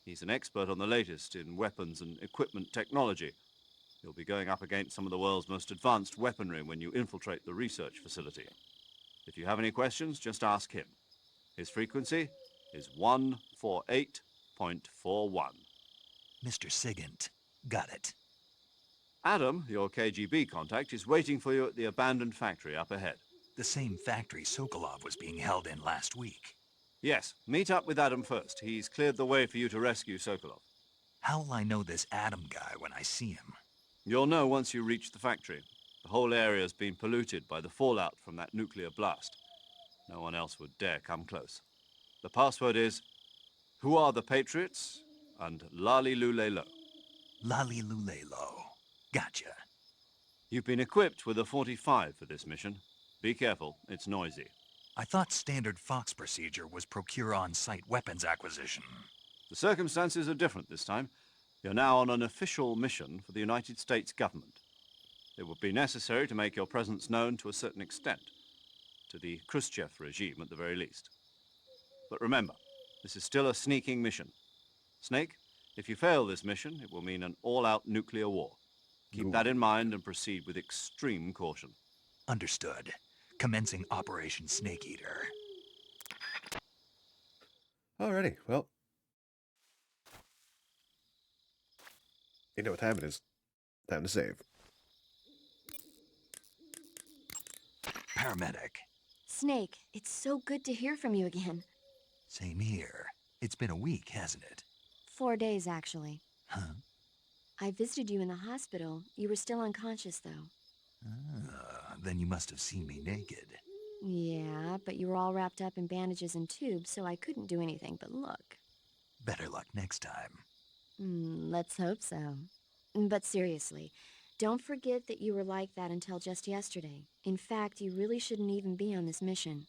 He's an expert on the latest in weapons and equipment technology. You'll be going up against some of the world's most advanced weaponry when you infiltrate the research facility. If you have any questions, just ask him. His frequency is 148.41. Mr. Sigint. Got it. Adam, your KGB contact, is waiting for you at the abandoned factory up ahead. The same factory Sokolov was being held in last week. Yes, meet up with Adam first. He's cleared the way for you to rescue Sokolov. How will I know this Adam guy when I see him? You'll know once you reach the factory. The whole area's been polluted by the fallout from that nuclear blast. No one else would dare come close. The password is, "Who are the Patriots?" and Lali Lule Lo. Lali Lule Lo. Gotcha. You've been equipped with a 45 for this mission. Be careful, it's noisy. I thought standard Fox procedure was procure on-site weapons acquisition. The circumstances are different this time. You're now on an official mission for the United States government. It would be necessary to make your presence known to a certain extent, to the Khrushchev regime at the very least. But remember, this is still a sneaking mission. Snake, if you fail this mission, it will mean an all-out nuclear war. Keep that in mind and proceed with extreme caution. Understood. Commencing Operation Snake Eater. Alrighty, well. You know what time it is. Time to save. paramedic. Snake, it's so good to hear from you again. Same here. It's been a week, hasn't it? 4 days, actually. Huh? I visited you in the hospital. You were still unconscious, though. Then you must have seen me naked. Yeah, but you were all wrapped up in bandages and tubes, so I couldn't do anything but look. Better luck next time. Let's hope so. But seriously, don't forget that you were like that until just yesterday. In fact, you really shouldn't even be on this mission.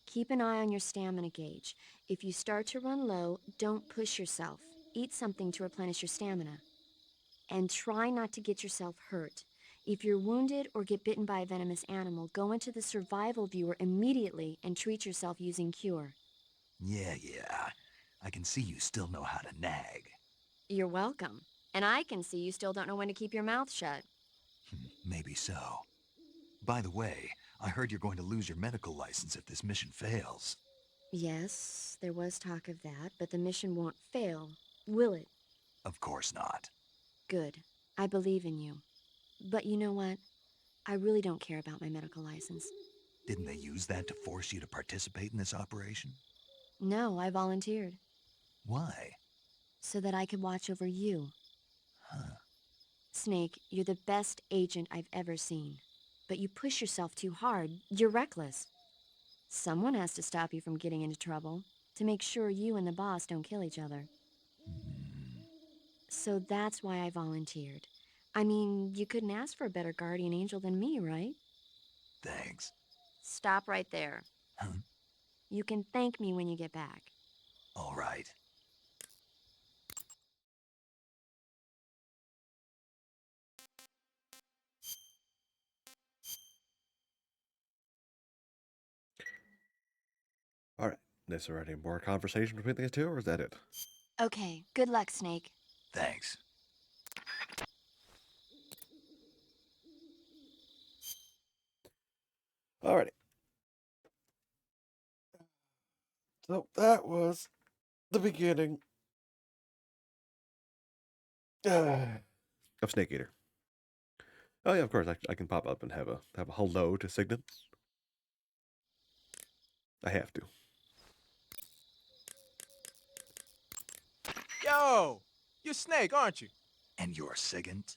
Keep an eye on your stamina gauge. If you start to run low, don't push yourself. Eat something to replenish your stamina. And try not to get yourself hurt. If you're wounded or get bitten by a venomous animal, go into the survival viewer immediately and treat yourself using Cure. Yeah. I can see you still know how to nag. You're welcome. And I can see you still don't know when to keep your mouth shut. Maybe so. By the way, I heard you're going to lose your medical license if this mission fails. Yes, there was talk of that, but the mission won't fail, will it? Of course not. Good. I believe in you. But you know what? I really don't care about my medical license. Didn't they use that to force you to participate in this operation? No, I volunteered. Why? So that I could watch over you. Huh. Snake, you're the best agent I've ever seen. But you push yourself too hard. You're reckless. Someone has to stop you from getting into trouble, to make sure you and the boss don't kill each other. So that's why I volunteered. I mean, you couldn't ask for a better guardian angel than me, right? Thanks. Stop right there. Huh? You can thank me when you get back. All right. All right. Is there any more conversation between these two, or is that it? Okay, good luck, Snake. Thanks. Alrighty. So that was the beginning of Snake Eater. Oh yeah, of course. I can pop up and have a hello to Signet. I have to. Yo, you're Snake, aren't you? And you're Sigint?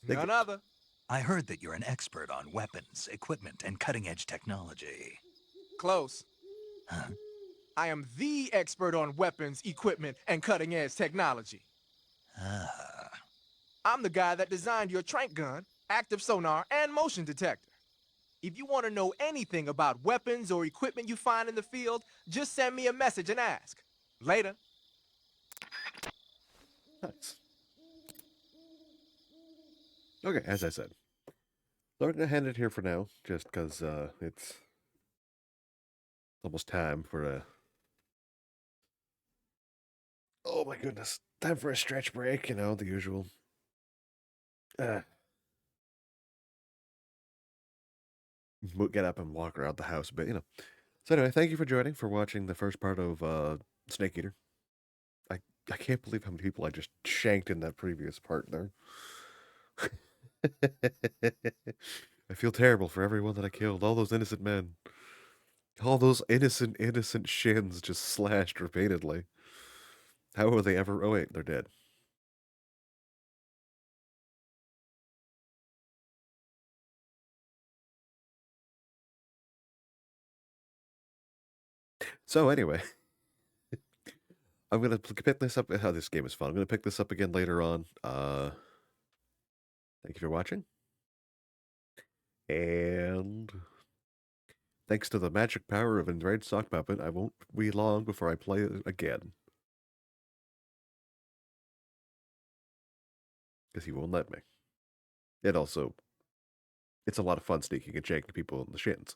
None other. I heard that you're an expert on weapons, equipment, and cutting-edge technology. Close. Huh? I am the expert on weapons, equipment, and cutting-edge technology. Ah. I'm the guy that designed your trank gun, active sonar, and motion detector. If you want to know anything about weapons or equipment you find in the field, just send me a message and ask. Later. Nice. Okay, as I said. So I'm going to hand it here for now, just because it's almost time for a... Oh my goodness. Time for a stretch break, you know, the usual. Get up and walk around the house a bit, you know. So anyway, thank you for watching the first part of Snake Eater. I can't believe how many people I just shanked in that previous part there. I feel terrible for everyone that I killed. All those innocent men. All those innocent shins just slashed repeatedly. How will they ever... Oh wait, they're dead. So anyway, I'm going to pick this up. Oh, this game is fun. I'm going to pick this up again later on. Thank you for watching. And thanks to the magic power of Enraged Sock Puppet, I won't be long before I play it again. Because he won't let me. And also, it's a lot of fun sneaking and shanking people in the shins.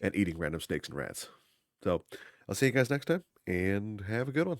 And eating random snakes and rats. So, I'll see you guys next time, and have a good one.